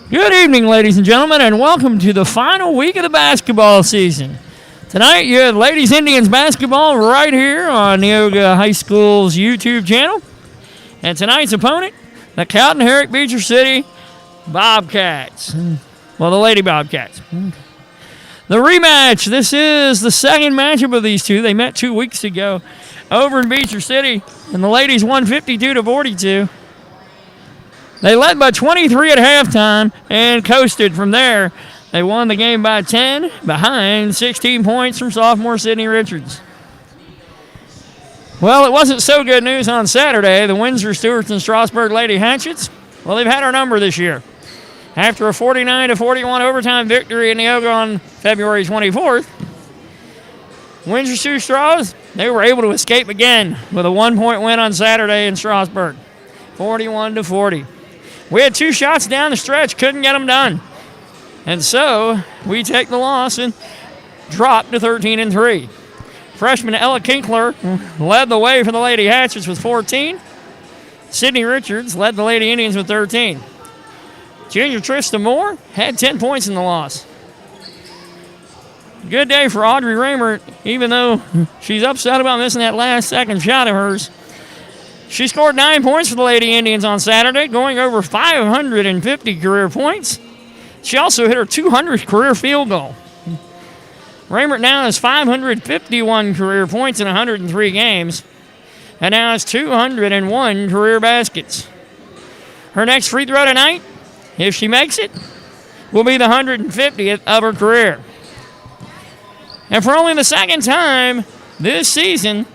Good evening, ladies and gentlemen, and welcome to the final week of the basketball season. Tonight, you have Ladies Indians basketball right here on Neoga High School's YouTube channel. And tonight's opponent, the Cowden Herrick Beecher City Bobcats. Well, the Lady Bobcats. The rematch. This is the second matchup of these two. They met 2 weeks ago over in Beecher City, and the ladies won 52-42. They led by 23 at halftime and coasted from there. They won the game by 10, behind 16 points from sophomore Sydney Richards. Well, it wasn't so good news on Saturday. The Windsor Stewarts and Strasburg Lady Hatchets, well, they've had our number this year. After a 49-41 overtime victory in Neoga on February 24th, Windsor Sioux Straws, they were able to escape again with a 1-point win on Saturday in Strasburg, 41-40. We had 2 shots down the stretch, couldn't get them done. And so we take the loss and drop to 13-3. Freshman Ella Kinkler led the way for the Lady Hatchets with 14. Sydney Richards led the Lady Indians with 13. Junior Trista Moore had 10 points in the loss. Good day for Audrey Raymer, even though she's upset about missing that last second shot of hers. She scored 9 points for the Lady Indians on Saturday, going over 550 career points. She also hit her 200th career field goal. Raymer now has 551 career points in 103 games, and now has 201 career baskets. Her next free throw tonight, if she makes it, will be the 150th of her career. And for only the second time this season,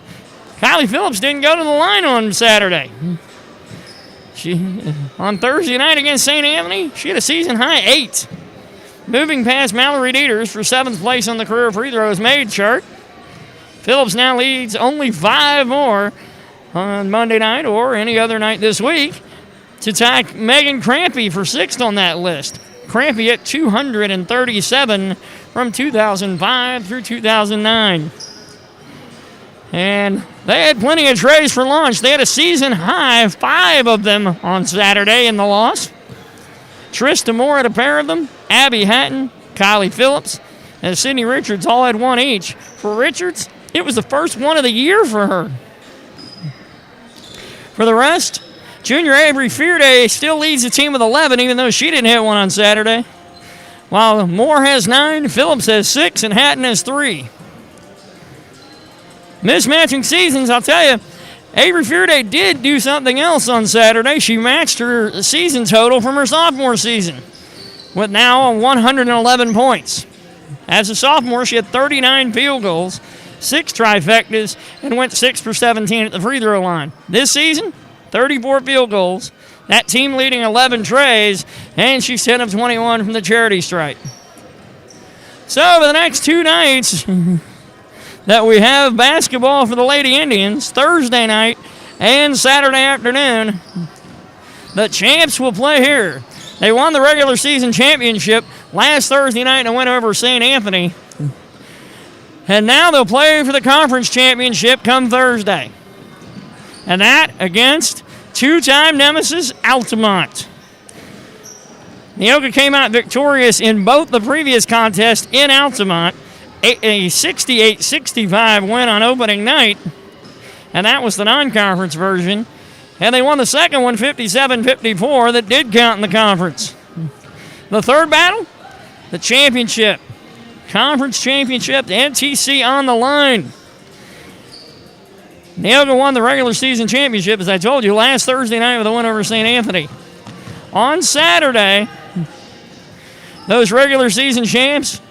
Kylie Phillips didn't go to the line on Saturday. On Thursday night against St. Anthony, she had a season-high 8. Moving past Mallory Dieters for 7th place on the career free throws made chart. Phillips now leads only 5 more on Monday night or any other night this week to tie Megan Crampy for 6th on that list. Crampy at 237 from 2005 through 2009. And they had plenty of trays for lunch. They had a season-high 5 of them on Saturday in the loss. Trista Moore had a pair of them. Abby Hatton, Kylie Phillips, and Sydney Richards all had 1 each. For Richards, it was the first one of the year for her. For the rest, junior Avery Fearday still leads the team with 11, even though she didn't hit one on Saturday. While Moore has 9, Phillips has 6, and Hatton has 3. Mismatching seasons, I'll tell you, Avery Fearday did do something else on Saturday. She matched her season total from her sophomore season with now 111 points. As a sophomore, she had 39 field goals, 6 trifectas, and went 6 for 17 at the free throw line. This season, 34 field goals, that team leading 11 trays, and she's 10 of 21 from the charity stripe. So for the next 2 nights that we have basketball for the Lady Indians, Thursday night and Saturday afternoon, the champs will play here. They won the regular season championship last Thursday night in a win over St. Anthony. And now they'll play for the conference championship come Thursday. And that against 2-time nemesis Altamont. Neoga came out victorious in both the previous contests in Altamont. A 68-65 win on opening night, and that was the non-conference version. And they won the second one 57-54 that did count in the conference. The third battle, the championship. Conference championship, the NTC on the line. Neoga won the regular season championship, as I told you, last Thursday night with a win over St. Anthony. On Saturday, those regular season champs,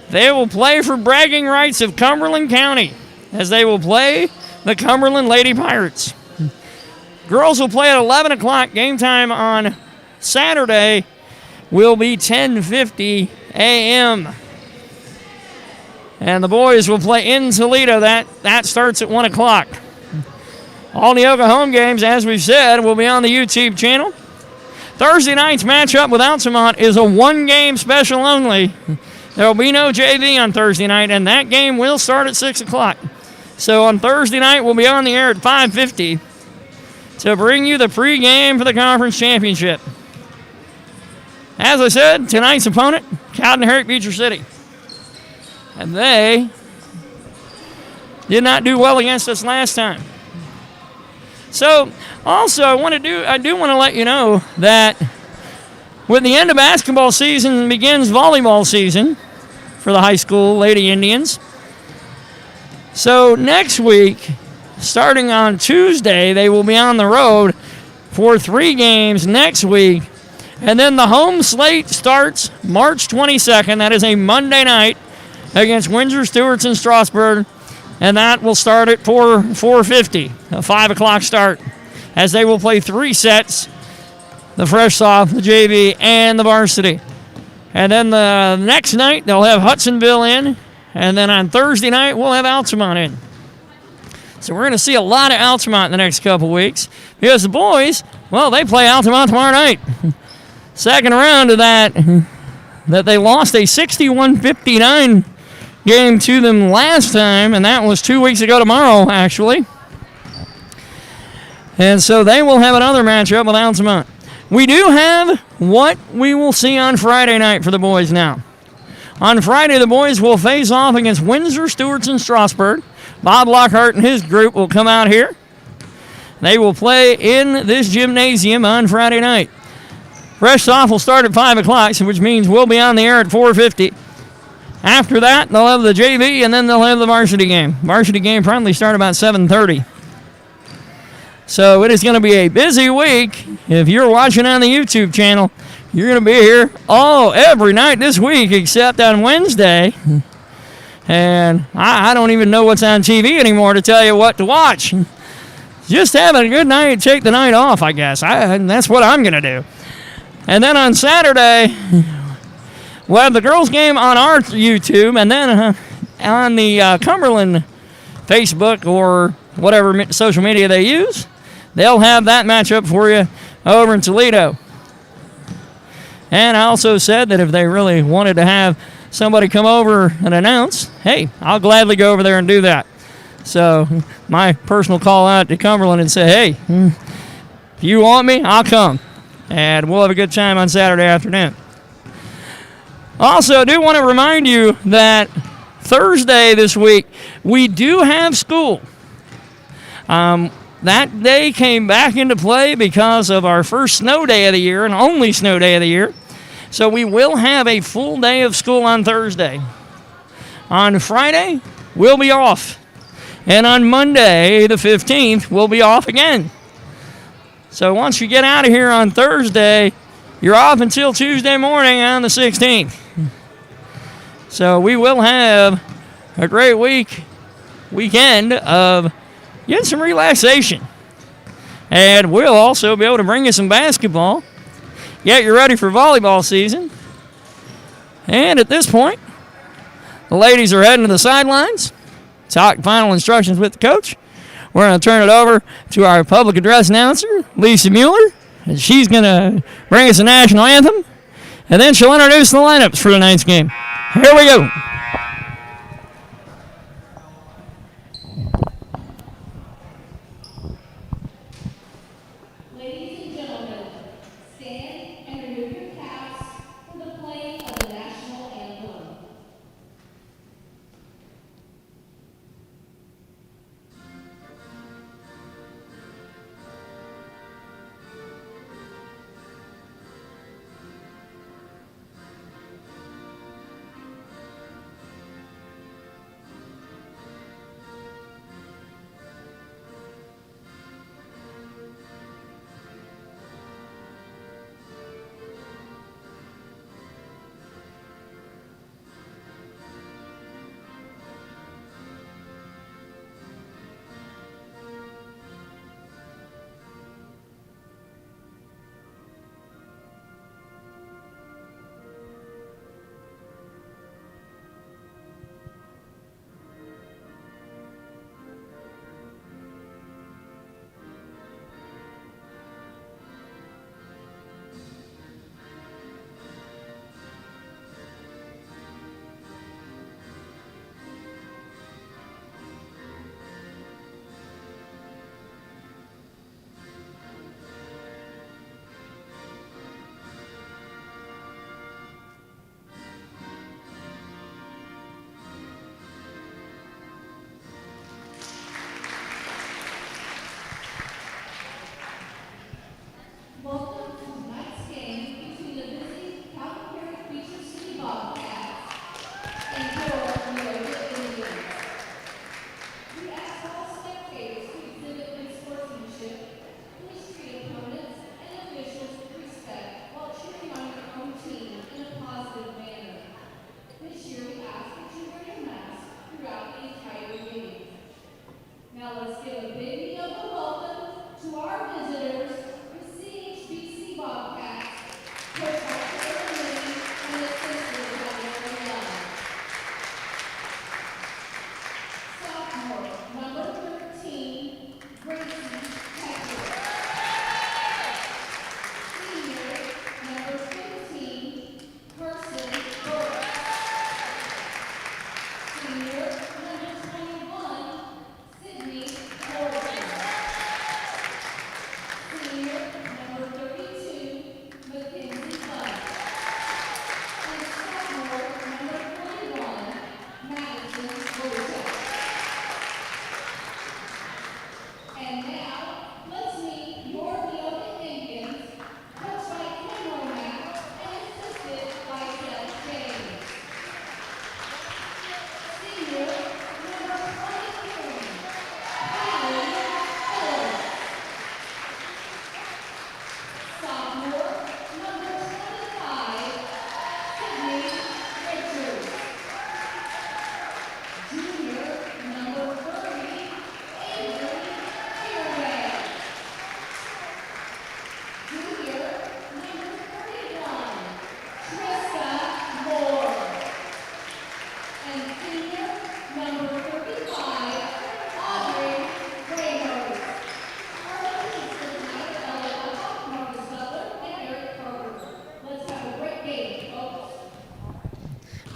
they will play for bragging rights of Cumberland County, as they will play the Cumberland Lady Pirates. Girls will play at 11 o'clock. Game time on Saturday will be 10:50 a.m. And the boys will play in Toledo. That starts at 1 o'clock. All Neoga home games, as we've said, will be on the YouTube channel. Thursday night's matchup with Altamont is a 1-game special only. There will be no JV on Thursday night, and that game will start at 6 o'clock. So on Thursday night, we'll be on the air at 5:50 to bring you the pregame for the conference championship. As I said, tonight's opponent, Cowden, Herrick, Beecher City. And they did not do well against us last time. So, also, I do want to let you know that with the end of basketball season begins volleyball season for the high school Lady Indians. So next week, starting on Tuesday, they will be on the road for 3 games next week. And then the home slate starts March 22nd. That is a Monday night against Windsor, Stewart's, and Strasburg. And that will start at 4:50, a 5 o'clock start, as they will play 3 sets, the fresh soft, the JV, and the varsity. And then the next night, they'll have Hudsonville in. And then on Thursday night, we'll have Altamont in. So we're going to see a lot of Altamont in the next couple weeks. Because the boys, well, they play Altamont tomorrow night. Second round of that they lost a 61-59 game to them last time. And that was 2 weeks ago tomorrow, actually. And so they will have another matchup with Altamont. We do have what we will see on Friday night for the boys now. On Friday, the boys will face off against Windsor, Stewart's, and Strasburg. Bob Lockhart and his group will come out here. They will play in this gymnasium on Friday night. Fresh off will start at 5 o'clock, which means we'll be on the air at 4:50. After that, they'll have the JV, and then they'll have the varsity game. Varsity game probably start about 7:30. So it is going to be a busy week. If you're watching on the YouTube channel, you're going to be here every night this week except on Wednesday. And I don't even know what's on TV anymore to tell you what to watch. Just having a good night, take the night off, I guess. That's what I'm going to do. And then on Saturday, we'll have the girls' game on our YouTube, and then on the Cumberland Facebook or whatever social media they use, they'll have that matchup for you over in Toledo. And I also said that if they really wanted to have somebody come over and announce, hey, I'll gladly go over there and do that. So my personal call out to Cumberland and say, hey, if you want me, I'll come. And we'll have a good time on Saturday afternoon. Also, I do want to remind you that Thursday this week, we do have school. That day came back into play because of our first snow day of the year and only snow day of the year. So we will have a full day of school on Thursday. On Friday, we'll be off. And on Monday, the 15th, we'll be off again. So once you get out of here on Thursday, you're off until Tuesday morning on the 16th. So we will have a great weekend of getting some relaxation. And we'll also be able to bring you some basketball. Get you ready for volleyball season. And at this point, the ladies are heading to the sidelines. Talk final instructions with the coach. We're going to turn it over to our public address announcer, Lisa Mueller. And she's going to bring us a national anthem. And then she'll introduce the lineups for tonight's game. Here we go.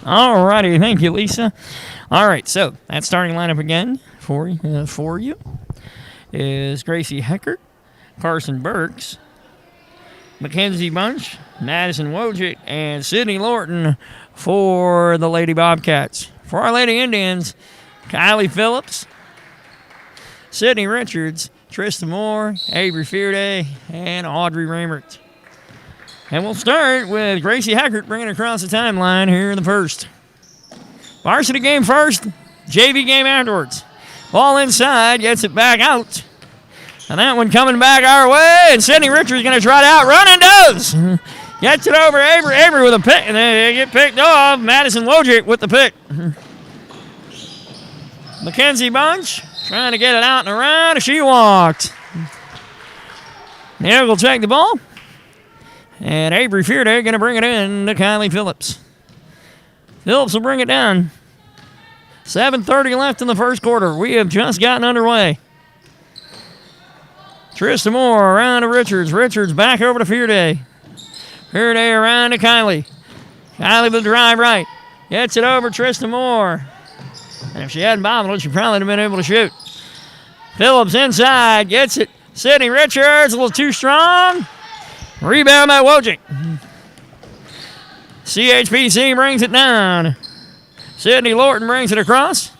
All righty, thank you, Lisa. All right, so that starting lineup again for you is Gracie Heckert, Carson Burks, Mackenzie Bunch, Madison Wojcik, and Sydney Lorton for the Lady Bobcats. For our Lady Indians, Kylie Phillips, Sydney Richards, Trista Moore, Avery Fearday, and Audrey Ramert. And we'll start with Gracie Heckert bringing it across the timeline here in the first. Varsity game first, JV game afterwards. Ball inside, gets it back out. And that one coming back our way, and Sydney Richards going to try to outrun, and does. Gets it over Avery. Avery with a pick, and then they get picked off. Madison Wojcik with the pick. Mackenzie Bunch trying to get it out and around. She walked. Neoga will take the ball. And Avery Fearday going to bring it in to Kylie Phillips. Phillips will bring it down. 7:30 left in the first quarter. We have just gotten underway. Trista Moore around to Richards. Richards back over to Fearday. Fearday around to Kylie. Kylie with the drive right. Gets it over Trista Moore. And if she hadn't bobbled, she probably would have been able to shoot. Phillips inside. Gets it. Sydney Richards a little too strong. Rebound by Wojcik. CHPC brings it down. Sydney Lorton brings it across.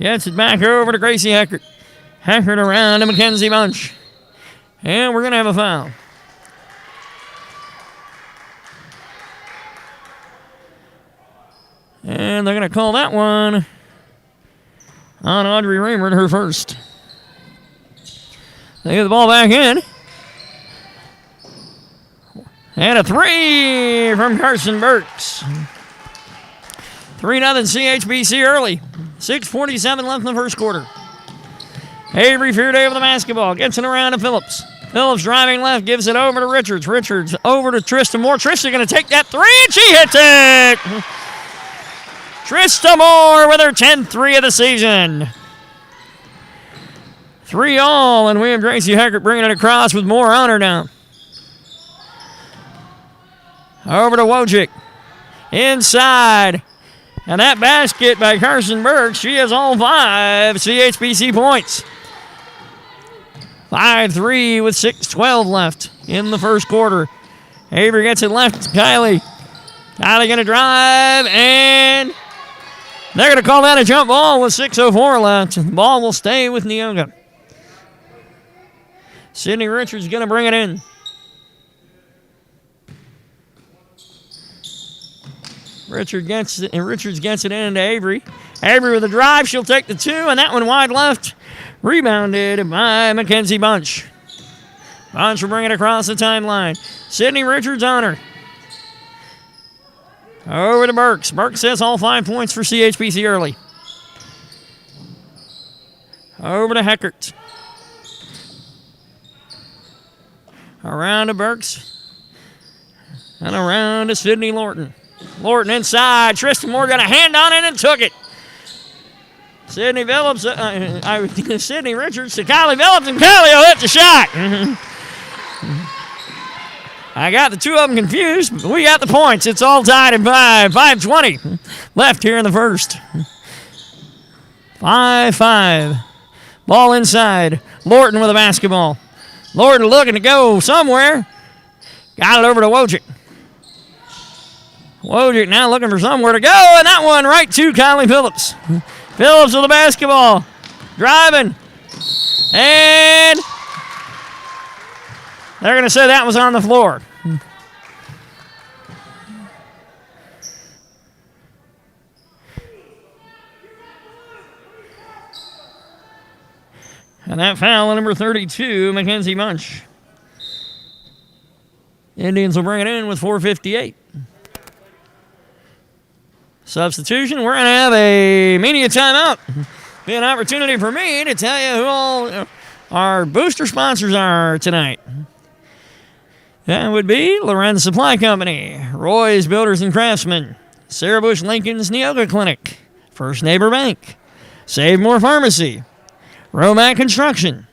Gets it back over to Gracie Heckert. Heckert around to Mackenzie Bunch. And we're going to have a foul. And they're going to call that one on Audrey Ramert, her first. They get the ball back in. And a three from Carson Burks. 3-0 CHBC early. 6:47 left in the first quarter. Avery Fearday with the basketball. Gets it around to Phillips. Phillips driving left. Gives it over to Richards. Richards over to Trista Moore. Trista going to take that three, and she hits it. Trista Moore with her 10th three of the season. 3-all, and we have Gracie Heckert bringing it across with Moore on her now. Over to Wojcik. Inside. And that basket by Carson Burks, she has all 5 CHBC points. 5-3 with 6:12 left in the first quarter. Avery gets it left to Kylie. Kylie going to drive, and they're going to call that a jump ball with 6:04 left. The ball will stay with Neoga. Sydney Richards going to bring it in. Richards gets it into Avery. Avery with a drive. She'll take the 2, and that one wide left. Rebounded by Mackenzie Bunch. Bunch will bring it across the timeline. Sydney Richards on her. Over to Burks. Burks says all 5 points for CHBC early. Over to Heckert. Around to Burks. And around to Sydney Lorton. Lorton inside. Trista Moore got a hand on it and took it. Sydney Phillips, Sydney Richards to Kylie Phillips, and Kylie will hit the shot. I got the 2 of them confused, but we got the points. It's all tied at 5:20 left here in the first. 5-5. Ball inside. Lorton with a basketball. Lorton looking to go somewhere. Got it over to Wojcik. Wojcik now looking for somewhere to go, and that one right to Kylie Phillips. Phillips with the basketball. Driving. And they're going to say that was on the floor. And that foul on number 32, Mackenzie Bunch. Indians will bring it in with 4:58. Substitution, we're going to have a media timeout. Be an opportunity for me to tell you who all our booster sponsors are tonight. That would be Lorenz Supply Company, Roy's Builders and Craftsmen, Sarah Bush Lincoln's Neoga Clinic, First Neighbor Bank, Save More Pharmacy, Romac Construction,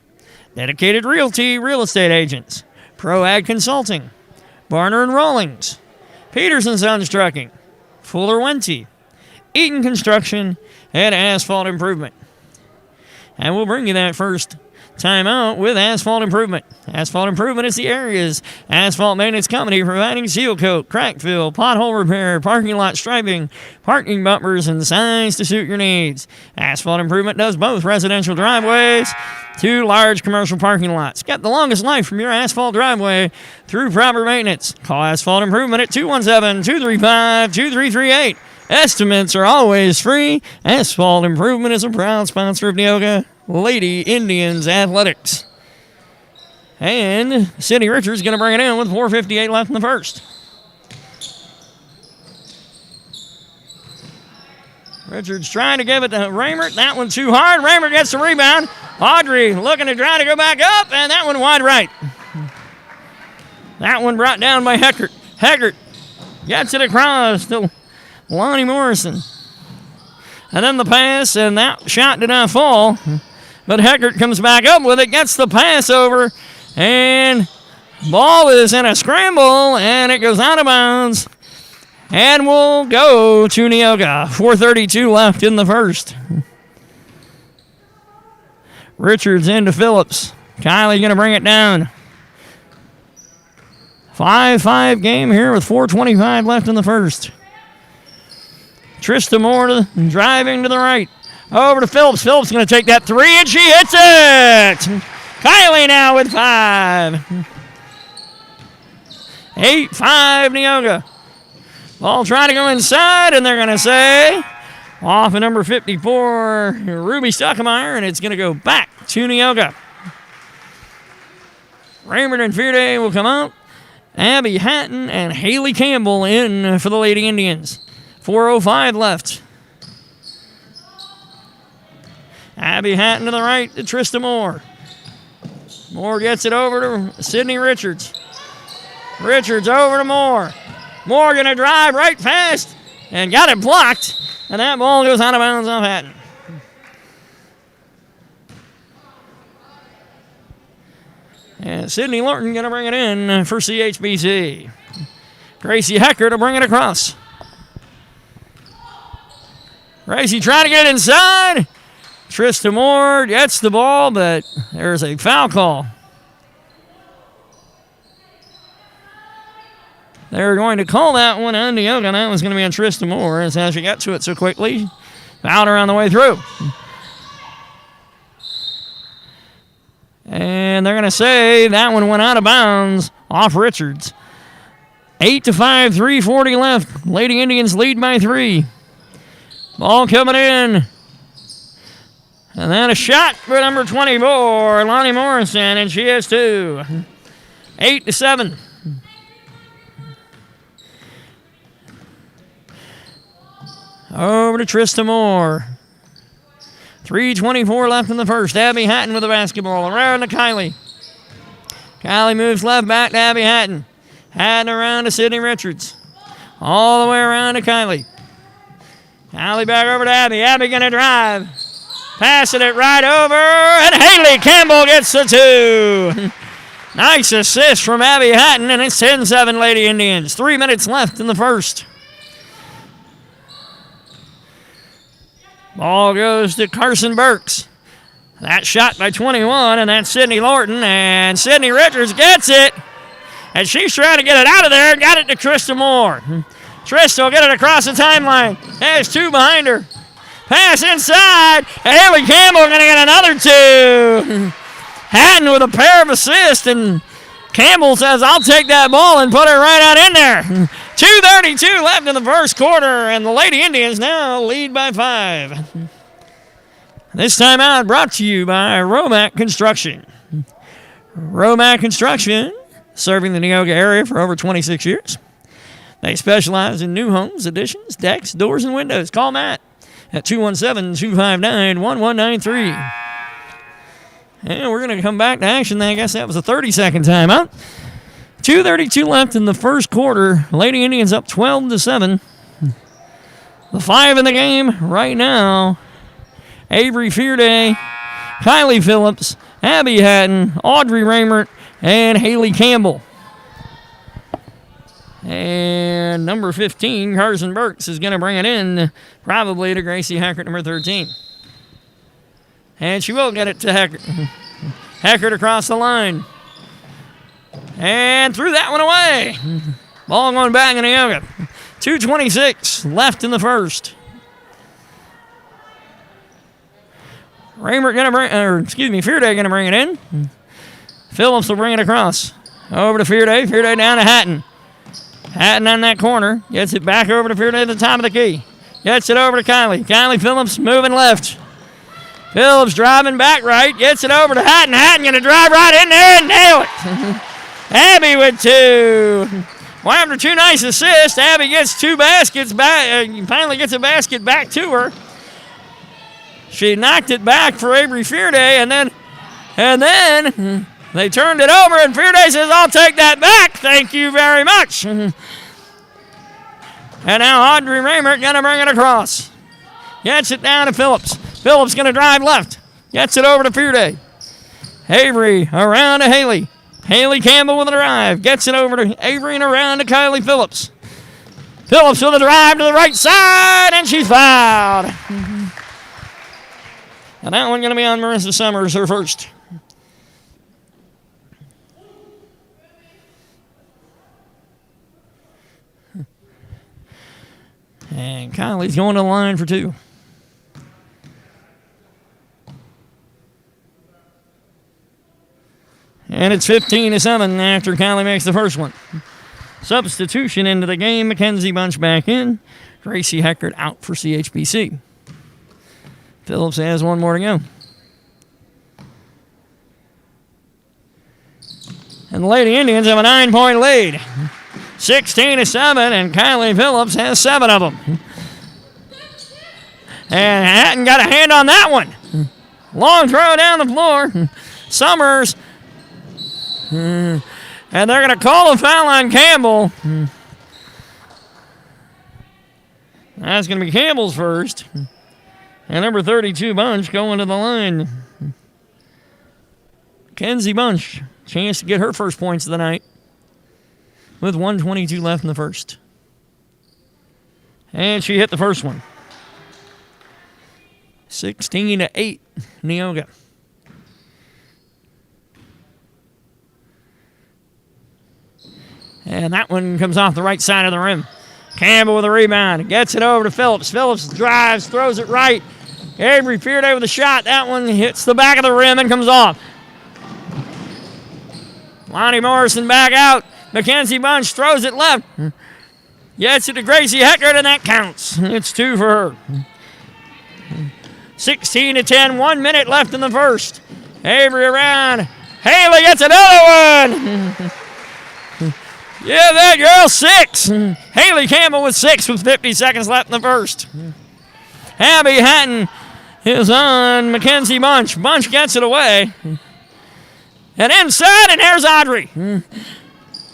Dedicated Realty Real Estate Agents, ProAg Consulting, Barner and Rawlings, Peterson Sons Trucking, Fuller Wente, Eaton Construction, and Asphalt Improvement. And we'll bring you that first time out with Asphalt Improvement. Asphalt Improvement is the area's asphalt maintenance company providing seal coat, crack fill, pothole repair, parking lot striping, parking bumpers, and signs to suit your needs. Asphalt Improvement does both residential driveways to large commercial parking lots. Get the longest life from your asphalt driveway through proper maintenance. Call Asphalt Improvement at 217-235-2338. Estimates are always free. Asphalt Improvement is a proud sponsor of Neoga Lady Indians Athletics. And Sidney Richards going to bring it in with 4:58 left in the first. Richards trying to give it to Raymert. That one too hard. Raymert gets the rebound. Audrey looking to try to go back up, and that one wide right. That one brought down by Heckert. Heckert gets it across to Lonnie Morrison. And then the pass, and that shot did not fall. But Heckert comes back up with it, gets the pass over, and ball is in a scramble, and it goes out of bounds. And we'll go to Neoga. 4:32 left in the first. Richards into Phillips. Kylie going to bring it down. 5-5 game here with 4:25 left in the first. Trista Moore driving to the right. Over to Phillips. Phillips going to take that three, and she hits it! Kylie now with 5. 8-5 Neoga. Ball trying to go inside, and they're going to say off of number 54, Ruby Stuckemeyer, and it's going to go back to Neoga. Raymond and Fearday will come out. Abby Hatton and Haley Campbell in for the Lady Indians. 4:05 left. Abby Hatton to the right to Trista Moore. Moore gets it over to Sidney Richards. Richards over to Moore. Moore going to drive right past and got it blocked. And that ball goes out of bounds off Hatton. And Sydney Lorton going to bring it in for CHBC. Gracie Hecker to bring it across. Gracie trying to get it inside. Trista Moore gets the ball, but there's a foul call. They're going to call that one on Neoga. That was going to be on Trista Moore as she got to it so quickly. Fouled her on the way through. And they're going to say that one went out of bounds off Richards. 8-5, 3:40 left. Lady Indians lead by 3. Ball coming in. And then a shot for number 24, Lonnie Morrison, and she has 2. 8-7. Over to Trista Moore. 3:24 left in the first. Abby Hatton with the basketball. Around to Kylie. Kylie moves left back to Abby Hatton. Hatton around to Sidney Richards. All the way around to Kylie. Kylie back over to Abby. Abby going to drive. Passing it right over. And Haley Campbell gets the 2. Nice assist from Abby Hatton. And it's 10-7 Lady Indians. 3 minutes left in the first. Ball goes to Carson Burks. That shot by 21, and that's Sydney Lorton. And Sydney Richards gets it. And she's trying to get it out of there. Got it to Trista Moore. Trista will get it across the timeline. Has 2 behind her. Pass inside. And Haley Campbell going to get another 2. Hatton with a pair of assists. And Campbell says, I'll take that ball and put it right out in there. 2:32 left in the first quarter, and the Lady Indians now lead by 5. This timeout brought to you by Romac Construction. Romac Construction serving the Neoga area for over 26 years. They specialize in new homes, additions, decks, doors, and windows. Call Matt at 217-259-1193. And we're going to come back to action. I guess that was a 30-second timeout. 2:32 left in the first quarter. Lady Indians up 12-7. The 5 in the game right now. Avery Fearday, Kylie Phillips, Abby Hatton, Audrey Raymert, and Haley Campbell. And number 15, Carson Burks, is going to bring it in probably to Gracie Hackert, number 13. And she will get it to Hackert. Hackert across the line. And threw that one away. Ball going back in the Neoga. 2:26 left in the first. Fearday going to bring it in. Phillips will bring it across. Over to Fearday. Fearday down to Hatton. Hatton on that corner. Gets it back over to Fearday at the top of the key. Gets it over to Kylie. Kylie Phillips moving left. Phillips driving back right. Gets it over to Hatton. Hatton going to drive right in there and nail it. Abby with 2. Well, after 2 nice assists, Abby gets 2 baskets back. Finally gets a basket back to her. She knocked it back for Avery Fearday, and then they turned it over, and Fearday says, "I'll take that back. Thank you very much." And now Audrey Raymert going to bring it across. Gets it down to Phillips. Phillips going to drive left. Gets it over to Fearday. Avery around to Haley. Haley Campbell with a drive. Gets it over to Avery and around to Kylie Phillips. Phillips with a drive to the right side, and she's fouled. And that one going to be on Marissa Summers, her first. And Kylie's going to the line for 2. And it's 15-7 after Kylie makes the first one. Substitution into the game. Mackenzie Bunch back in. Gracie Heckert out for CHBC. Phillips has one more to go. And the Lady Indians have a 9-point lead. 16-7, and Kylie Phillips has 7 of them. And Hatton got a hand on that one. Long throw down the floor. Summers. And they're going to call a foul on Campbell. That's going to be Campbell's first. And number 32, Bunch, going to the line. Kenzie Bunch, chance to get her first points of the night with 1:22 left in the first. And she hit the first one. 16-8, Neoga. And that one comes off the right side of the rim. Campbell with a rebound. Gets it over to Phillips. Phillips drives, throws it right. Avery Fearday with a shot. That one hits the back of the rim and comes off. Lonnie Morrison back out. Mackenzie Bunch throws it left. Gets it to Gracie Heckert, and that counts. It's 2 for her. 16-10, 1 minute left in the first. Avery around. Haley gets another one. Yeah, that girl, 6. Haley Campbell with 6 with 50 seconds left in the first. Abby Hatton is on Mackenzie Bunch. Bunch gets it away. And inside, and there's Audrey.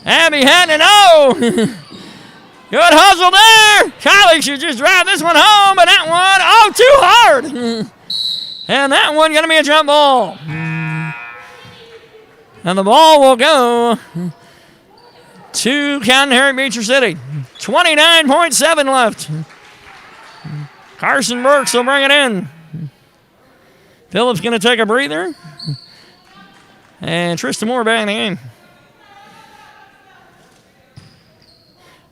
Abby Hatton, oh! Good hustle there. Kylie should just drive this one home, but that one, oh, too hard. And that one going to be a jump ball. And the ball will go to Cowden Herrick Beecher City. 29.7 left. Carson Burks will bring it in. Phillips going to take a breather. And Tristan Moore back in the game.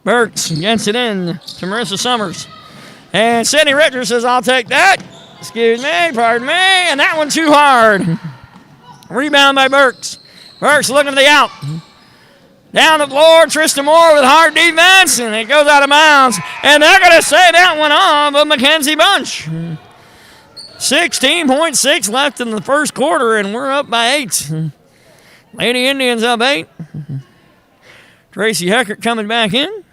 Burks gets it in to Marissa Summers. And Sydney Richter says, "I'll take that." Excuse me, pardon me. And that one too hard. Rebound by Burks. Burks looking for the out. Down the floor, Tristan Moore with hard defense, and it goes out of bounds. And they're going to say that one off of Mackenzie Bunch. 16.6 left in the first quarter, and we're up by 8. Lady Indians up 8. Tracy Herrick coming back in.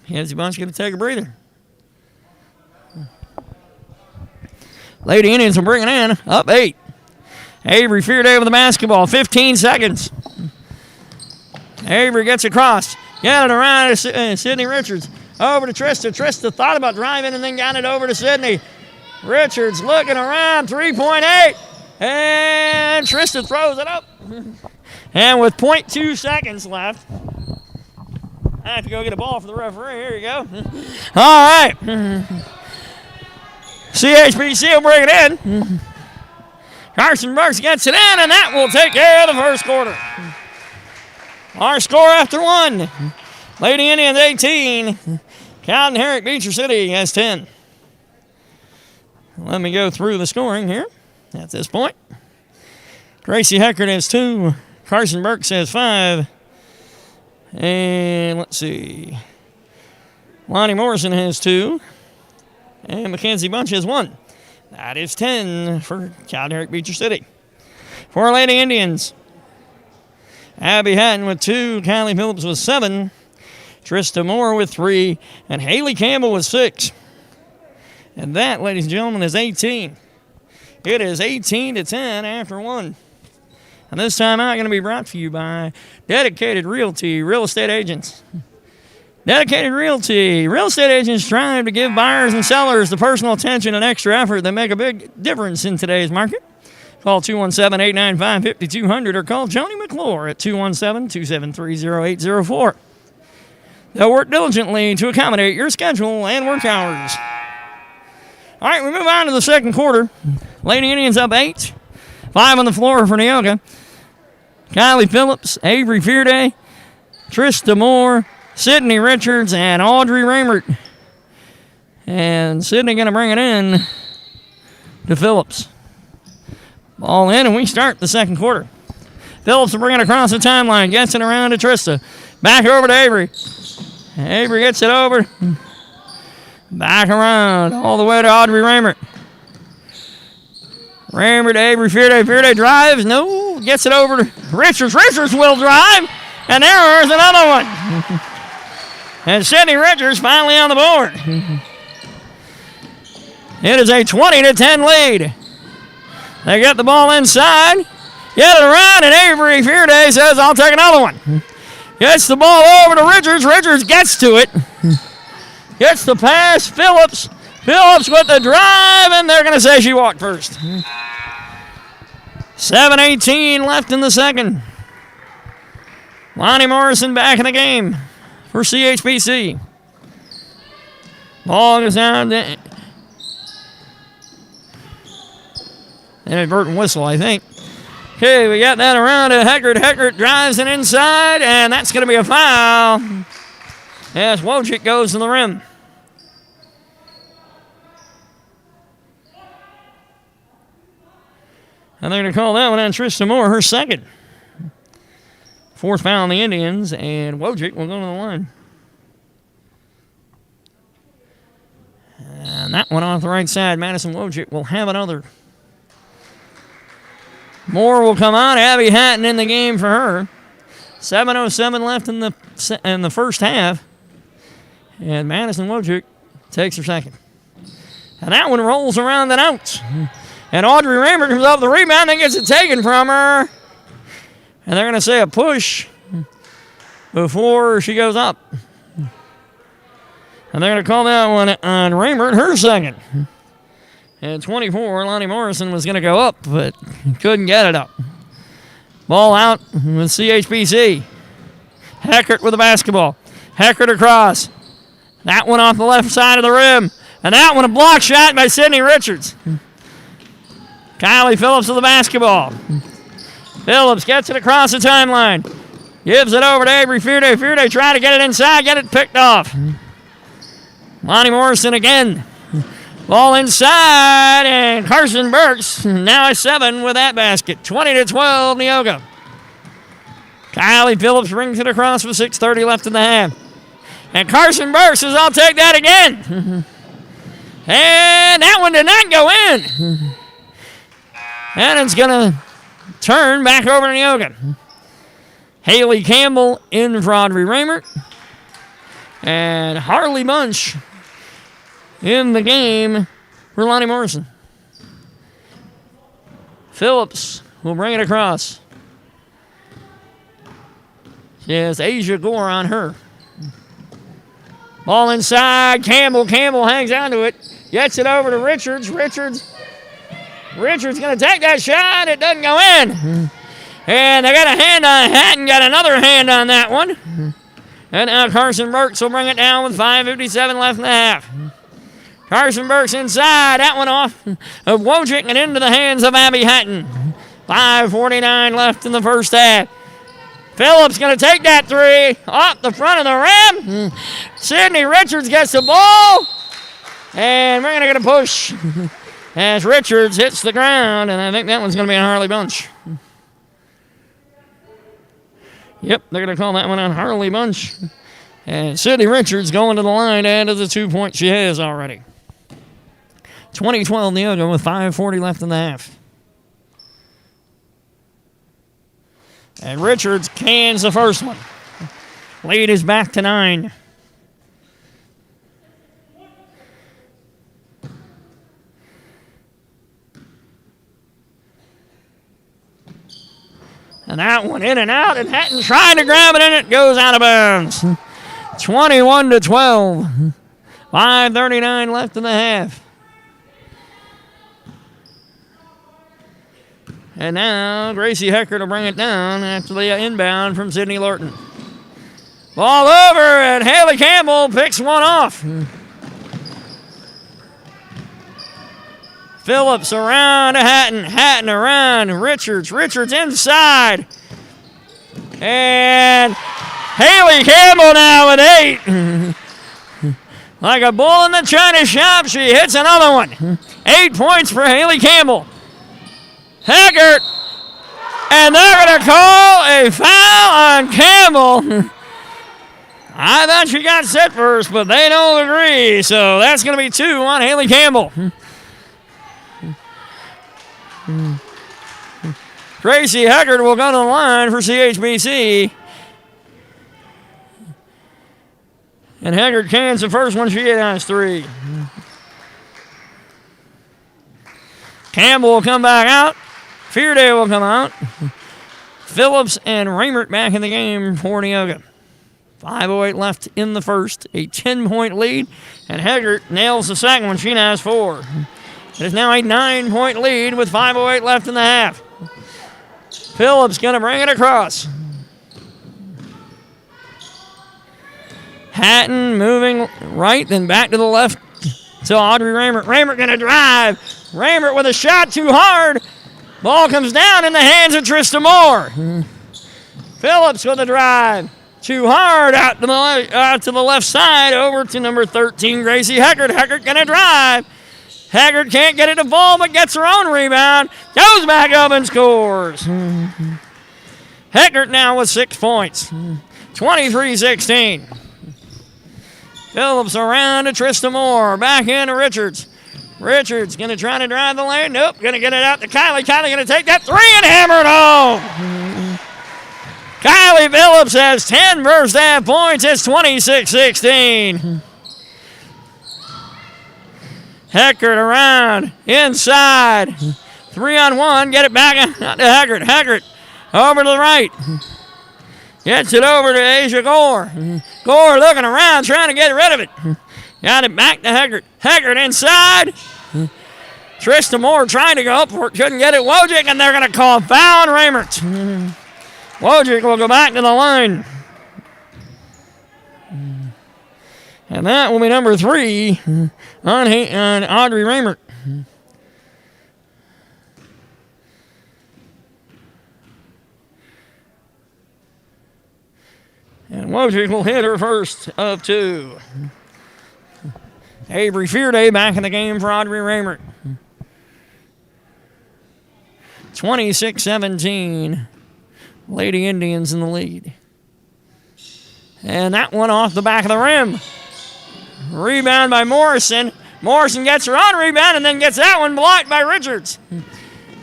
Kenzie Bunch going to take a breather. Lady Indians will bring it in. Up 8. Avery Fearday with the basketball. 15 seconds. Avery gets across. Got it around to Sydney Richards. Over to Trista. Trista thought about driving and then got it over to Sydney. Richards looking around. 3.8. And Trista throws it up. And with 0.2 seconds left, I have to go get a ball for the referee. Here you go. All right. CHBC will bring it in. Carson Burks gets it in, and that will take care of the first quarter. Our score after 1. Lady Indians 18. Cowden Herrick Beecher City has 10. Let me go through the scoring here at this point. Gracie Heckert has 2. Carson Burks has 5. And let's see. Lonnie Morrison has 2. And Mackenzie Bunch has 1. That is 10 for Cowden Herrick Beecher City. For Lady Indians, Abby Hatton with 2. Kylie Phillips with 7. Trista Moore with 3. And Haley Campbell with 6. And that, ladies and gentlemen, is 18. It is 18-10 after 1. And this time out going to be brought to you by Dedicated Realty Real Estate Agents. Dedicated Realty. Real estate agents strive to give buyers and sellers the personal attention and extra effort that make a big difference in today's market. Call 217-895-5200 or call Joni McClure at 217-273-0804. They'll work diligently to accommodate your schedule and work hours. All right, we move on to the second quarter. Lady Indians up 8. 5 on the floor for Neoga. Kylie Phillips, Avery Fearday, Trista Moore, Sydney Richards, and Audrey Raymert. And Sydney going to bring it in to Phillips. Ball in, and we start the second quarter. Phillips will bring it across the timeline. Gets it around to Trista. Back over to Avery. Avery gets it over. Back around all the way to Audrey Raymert. Raymert to Avery Fearday. Fearday drives. No. Gets it over to Richards. Richards will drive. And there's another one. And Sydney Richards finally on the board. It is a 20-10 lead. They get the ball inside. Get it around, and Avery Fearday says, I'll take another one. Gets the ball over to Richards. Richards gets to it. Gets the pass. Phillips. Phillips with the drive, and they're going to say she walked first. 7:18 left in the second. Lonnie Morrison back in the game for CHBC. Ball goes down. Inadvertent whistle, I think. Okay, we got that around to Heckert. Heckert drives it inside, and that's going to be a foul. As Wojcik goes to the rim. And they're going to call that one on Trista Moore, her second. 4th foul on the Indians, and Wojcik will go to the line. And that one off the right side. Madison Wojcik will have another. Moore will come on. Abby Hatton in the game for her. 7:07 left in the first half. And Madison Wojcik takes her second. And that one rolls around and out. And Audrey Raymert comes off the rebound and gets it taken from her. And they're going to say a push before she goes up. And they're going to call that one on Raymert, her second. And 24, Lonnie Morrison was going to go up, but couldn't get it up. Ball out with CHBC. Heckert with the basketball. Heckert across. That one off the left side of the rim. And that one a block shot by Sydney Richards. Kylie Phillips with the basketball. Phillips gets it across the timeline. Gives it over to Avery Fearday. Fearday trying to get it inside, get it picked off. Lonnie Morrison again. Ball inside, and Carson Burks now at 7 with that basket. 20-12, Neoga. Kylie Phillips brings it across with 6:30 left in the half. And Carson Burks says, I'll take that again. And that one did not go in. And it's going to turn back over to Neoga. Haley Campbell in for Audrey Raymert. And Harley Bunch in the game for Lonnie Morrison. Phillips will bring it across. She has Asia Gore on her. Ball inside. Campbell hangs onto it. Gets it over to Richards. Richards going to take that shot. It doesn't go in. And they got a hand on Hatton. Got another hand on that one. And now Carson Burks will bring it down with 5:57 left in the half. Carson Burks inside. That one off of Wojcik and into the hands of Abby Hatton. 5:49 left in the first half. Phillips going to take that three off the front of the rim. Sydney Richards gets the ball. And we're going to get a push as Richards hits the ground. And I think that one's going to be on Harley Bunch. Yep, they're going to call that one on Harley Bunch. And Sydney Richards going to the line to add to the 2 points she has already. 2012 Neoga with 5:40 left in the half. And Richards cans the first one. Lead is back to 9. And that one in and out, and Hatton trying to grab it, and it goes out of bounds. 21-12. 5:39 left in the half. And now Gracie Hecker to bring it down after the inbound from Sydney Lorton. Ball over, and Haley Campbell picks one off. Phillips around to Hatton. Hatton around. Richards inside. And Haley Campbell now with 8. Like a bull in the china shop, she hits another one. 8 points for Haley Campbell. Haggart, and they're going to call a foul on Campbell. I thought she got set first, but they don't agree, so that's going to be 2 on Haley Campbell. Gracie Haggart will go to the line for CHBC. And Haggart cans the first one. She has 3. Campbell will come back out. Fearday will come out. Phillips and Raymert back in the game for Neoga. 5:08 left in the first. A 10-point lead. And Haggart nails the second one. She now has 4. It is now a 9-point lead with 5:08 left in the half. Phillips going to bring it across. Hatton moving right, then back to the left to Audrey Raymert. Raymert going to drive. Raymert with a shot too hard. Ball comes down in the hands of Trista Moore. Phillips with a drive. Too hard out to the left side over to number 13, Gracie Haggart. Haggart going to drive. Haggart can't get it to fall, but gets her own rebound. Goes back up and scores. Haggart now with 6 points. 23-16. Phillips around to Trista Moore. Back into Richards. Richards going to try to drive the lane. Nope. Going to get it out to Kylie. Kylie going to take that 3 and hammer it home. Kylie Phillips has 10 first half points. It's 26-16. Haggart around. Inside. 3-on-1. Get it back out to Haggart. Haggart over to the right. Gets it over to Asia Gore. Gore looking around, trying to get rid of it. Got it back to Haggart. Haggart inside. Trista Moore trying to go up for it. Couldn't get it. Wojcik, and they're going to call foul on Raymert. Wojcik will go back to the line. And that will be number 3 on Audrey Raymert. And Wojcik will hit her first of 2. Avery Fearday back in the game for Audrey Raymert. 26-17. Lady Indians in the lead. And that one off the back of the rim. Rebound by Morrison. Morrison gets her on rebound and then gets that one blocked by Richards.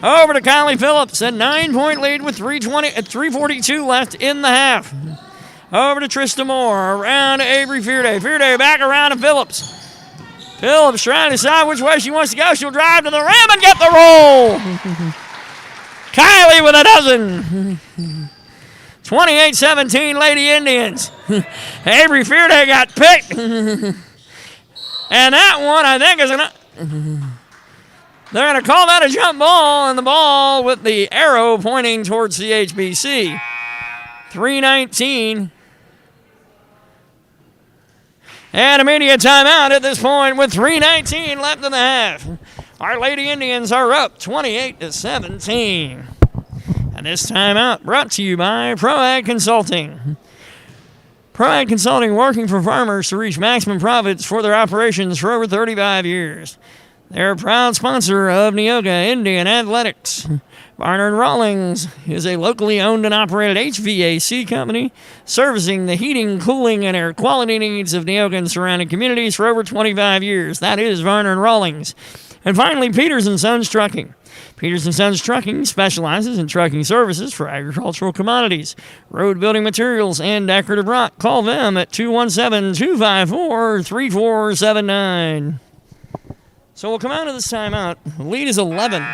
Over to Kylie Phillips, a 9-point lead with 3:42 left in the half. Over to Trista Moore, around to Avery Fearday. Fearday back around to Phillips. Phillips trying to decide which way she wants to go. She'll drive to the rim and get the roll. Kylie with a dozen. 28-17 Lady Indians. Avery Fearday got picked. And that one, I think, is they're going to call that a jump ball, and the ball with the arrow pointing towards CHBC. 3:19. And immediate timeout at this point with 3:19 left in the half. Our Lady Indians are up 28-17. And this timeout brought to you by ProAg Consulting. ProAg Consulting, working for farmers to reach maximum profits for their operations for over 35 years. They're a proud sponsor of Neoga Indian Athletics. Barnard Rawlings is a locally owned and operated HVAC company servicing the heating, cooling, and air quality needs of Neoga and surrounding communities for over 25 years. That is Barnard Rawlings. And finally, Peters & Sons Trucking. Peters & Sons Trucking specializes in trucking services for agricultural commodities, road building materials, and decorative rock. Call them at 217-254-3479. So we'll come out of this timeout. The lead is 11.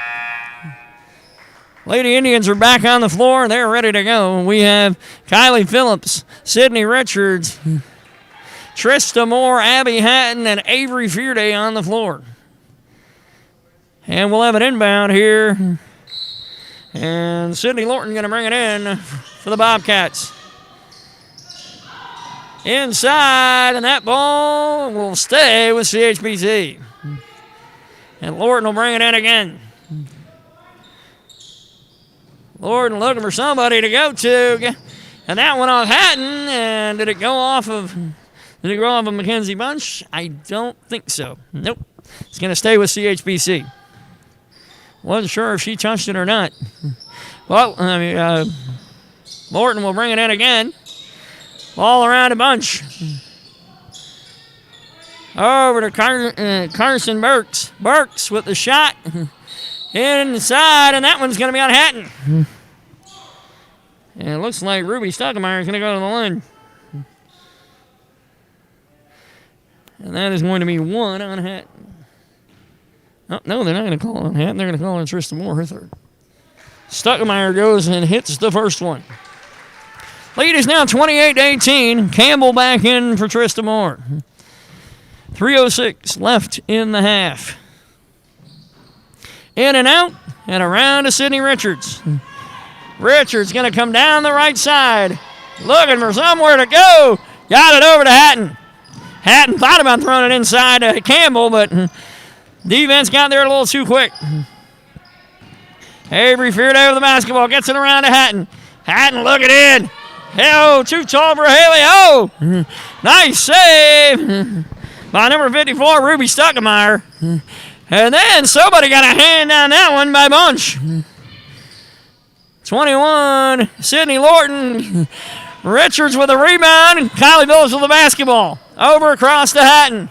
Lady Indians are back on the floor. They're ready to go. We have Kylie Phillips, Sydney Richards, Trista Moore, Abby Hatton, and Avery Fearday on the floor. And we'll have an inbound here. And Sydney Lorton going to bring it in for the Bobcats. Inside, and that ball will stay with CHBC. And Lorton will bring it in again. Lorton looking for somebody to go to. And that one off Hatton. And did it go off of Mackenzie Bunch? I don't think so. Nope. It's going to stay with CHBC. Wasn't sure if she touched it or not. Well, Lorton will bring it in again. Ball around a Bunch. Over to Carson Burks. Burks with the shot. Inside, and that one's going to be on Hatton. And it looks like Ruby Stuckemeyer is going to go to the line. And that is going to be one on Hatton. Oh, no, they're not going to call it on Hatton. They're going to call it on Trista Moore, her third. Stuckemeyer goes and hits the first one. Lead is now 28-18. Campbell back in for Trista Moore. 3:06 left in the half. In and out, and around to Sydney Richards. Richards going to come down the right side. Looking for somewhere to go. Got it over to Hatton. Hatton thought about throwing it inside to Campbell, but defense got there a little too quick. Avery Fearday with the basketball. Gets it around to Hatton. Hatton looking in. Oh, too tall for Haley. Oh, nice save by number 54, Ruby Stuckemeyer. And then somebody got a hand on that one by Bunch. 21, Sydney Lorton. Richards with a rebound. Kylie Phillips with the basketball. Over across to Hatton.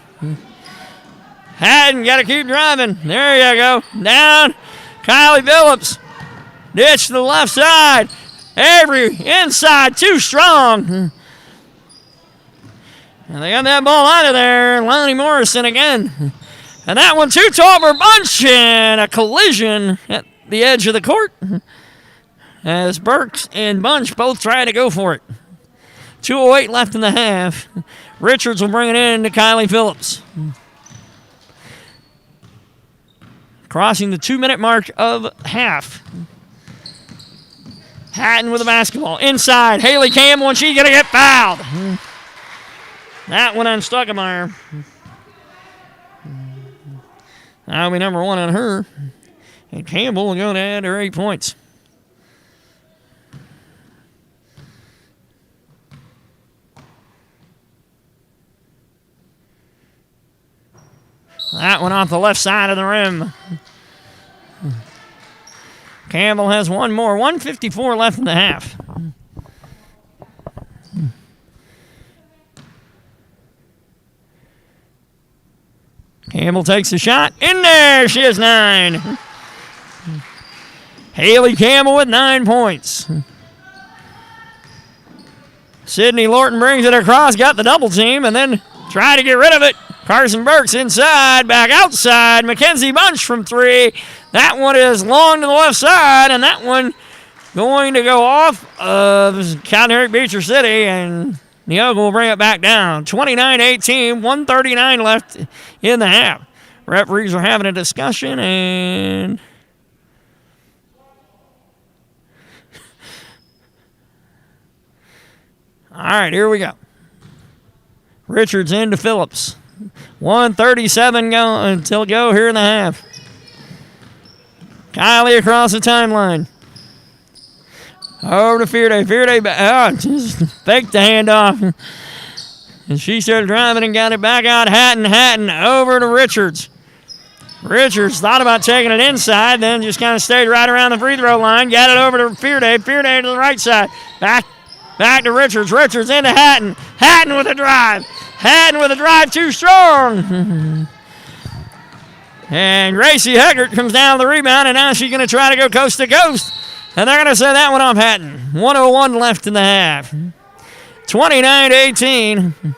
Hatton got to keep driving. There you go. Down. Kylie Phillips. Ditch to the left side. Avery inside. Too strong. And they got that ball out of there. Lonnie Morrison again. And that one too tall for Bunch, and a collision at the edge of the court as Burks and Bunch both try to go for it. 2:08 left in the half. Richards will bring it in to Kylie Phillips. Crossing the 2-minute mark of half. Hatton with the basketball. Inside, Haley Campbell, and she's going to get fouled. That one on Stuckemeyer. That'll be number one on her. And Campbell will go to add her 8 points. That one off the left side of the rim. Campbell has one more. 1:54 left in the half. Campbell takes the shot. In there! She has 9. Haley Campbell with 9 points. Sydney Lorton brings it across, got the double team, and then try to get rid of it. Carson Burks inside, back outside. Mackenzie Bunch from 3. That one is long to the left side, and that one going to go off of Cowden Herrick Beecher City, and Neoga will bring it back down. 29-18, 1:39 left in the half. Referees are having a discussion, and all right, here we go. Richards into Phillips. 1:37 until go here in the half. Kylie across the timeline. Over to Fearday. Fearday just faked the handoff. And she started driving and got it back out. Hatton over to Richards. Richards thought about taking it inside, then just kind of stayed right around the free throw line. Got it over to Fearday. Fearday to the right side. Back to Richards. Richards into Hatton. Hatton with a drive. Hatton with a drive too strong. And Gracie Heckert comes down the rebound, and now she's going to try to go coast to coast. And they're going to set that one off Hatton. 1:01 left in the half. 29-18.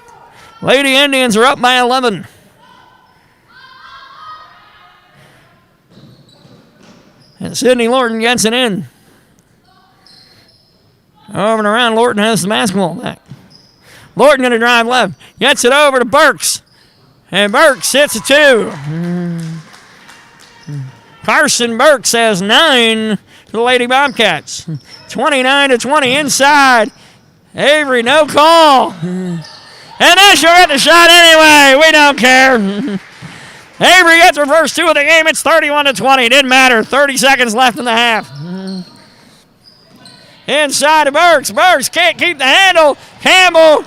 Lady Indians are up by 11. And Sydney Lorton gets it in. Over and around, Lorton has the basketball back. Lorton going to drive left. Gets it over to Burks. And Burks hits a 2. Carson Burks has 9 to the Lady Bobcats. 29-20 inside. Avery, no call. And then she'll get the shot anyway. We don't care. Avery gets her first 2 of the game. It's 31-20. Didn't matter. 30 seconds left in the half. Inside to Burks. Burks can't keep the handle. Campbell.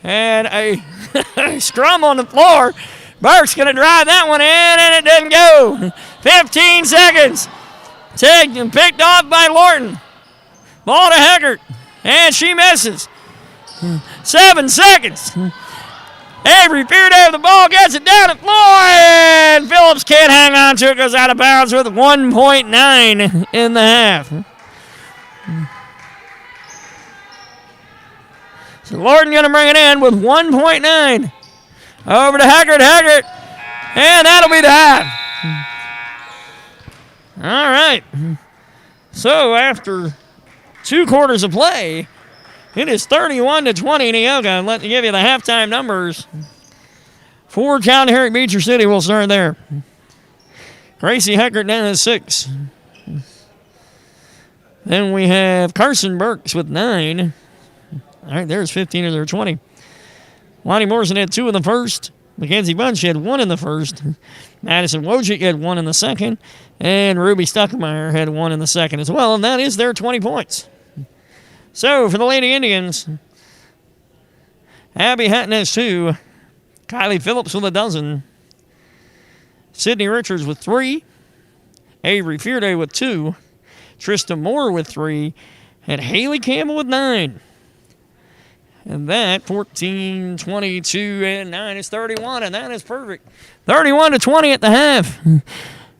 And a scrum on the floor. Burks going to drive that one in, and it doesn't go. 15 seconds. Picked off by Lorton. Ball to Heckert, and she misses. 7 seconds. Avery Fearday with the ball, gets it down the floor, and Phillips can't hang on to it, goes out of bounds with 1.9 in the half. So Lorton going to bring it in with 1.9. Over to Heckert, and that'll be the half. All right. So after 2 quarters of play, it is 31-20 Neoga. Let me give you the halftime numbers for Cowden Herrick Beecher City. We'll start there. Gracie Heckert down at 6. Then we have Carson Burks with 9. All right, there's 15 of their 20. Lonnie Morrison had 2 in the first. Mackenzie Bunch had 1 in the first. Madison Wojcik had 1 in the second. And Ruby Stuckemeyer had 1 in the second as well. And that is their 20 points. So for the Lady Indians, Abby Hatton has 2. Kylie Phillips with 12. Sydney Richards with 3. Avery Fearday with 2. Trista Moore with 3. And Haley Campbell with 9. And that, 14, 22, and 9 is 31, and that is perfect. 31-20 at the half.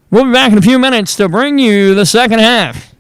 We'll be back in a few minutes to bring you the second half.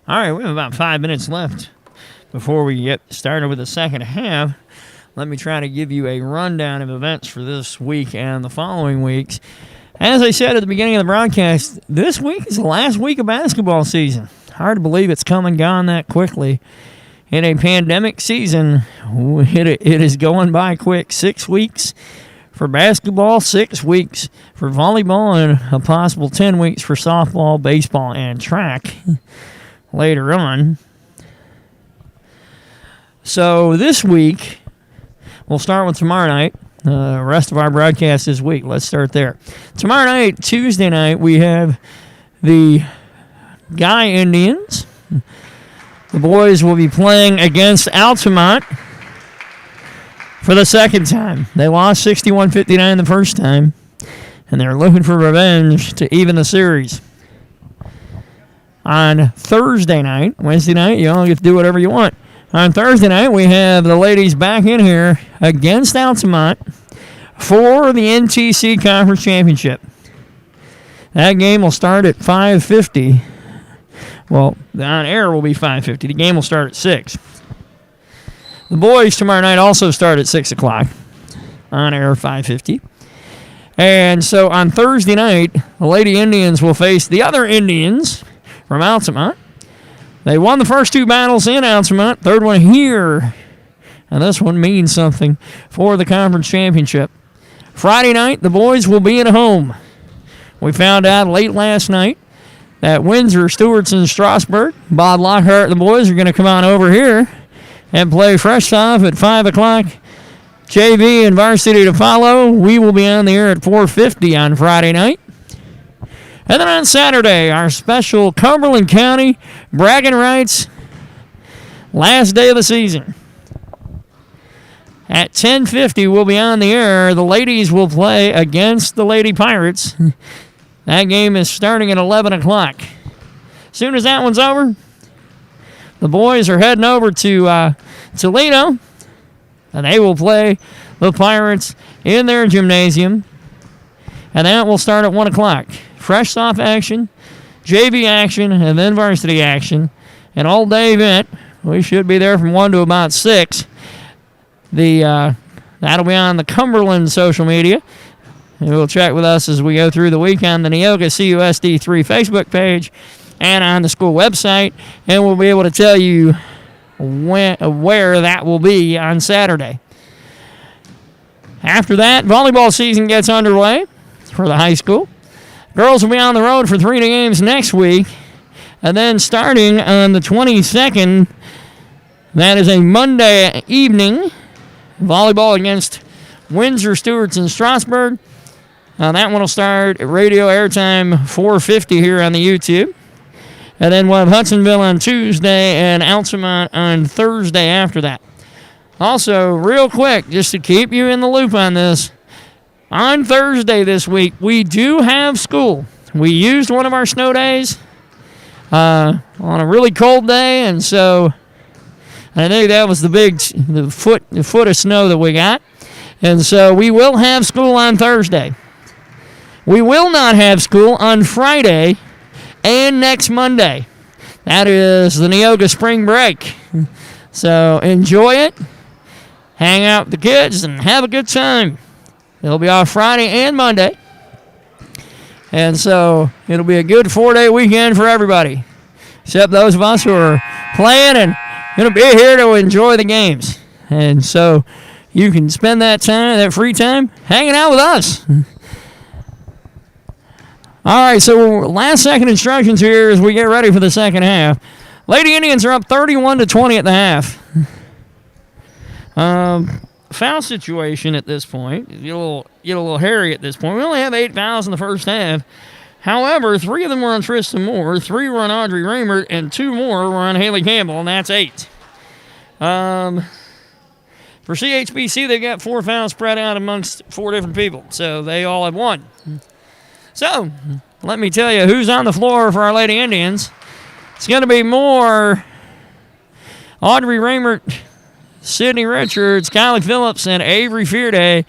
All right, we have about 5 minutes left before we get started with the second half. Let me try to give you a rundown of events for this week and the following weeks. As I said at the beginning of the broadcast, this week is the last week of basketball season. Hard to believe it's come and gone that quickly. In a pandemic season, it is going by quick. 6 weeks for basketball, 6 weeks for volleyball, and a possible 10 weeks for softball, baseball, and track later on. So this week, we'll start with tomorrow night. The rest of our broadcast this week, let's start there. Tomorrow night, Tuesday night, we have the Guy Indians. The boys will be playing against Altamont for the second time. They lost 61-59 the first time, and they're looking for revenge to even the series. On Thursday night, Wednesday night, you all get to do whatever you want. On Thursday night, we have the ladies back in here against Altamont for the NTC Conference Championship. That game will start at 5:50. Well, the on-air will be 5:50. The game will start at 6. The boys tomorrow night also start at 6 o'clock. On-air 5:50. And so on Thursday night, the Lady Indians will face the other Indians from Altamont. They won the first 2 battles in Altamont, third one here, and this one means something for the conference championship. Friday night, the boys will be at home. We found out late last night that Windsor, Stewartson, Strasburg, Bob Lockhart, and the boys are going to come on over here and play fresh off at 5 o'clock. JV and varsity to follow. We will be on the air at 4:50 on Friday night. And then on Saturday, our special Cumberland County bragging rights last day of the season. At 10:50, we'll be on the air. The ladies will play against the Lady Pirates. That game is starting at 11 o'clock. As soon as that one's over, the boys are heading over to Toledo, and they will play the Pirates in their gymnasium. And that will start at 1 o'clock. Fresh soft action, JV action, and then varsity action. An all-day event. We should be there from 1 to about 6. That'll be on the Cumberland social media. And we'll check with us as we go through the week on the Neoga CUSD3 Facebook page and on the school website. And we'll be able to tell you where that will be on Saturday. After that, volleyball season gets underway for the high school. Girls will be on the road for 3 games next week. And then starting on the 22nd, that is a Monday evening, volleyball against Windsor, Stewartson, and Strasburg. That one will start at radio airtime 4:50 here on the YouTube. And then we'll have Hudsonville on Tuesday and Altamont on Thursday after that. Also, real quick, just to keep you in the loop on this, on Thursday this week, we do have school. We used one of our snow days on a really cold day, and so I think that was the foot of snow that we got. And so we will have school on Thursday. We will not have school on Friday and next Monday. That is the Neoga spring break. So enjoy it, hang out with the kids, and have a good time. It'll be off Friday and Monday. And so it'll be a good 4-day weekend for everybody, except those of us who are playing and going to be here to enjoy the games. And so you can spend that free time, hanging out with us. All right, so last second instructions here as we get ready for the second half. Lady Indians are up 31-20 at the half. Foul situation at this point. Get a little hairy at this point. We only have 8 fouls in the first half. However, 3 of them were on Tristan Moore, 3 were on Audrey Raymert, and 2 more were on Haley Campbell, and that's 8. For CHBC, they've got 4 fouls spread out amongst 4 different people, so they all have 1. So, let me tell you who's on the floor for our Lady Indians. It's going to be Moore, Audrey Raymert, Sydney Richards, Kylie Phillips, and Avery Fearday.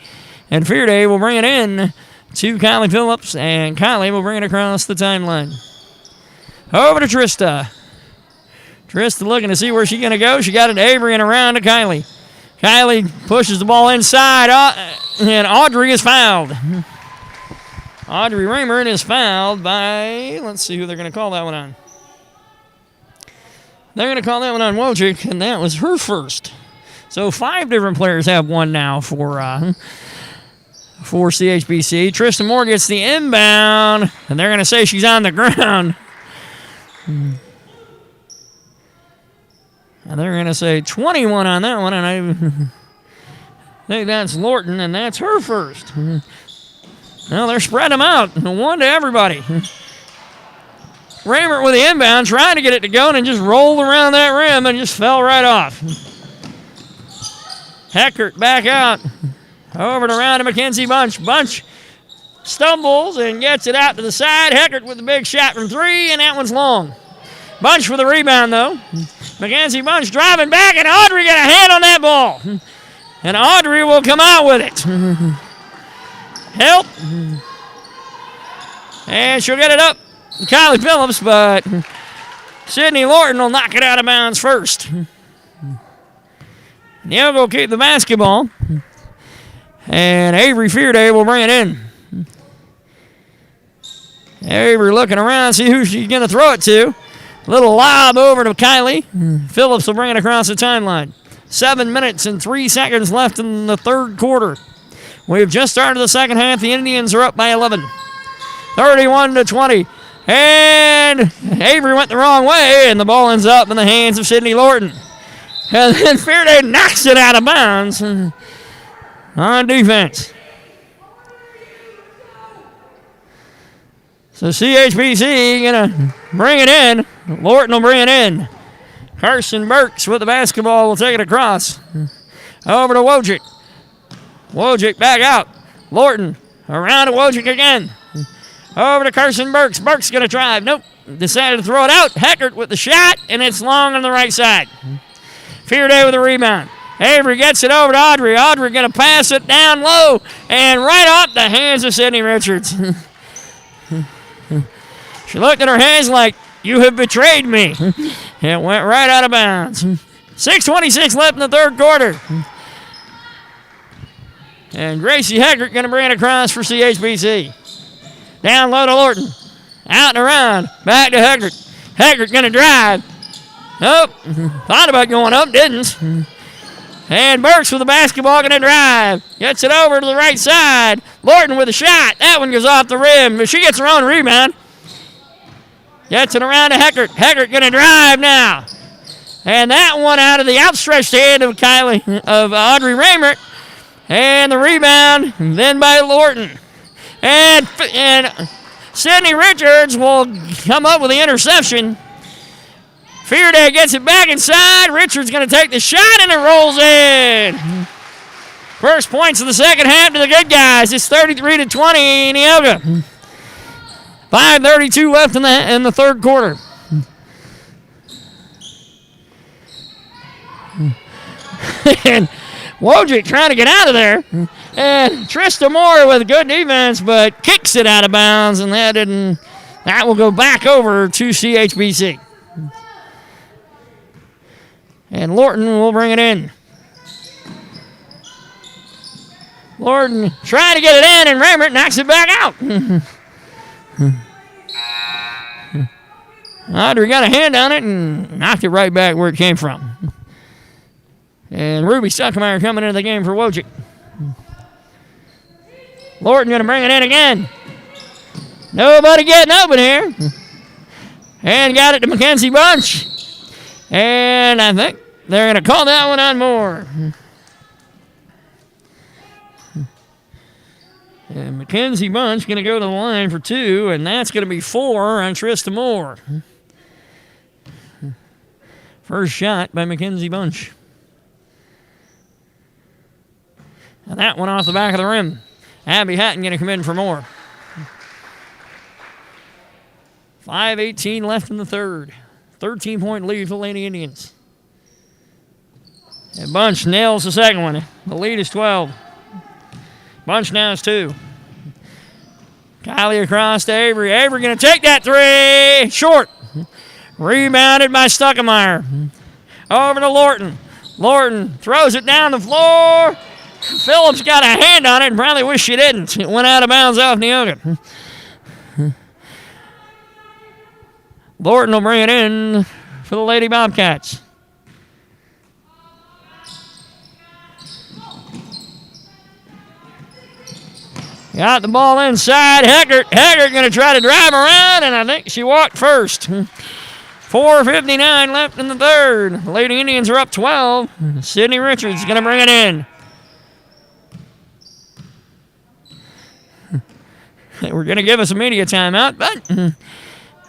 And Fearday will bring it in to Kylie Phillips, and Kylie will bring it across the timeline. Over to Trista. Trista looking to see where she's going to go. She got it to Avery and around to Kylie. Kylie pushes the ball inside, and Audrey is fouled. Audrey Raymer is fouled by, let's see who they're going to call that one on. They're going to call that one on Wojcik, and that was her first. So 5 different players have one now for CHBC. Tristan Moore gets the inbound, and they're going to say she's on the ground. And they're going to say 21 on that one, and I think that's Lorton, and that's her first. Well, they're spreading them out. 1 to everybody. Raymer with the inbound, trying to get it to go, and just rolled around that rim and just fell right off. Heckert back out. Over to round to Mackenzie Bunch. Bunch stumbles and gets it out to the side. Heckert with the big shot from 3, and that one's long. Bunch for the rebound, though. Mackenzie Bunch driving back, and Audrey got a hand on that ball. And Audrey will come out with it. Help. And she'll get it up to Kylie Phillips, but Sydney Lorton will knock it out of bounds first. Neoga will keep the basketball. And Avery Fearday will bring it in. Avery looking around, see who she's going to throw it to. Little lob over to Kylie. Phillips will bring it across the timeline. 7 minutes and 3 seconds left in the third quarter. We've just started the second half. The Indians are up by 11. 31-20. And Avery went the wrong way, and the ball ends up in the hands of Sydney Lorton. And then Fearday knocks it out of bounds on defense. So CHBC going to bring it in. Lorton will bring it in. Carson Burks with the basketball will take it across. Over to Wojcik. Wojcik back out. Lorton around to Wojcik again. Over to Carson Burks. Burks going to drive. Nope. Decided to throw it out. Heckert with the shot, and it's long on the right side. Fearday with the rebound. Avery gets it over to Audrey. Audrey going to pass it down low and right off the hands of Sydney Richards. She looked at her hands like, you have betrayed me. It went right out of bounds. 6:26 left in the third quarter. And Gracie Heckert going to bring it across for CHBC. Down low to Lorton. Out and around. Back to Heckert. Heckert going to drive. Nope. Thought about going up, didn't. And Burks with the basketball going to drive. Gets it over to the right side. Lorton with a shot. That one goes off the rim, but she gets her own rebound. Gets it around to Heckert. Heckert going to drive now. And that one out of the outstretched hand of Audrey Raymer. And the rebound, then by Lorton. And Sydney Richards will come up with the interception. Fearday gets it back inside. Richards going to take the shot, and it rolls in. First points of the second half to the good guys. It's 33-20 Neoga. 5:32 left in the third quarter. And Wojcik trying to get out of there. And Trista Moore with good defense, but kicks it out of bounds, and that will go back over to CHBC. And Lorton will bring it in. Lorton trying to get it in, and Raymer knocks it back out. Audrey got a hand on it and knocked it right back where it came from. And Ruby Stuckmeyer coming into the game for Wojcik. Lorton going to bring it in again. Nobody getting open here. And got it to Mackenzie Bunch. And I think they're going to call that one on Moore. And Mackenzie Bunch going to go to the line for 2, and that's going to be 4 on Trista Moore. First shot by Mackenzie Bunch. And that one off the back of the rim. Abby Hatton going to come in for more. 5:18 left in the third. 13-point lead for the Lady Indians. And Bunch nails the second one. The lead is 12. Bunch now is 2. Kylie across to Avery. Avery going to take that 3. Short. Rebounded by Stuckemeyer. Over to Lorton. Lorton throws it down the floor. Phillips got a hand on it and probably wish she didn't. It went out of bounds off Neoga. Lorton will bring it in for the Lady Bobcats. Got the ball inside. Herrick going to try to drive around, and I think she walked first. 4:59 left in the third. The Lady Indians are up 12. Sydney Richards going to bring it in. We're going to give us a media timeout, but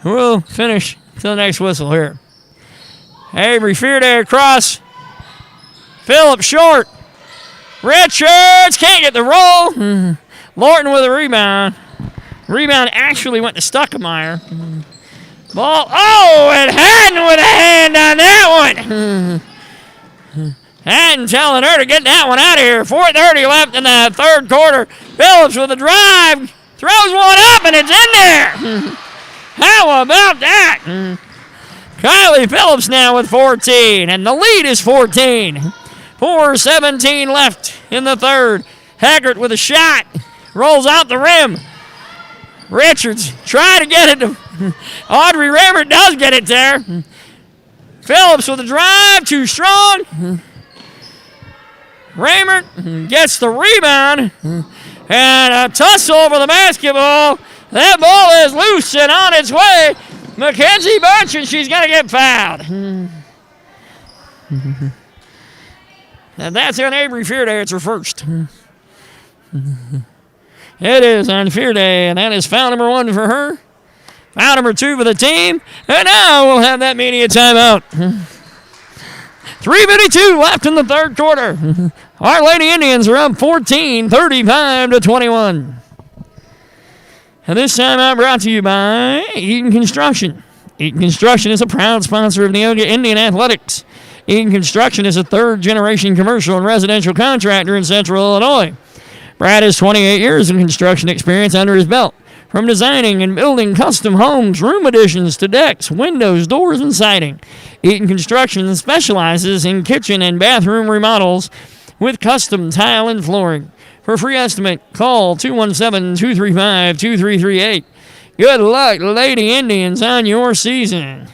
we'll finish till the next whistle here. Avery Fearday across. Phillips short. Richards can't get the roll. Lorton with a rebound. Rebound actually went to Stuckemeyer. Ball. Oh, and Haddon with a hand on that one. Haddon telling her to get that one out of here. 4:30 left in the third quarter. Phillips with a drive. Throws one up, and it's in there. How about that? Kylie Phillips now with 14, and the lead is 14. 4:17 left in the third. Haggart with a shot. Rolls out the rim. Richards trying to get it to Audrey Raymert. Does get it there. Phillips with a drive. Too strong. Raymert gets the rebound. And a tussle over the basketball. That ball is loose and on its way. Mackenzie Bunch, and she's going to get fouled. And that's on Avery Fearday. It's her first. It is on Fearday, and that is foul number 1 for her. Foul number 2 for the team. And now we'll have that media timeout. 3:52 left in the third quarter. Our Lady Indians are up 14, 35-21. And this timeout brought to you by Eaton Construction. Eaton Construction is a proud sponsor of Neoga Indian Athletics. Eaton Construction is a third-generation commercial and residential contractor in Central Illinois. Brad has 28 years of construction experience under his belt. From designing and building custom homes, room additions to decks, windows, doors, and siding, Eaton Construction specializes in kitchen and bathroom remodels with custom tile and flooring. For a free estimate, call 217-235-2338. Good luck, Lady Indians, on your season.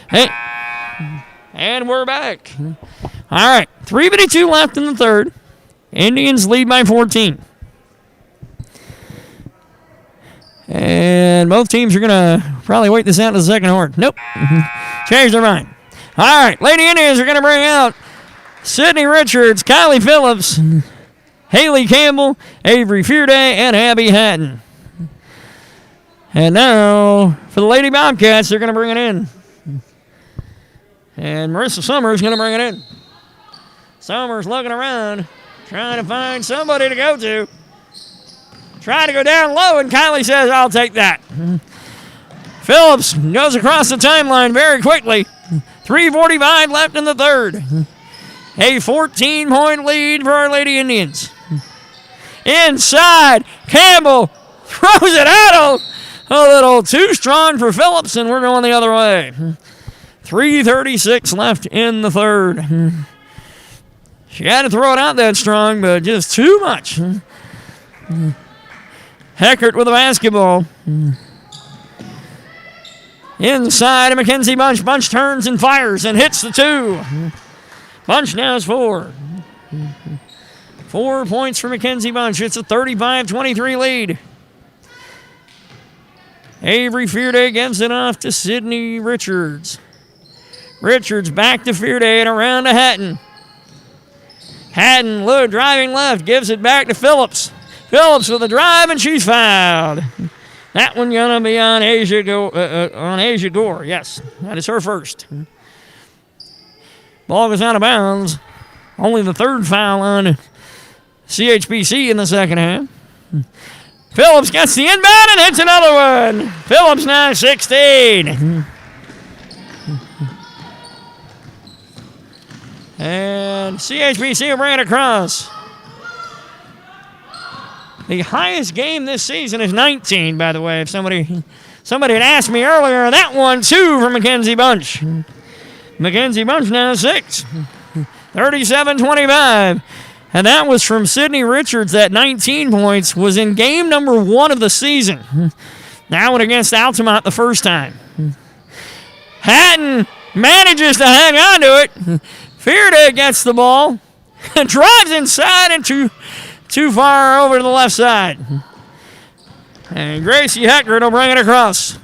Hey, and we're back. All right, 3:52 left in the third. Indians lead by 14. And both teams are going to probably wait this out to the second horn. Nope. Changed their mind. All right. Lady Indians are going to bring out Sydney Richards, Kylie Phillips, Haley Campbell, Avery Fearday, and Abby Hatton. And now, for the Lady Bobcats, they're going to bring it in. And Marissa Summers is going to bring it in. Summers looking around, trying to find somebody to go to. Trying to go down low, and Kylie says, I'll take that. Phillips goes across the timeline very quickly. 3:45 left in the third. A 14-point lead for our Lady Indians. Inside, Campbell throws it out a little too strong for Phillips, and we're going the other way. 3:36 left in the third. She had to throw it out that strong, but just too much. Heckert with the basketball. Inside of Mackenzie Bunch. Bunch turns and fires and hits the 2. Bunch now is 4. 4 points for Mackenzie Bunch. It's a 35-23 lead. Avery Fearday gives it off to Sydney Richards. Richards back to Fearday and around to Hatton. Hatton driving left, gives it back to Phillips. Phillips with a drive, and she's fouled. That one gonna be on Asia Gore. Yes, that is her first. Ball goes out of bounds. Only the third foul on CHBC in the second half. Phillips gets the inbound and hits another one. Phillips now 16. And CHBC will bring it across. The highest game this season is 19, by the way, if somebody Somebody had asked me earlier, that one, 2 for Mackenzie Bunch. Mackenzie Bunch now 6. 37-25. And that was from Sydney Richards at 19 points, was in game number 1 of the season. That one against Altamont the first time. Hatton manages to hang on to it. Fearday gets the ball. Drives inside and too far over to the left side. And Gracie Heckert will bring it across.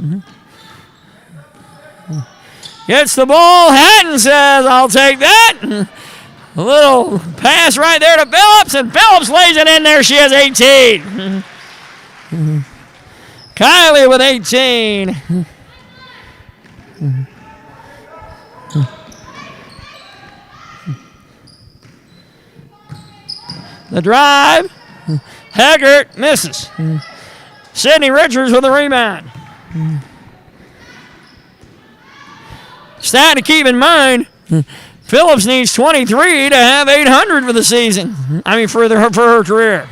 Gets the ball. Hatton says, I'll take that. A little pass right there to Phillips, and Phillips lays it in there. She has 18. Kylie with 18. The drive. Heckert misses. Sydney Richards with the rebound. Stat to keep in mind, Phillips needs 23 to have 800 for the season. For her career.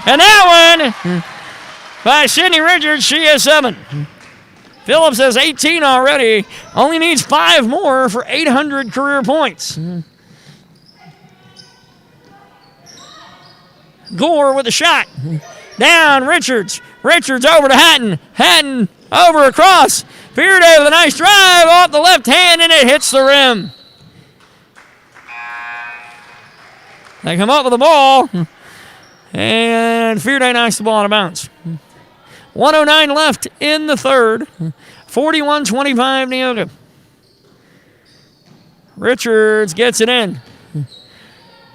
And that one by Sydney Richards, she has 7. Phillips has 18 already. Only needs 5 more for 800 career points. Gore with the shot. Down, Richards. Richards over to Hatton. Hatton over across. Fearday with a nice drive off the left hand, and it hits the rim. They come up with the ball, and Fearday knocks the ball out of bounds. 1:09 left in the third. 41-25 Neoga. Richards gets it in.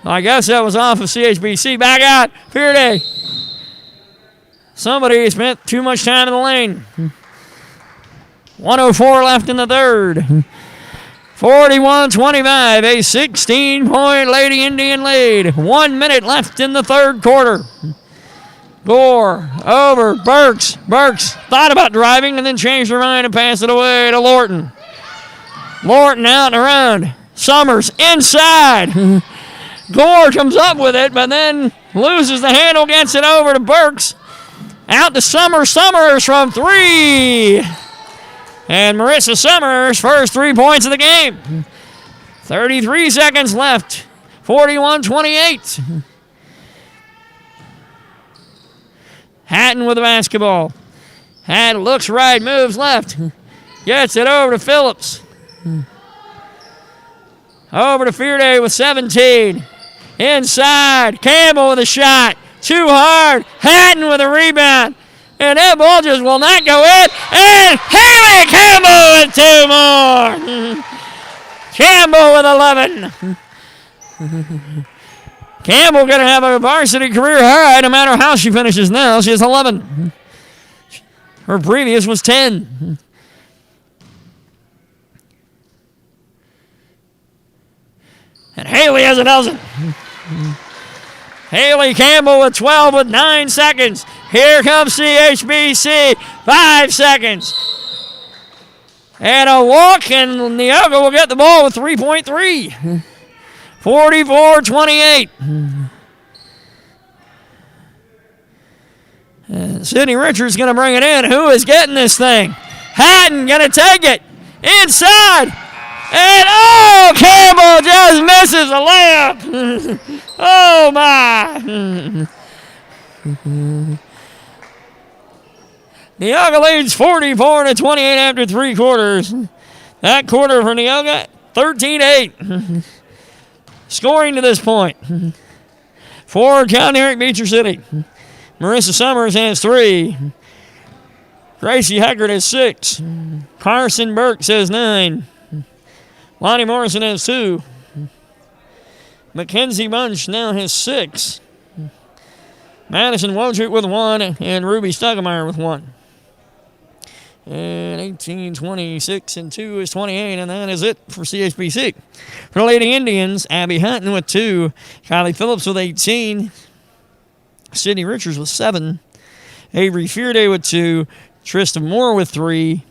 I guess that was off of CHBC. Back out. Fearday. Somebody spent too much time in the lane. 1:04 left in the third. 41-25, a 16-point Lady Indian lead. 1 minute left in the third quarter. Gore over Burks. Burks thought about driving and then changed her mind and passed it away to Lorton. Lorton out and around. Summers inside. Gore comes up with it, but then loses the handle, gets it over to Burks. Out to Summers. Summers from 3. And Marissa Summers, first 3 points of the game. 33 seconds left. 41-28. Hatton with the basketball. Hatton looks right, moves left. Gets it over to Phillips. Over to Fearday with 17. Inside. Campbell with a shot. Too hard. Hatton with a rebound. And that ball just will not go in. And Haley Campbell with 2 more. Campbell with 11. Campbell going to have a varsity career high no matter how she finishes now. She has 11. Her previous was 10. And Haley has a dozen. Haley Campbell with 12 with 9 seconds. Here comes CHBC. 5 seconds. And a walk, and Neoga will get the ball with 3.3. 44-28. Sydney Richards going to bring it in. Who is getting this thing? Hatton going to take it. Inside. And, Campbell just misses a layup. Oh, my. Neoga leads 44-28 after 3 quarters. That quarter for Neoga, 13-8. Scoring to this point. For Cowden, Herrick, Beecher City. Marissa Summers has 3. Gracie Heckert has 6. Carson Burks has 9. Lonnie Morrison has 2. Mackenzie Bunch now has 6. Madison Wojcik with 1, and Ruby Stuggemeyer with 1. And 18, 26, and 2 is 28, and that is it for CHBC. For the Lady Indians, Abby Hatton with 2. Kylie Phillips with 18. Sydney Richards with 7. Avery Fearday with 2. Trista Moore with 3.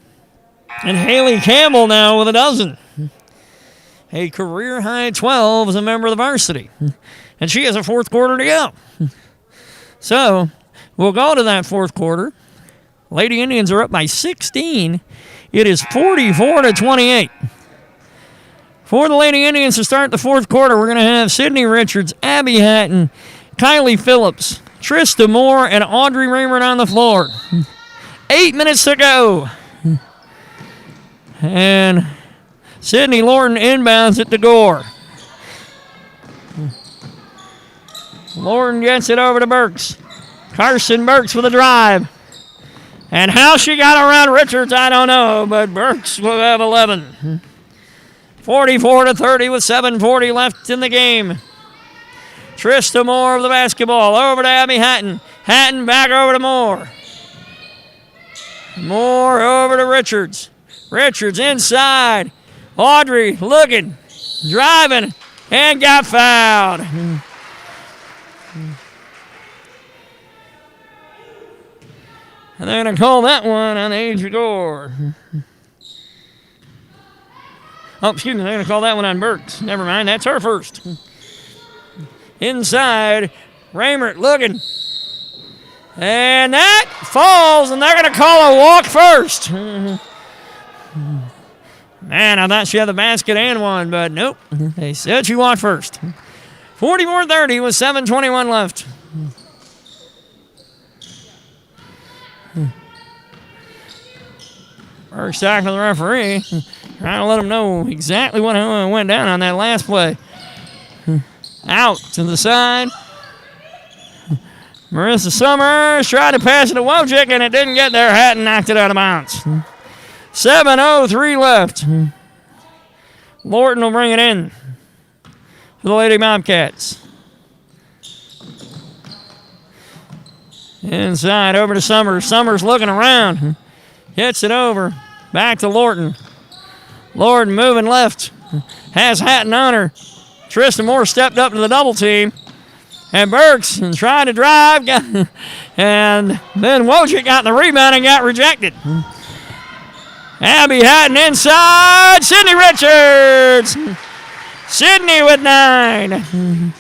And Haley Campbell now with a dozen. A career-high 12 as a member of the varsity. And she has a 4th quarter to go. So, we'll go to that 4th quarter. Lady Indians are up by 16. It is 44-28. For the Lady Indians to start the fourth quarter, we're going to have Sydney Richards, Abby Hatton, Kylie Phillips, Trista Moore, and Audrey Raymond on the floor. 8 minutes to go. And Sydney Lorton inbounds it to Gore. Lorton gets it over to Burks. Carson Burks with a drive. And how she got around Richards, I don't know, but Burks will have 11. 44-30 with 7:40 left in the game. Trista Moore of the basketball over to Abby Hatton. Hatton back over to Moore. Moore over to Richards. Richards inside. Audrey looking, driving, and got fouled. And they're going to call that one on Adrian Gore. Oh, excuse me, they're going to call that one on Burks. Never mind, that's her first. Inside, Raymert looking. And that falls, and they're going to call a walk first. Man, I thought she had the basket and one, but nope. They said she walked first. 44-30 with 7:21 left. Burks talking to the referee, trying to let him know exactly what went down on that last play. Out to the side. Marissa Summers tried to pass it to Wojcik, and it didn't get there. Hatton knocked it out of bounds. 7:03 left. Lorton will bring it in for the Lady Bobcats. Inside, over to Summers. Summers looking around. Gets it over. Back to Lorton. Lorton moving left. Has Hatton on her. Tristan Moore stepped up to the double team. And Burks tried to drive. And then Wojcik got the rebound and got rejected. Abby Hatton inside. Sydney Richards. Sydney with 9.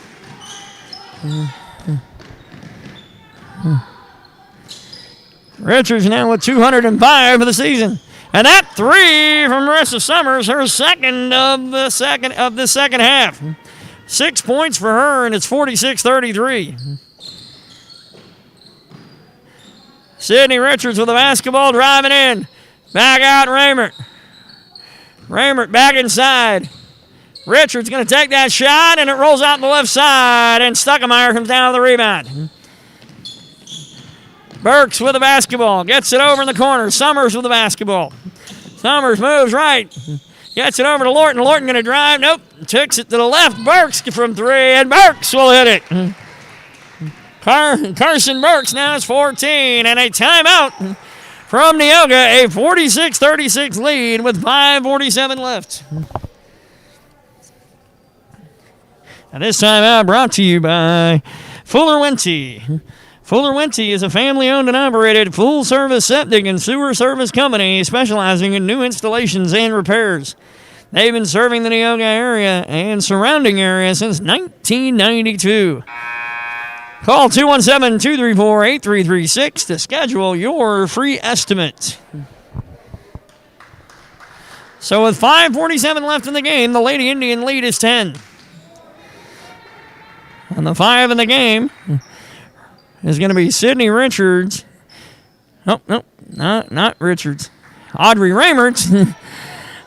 Richards now with 205 for the season. And that three from Marissa Summers, her second of the second half. 6 points for her, and it's 46-33. Sydney Richards with the basketball driving in. Back out Raymert. Raymert back inside. Richards going to take that shot, and it rolls out the left side, and Stuckemeyer comes down with the rebound. Burks with the basketball. Gets it over in the corner. Summers with the basketball. Summers moves right. Gets it over to Lorton. Lorton going to drive. Nope. Takes it to the left. Burks from three, and Burks will hit it. Carson Burks now is 14, and a timeout from Neoga. A 46-36 lead with 5:47 left. And this timeout brought to you by Fuller Wente. Fuller Wente is a family-owned and operated full-service septic and sewer service company specializing in new installations and repairs. They've been serving the Neoga area and surrounding area since 1992. Call 217-234-8336 to schedule your free estimate. So with 5:47 left in the game, the Lady Indian lead is 10. And the 5 in the game is going to be Sydney Richards. Nope, not Richards. Audrey Raymert,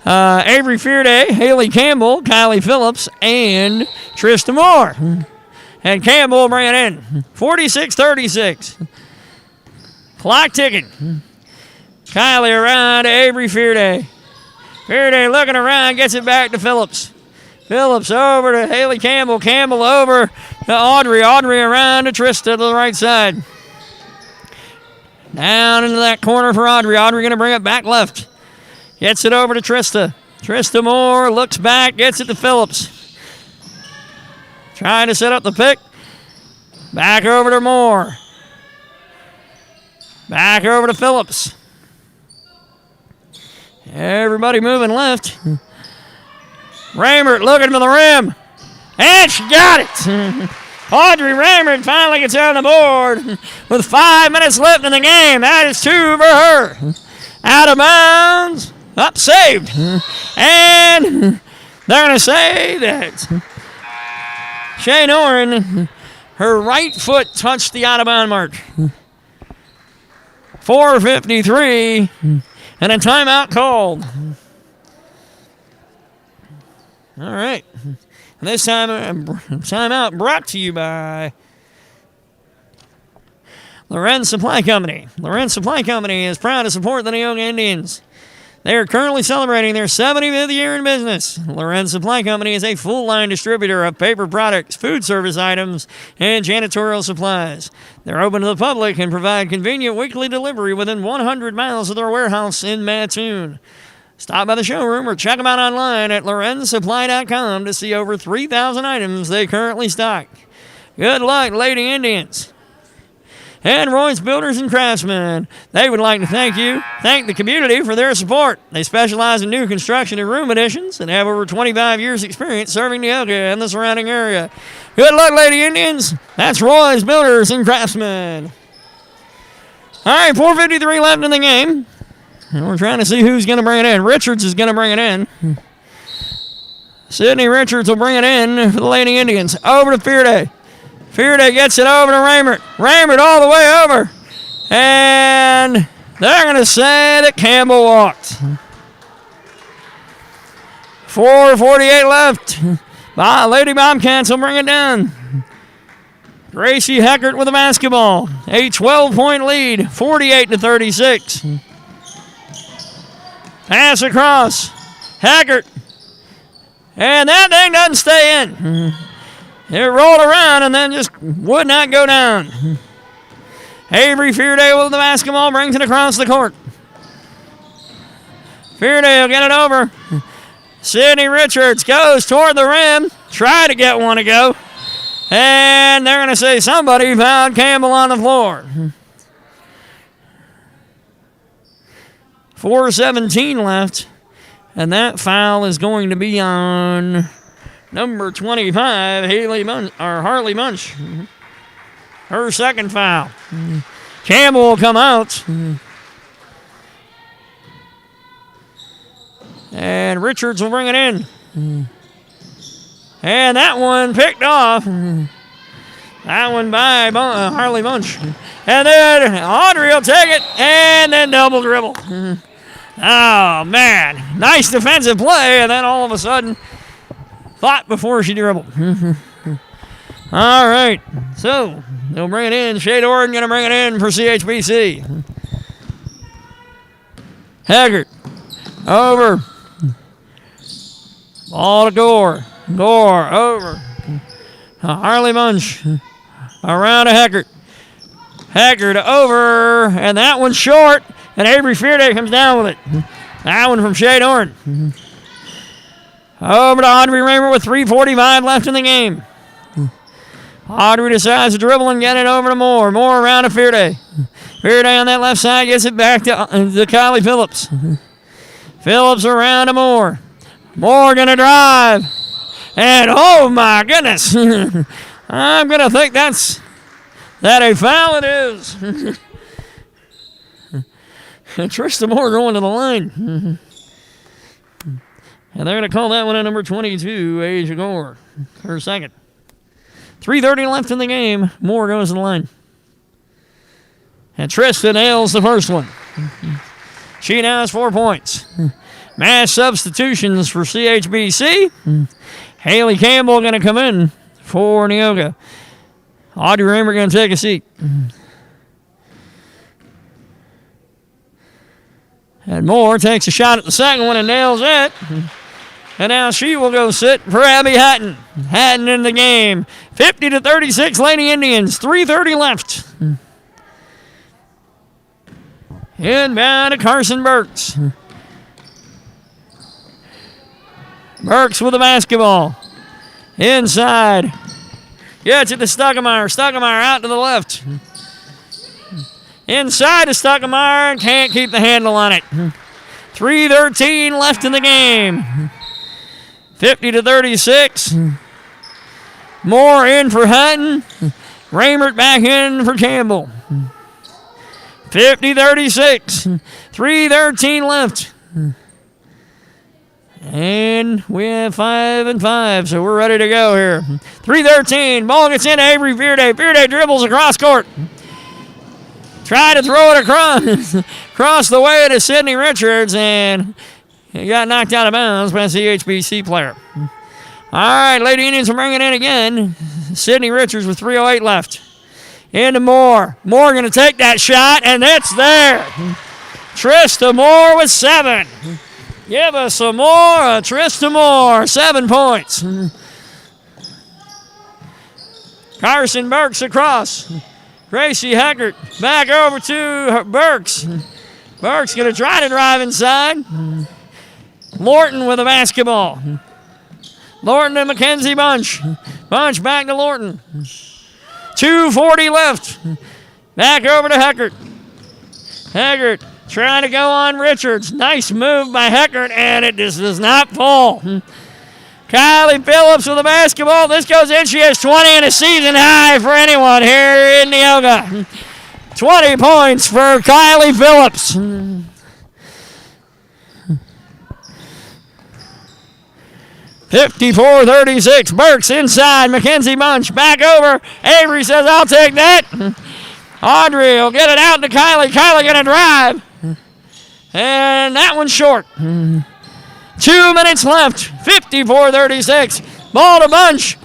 Avery Fearday, Haley Campbell, Kylie Phillips, and Trista Moore. And Campbell will bring it in. 46-36. Clock ticking. Kylie around to Avery Fearday. Fearday looking around, gets it back to Phillips. Phillips over to Haley Campbell. Campbell over to Audrey. Audrey around to Trista to the right side. Down into that corner for Audrey. Audrey going to bring it back left. Gets it over to Trista. Trista Moore looks back, gets it to Phillips. Trying to set up the pick. Back over to Moore. Back over to Phillips. Everybody moving left. Raymert looking to the rim. And she got it. Audrey Raymond finally gets on the board with 5 minutes left in the game. That is 2 for her. Out of bounds. Up, saved. And they're going to say that Shane Oren, her right foot touched the out-of-bound mark. 4:53 and a timeout called. All right. And this time, timeout brought to you by Lorenz Supply Company. Lorenz Supply Company is proud to support the Neoga Indians. They are currently celebrating their 75th year in business. Lorenz Supply Company is a full-line distributor of paper products, food service items, and janitorial supplies. They're open to the public and provide convenient weekly delivery within 100 miles of their warehouse in Mattoon. Stop by the showroom or check them out online at lorenzsupply.com to see over 3,000 items they currently stock. Good luck, Lady Indians. And Royce Builders and Craftsmen. They would like to thank the community for their support. They specialize in new construction and room additions and have over 25 years experience serving Neoga and the surrounding area. Good luck, Lady Indians. That's Royce Builders and Craftsmen. All right, 4:53 left in the game. And we're trying to see who's going to bring it in. Richards is going to bring it in. Sydney Richards will bring it in for the Lady Indians. Over to Fearday. Fearday gets it over to Raymert. Raymert all the way over. And they're going to say that Campbell walked. 4:48 left. Lady Bobcats will bring it down. Gracie Heckert with the basketball. A 12-point lead, 48-36. Pass across. Heckert. And that thing doesn't stay in. It rolled around and then just would not go down. Avery Fearday with the basketball brings it across the court. Fearday will get it over. Sydney Richards goes toward the rim. Try to get one to go. And they're going to say somebody found Campbell on the floor. 4:17 left. And that foul is going to be on number 25, Harley Munch. Her second foul. Campbell will come out. And Richards will bring it in. And that one picked off. That one by Harley Munch. And then Audrey will take it and then double dribble. Oh, man. Nice defensive play. And then all of a sudden, thought before she dribbled. All right. So, they'll bring it in. Shade Oren going to bring it in for CHBC. Haggart. Over. Ball to Gore. Gore. Over. Harley Munch. Around to Haggart. Haggart over. And that one's short. And Avery Fearday comes down with it. That one from Shade Oren. Over to Audrey Raymer with 3:45 left in the game. Audrey decides to dribble and get it over to Moore. Moore around to Fearday. Fearday on that left side gets it back to Kylie Phillips. Phillips around to Moore. Moore going to drive. And oh my goodness. I'm going to think that a foul it is. Trista Moore going to the line. And they're going to call that one at number 22, Asia Gore, her second. 3:30 left in the game. Moore goes to the line. And Trista nails the first one. She now has 4 points. Mass substitutions for CHBC. Haley Campbell going to come in for Neoga. Audrey Raymer going to take a seat. And Moore takes a shot at the second one and nails it. And now she will go sit for Abby Hatton. Hatton in the game. 50-36 Lady Indians. 3:30 left. Inbound to Carson Burks. Burks with the basketball. Inside. Gets it to Stuckemeyer. Stuckemeyer out to the left. Inside to Stuckemeyer. Can't keep the handle on it. 3:13 left in the game. 50-36. Moore in for Hutton. Raymert back in for Campbell. 50-36. 3:13 left. And we have 5 and 5, so we're ready to go here. 3:13. Ball gets into Avery Fearday. Fearday dribbles across court. Try to throw it across the way to Sidney Richards, and he got knocked out of bounds by a CHBC player. All right, Lady Indians will bring it in again. Sidney Richards with 3:08 left. Into Moore. Moore going to take that shot, and it's there. Trista Moore with 7. Give us some more. Trista Moore, 7 points. Carson Burks across. Gracie Heckert back over to Burks. Burks going to try to drive inside. Lorton with the basketball. Lorton and Mackenzie Bunch. Bunch back to Lorton. 2:40 left. Back over to Heckert. Heckert trying to go on Richards. Nice move by Heckert, and it just does not fall. Kylie Phillips with the basketball. This goes in. She has 20 and a season high for anyone here in Neoga. 20 points for Kylie Phillips. 54-36. Burks inside. Mackenzie Bunch back over. Avery says, I'll take that. Audrey will get it out to Kylie. Kylie going to drive. And that one's short. 2 minutes left. 54-36. Ball to Bunch.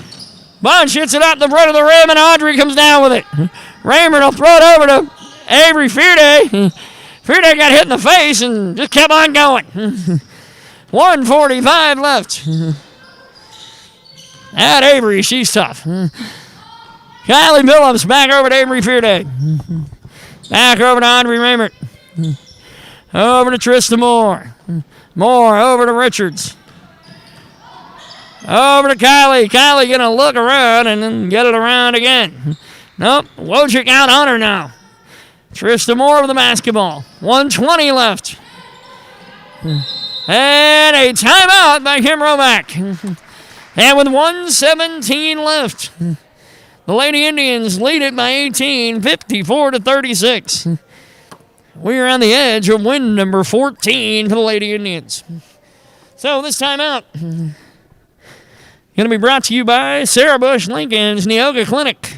Bunch hits it up the front of the rim, and Audrey comes down with it. Raymond will throw it over to Avery Fearday. Fearday got hit in the face and just kept on going. 1:45 left. At Avery, she's tough. Kylie Phillips back over to Avery Fearday. Back over to Audrey Raymert. Over to Trista Moore. Moore over to Richards. Over to Kylie. Kylie going to look around and then get it around again. Nope. Wojcik out on her now. Trista Moore with the basketball. 1:20 left. And a timeout by Kim Romack. And with 1:17 left, the Lady Indians lead it by 18, 54-36. We are on the edge of win number 14 for the Lady Indians. So this timeout going to be brought to you by Sarah Bush Lincoln's Neoga Clinic.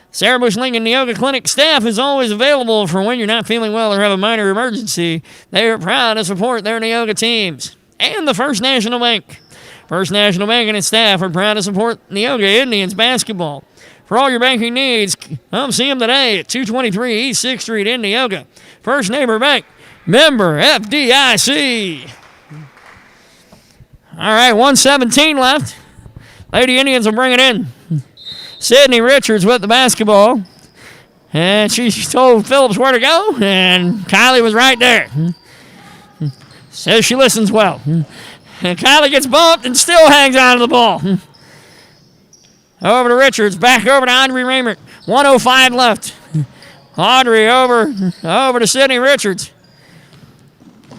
Sarah Bush Lincoln Neoga Clinic staff is always available for when you're not feeling well or have a minor emergency. They are proud to support their Neoga teams. And the First National Bank. First National Bank and its staff are proud to support Neoga Indians basketball. For all your banking needs, come see them today at 223 East 6th Street in Neoga. First Neighbor Bank, member FDIC. All right, 1:17 left. Lady Indians will bring it in. Sidney Richards with the basketball. And she told Phillips where to go, and Kylie was right there. Says she listens well. And Kylie gets bumped and still hangs on to the ball. Over to Richards, back over to Audrey Raymert. 1:05 left. Audrey over to Sidney Richards.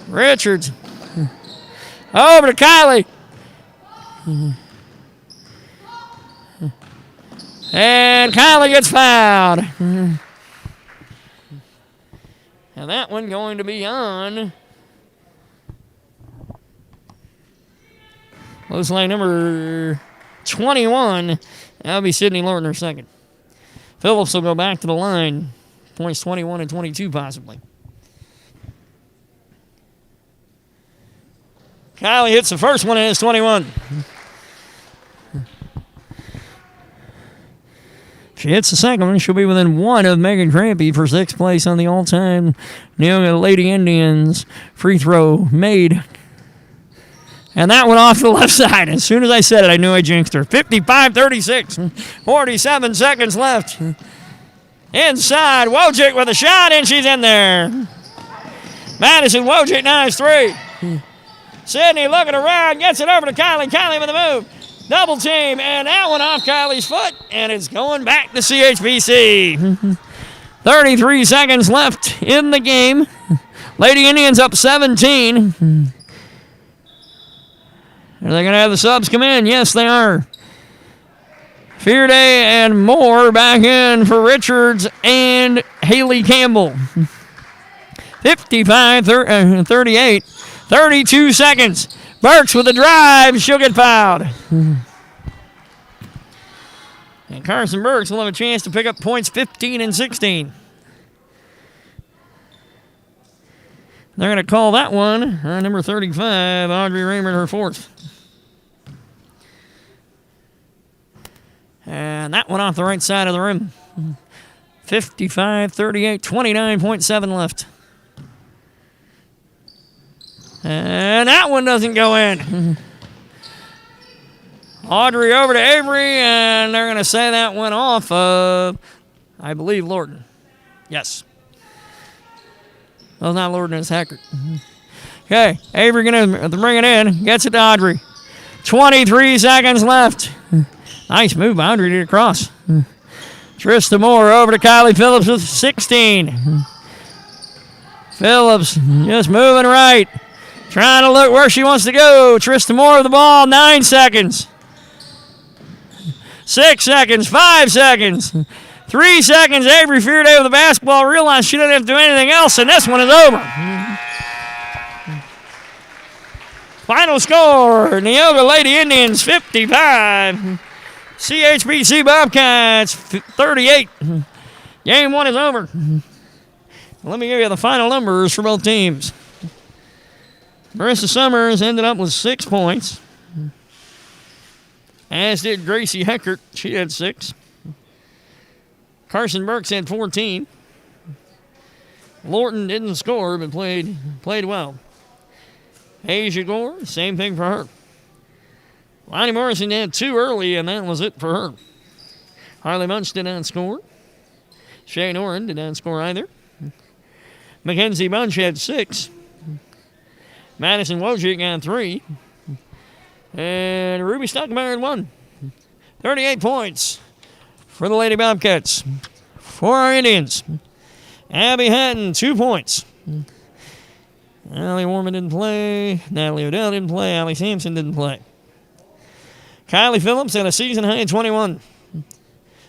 Richards. Over to Kylie. And Kylie gets fouled. And that one going to be on close line number 21. That'll be Sydney Lorton, her second. Phillips will go back to the line. Points 21 and 22 possibly. Kylie hits the first one and it's 21. She hits the second one. She'll be within one of Megan Crampy for sixth place on the all-time Neoga Lady Indians free throw made. And that went off to the left side. As soon as I said it, I knew I jinxed her. 55-36. 47 seconds left. Inside, Wojcik with a shot, and she's in there. Madison Wojcik, nice three. Sydney looking around, gets it over to Kylie. Kylie with the move. Double team, and that one off Kylie's foot, and it's going back to CHBC. 33 seconds left in the game. Lady Indians up 17. Are they going to have the subs come in? Yes, they are. Fear Day and more back in for Richards and Haley Campbell. 55-38. 32 seconds. Burks with a drive. She'll get fouled. And Carson Burks will have a chance to pick up points 15 and 16. They're going to call that one, number 35, Audrey Raymond, her fourth. And that one off the right side of the rim. 55-38, 29.7 left. And that one doesn't go in. Audrey over to Avery, and they're going to say that went off of, I believe, Lorton. Yes. Well, not Lorton, it's Hackert. Okay, Avery going to bring it in. Gets it to Audrey. 23 seconds left. Nice move by Audrey to get across. Trista Moore over to Kylie Phillips with 16. Phillips just moving right. Trying to look where she wants to go. Trista Moore with the ball. 9 seconds. 6 seconds. 5 seconds. 3 seconds. Avery Fear Day with the basketball. Realized she didn't have to do anything else, and this one is over. Final score, Neoga Lady Indians 55. CHBC Bobcats 38. Game one is over. Let me give you the final numbers for both teams. Marissa Summers ended up with 6 points, as did Gracie Heckert. She had 6. Carson Burks had 14. Lorton didn't score, but played well. Asia Gore, same thing for her. Lonnie Morrison had 2 early, and that was it for her. Harley Munch did not score. Shane Oren did not score either. Mackenzie Bunch had 6. Madison Wojcik had 3. And Ruby Stuckmeyer had 1. 38 points for the Lady Bobcats. For our Indians, Abby Hatton, 2 points. Allie Warman didn't play. Natalie Odell didn't play. Allie Sampson didn't play. Kylie Phillips had a season-high 21.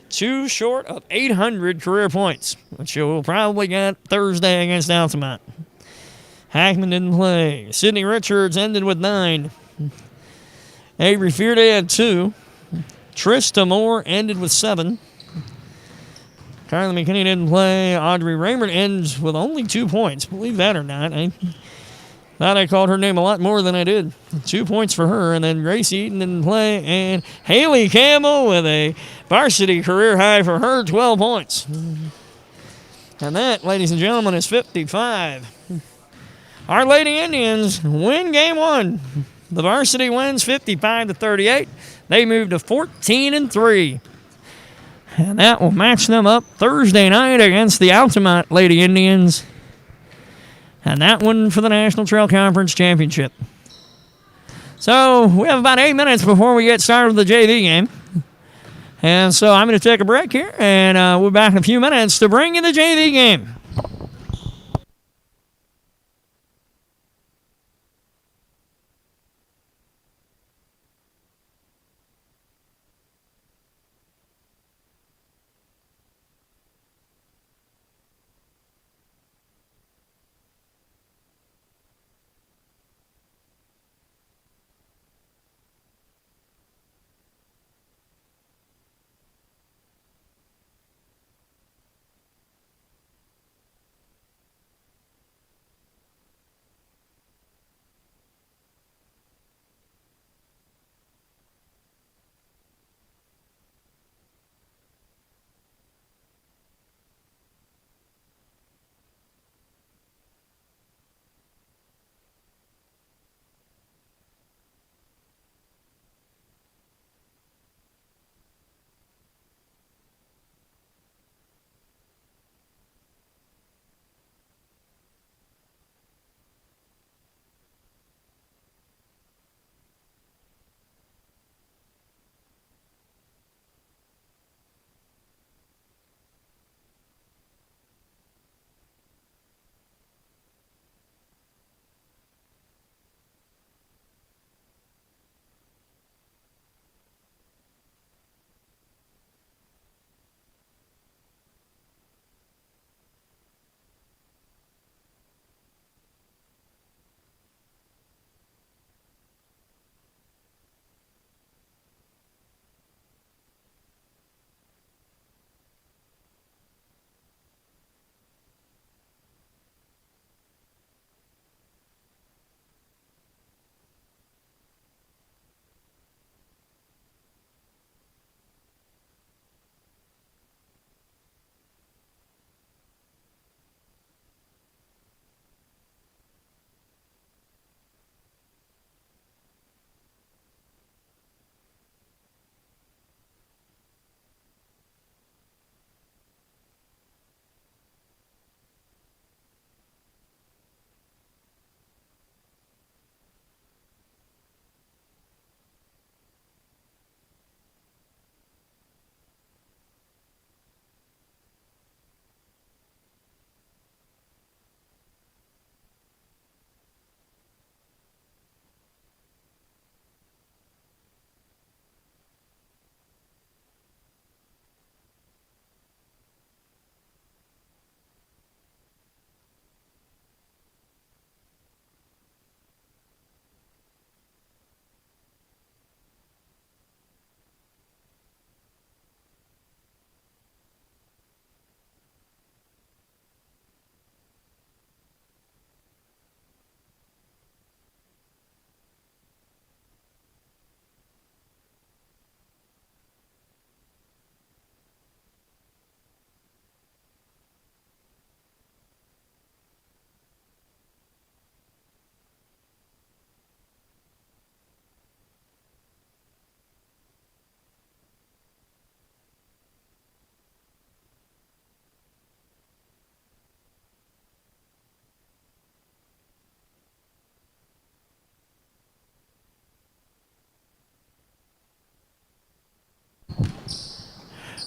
2 short of 800 career points, which she will probably get Thursday against Altamont. Hackman didn't play. Sydney Richards ended with 9. Avery Fear Day had 2. Trista Moore ended with 7. Carly McKinney didn't play. Audrey Raymond ends with only 2 points. Believe that or not. I thought I called her name a lot more than I did. 2 points for her. And then Grace Eaton didn't play. And Haley Campbell with a varsity career high for her, 12 points. And that, ladies and gentlemen, is 55. Our Lady Indians win game 1. The varsity wins 55-38. They move to 14-3. And that will match them up Thursday night against the Altamont Lady Indians. And that one for the National Trail Conference Championship. So we have about 8 minutes before we get started with the JV game. And so I'm going to take a break here, and we'll be back in a few minutes to bring you the JV game.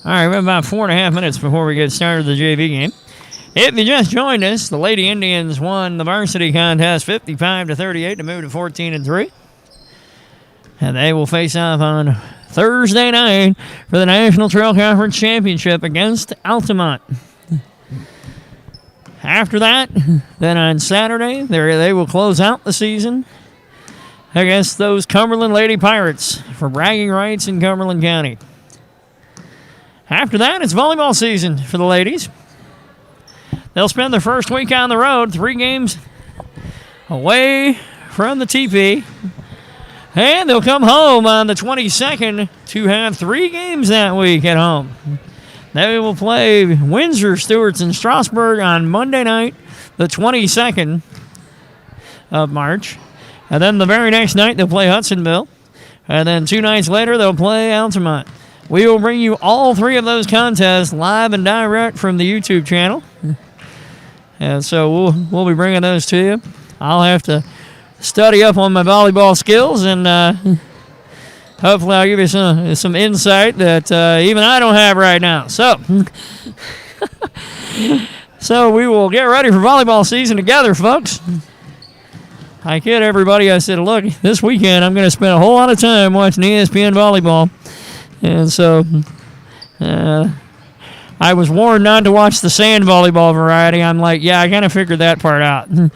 All right, we have about 4.5 minutes before we get started with the JV game. If you just joined us, the Lady Indians won the varsity contest 55-38 to move to 14-3. And they will face off on Thursday night for the National Trail Conference Championship against Altamont. After that, then on Saturday, they will close out the season against those Cumberland Lady Pirates for bragging rights in Cumberland County. After that, it's volleyball season for the ladies. They'll spend their first week on the road, 3 games away from the TP. And they'll come home on the 22nd to have 3 games that week at home. They will play Windsor, Stewarts, and Strasburg on Monday night, the 22nd of March. And then the very next night, they'll play Hudsonville. And then 2 nights later, they'll play Altamont. We will bring you all 3 of those contests live and direct from the YouTube channel. And so we'll be bringing those to you. I'll have to study up on my volleyball skills, and hopefully I'll give you some insight that even I don't have right now. So we will get ready for volleyball season together, folks. I kid everybody. I said, look, this weekend I'm going to spend a whole lot of time watching ESPN volleyball. And so I was warned not to watch the sand volleyball variety. I'm like, yeah, I kind of figured that part out. Of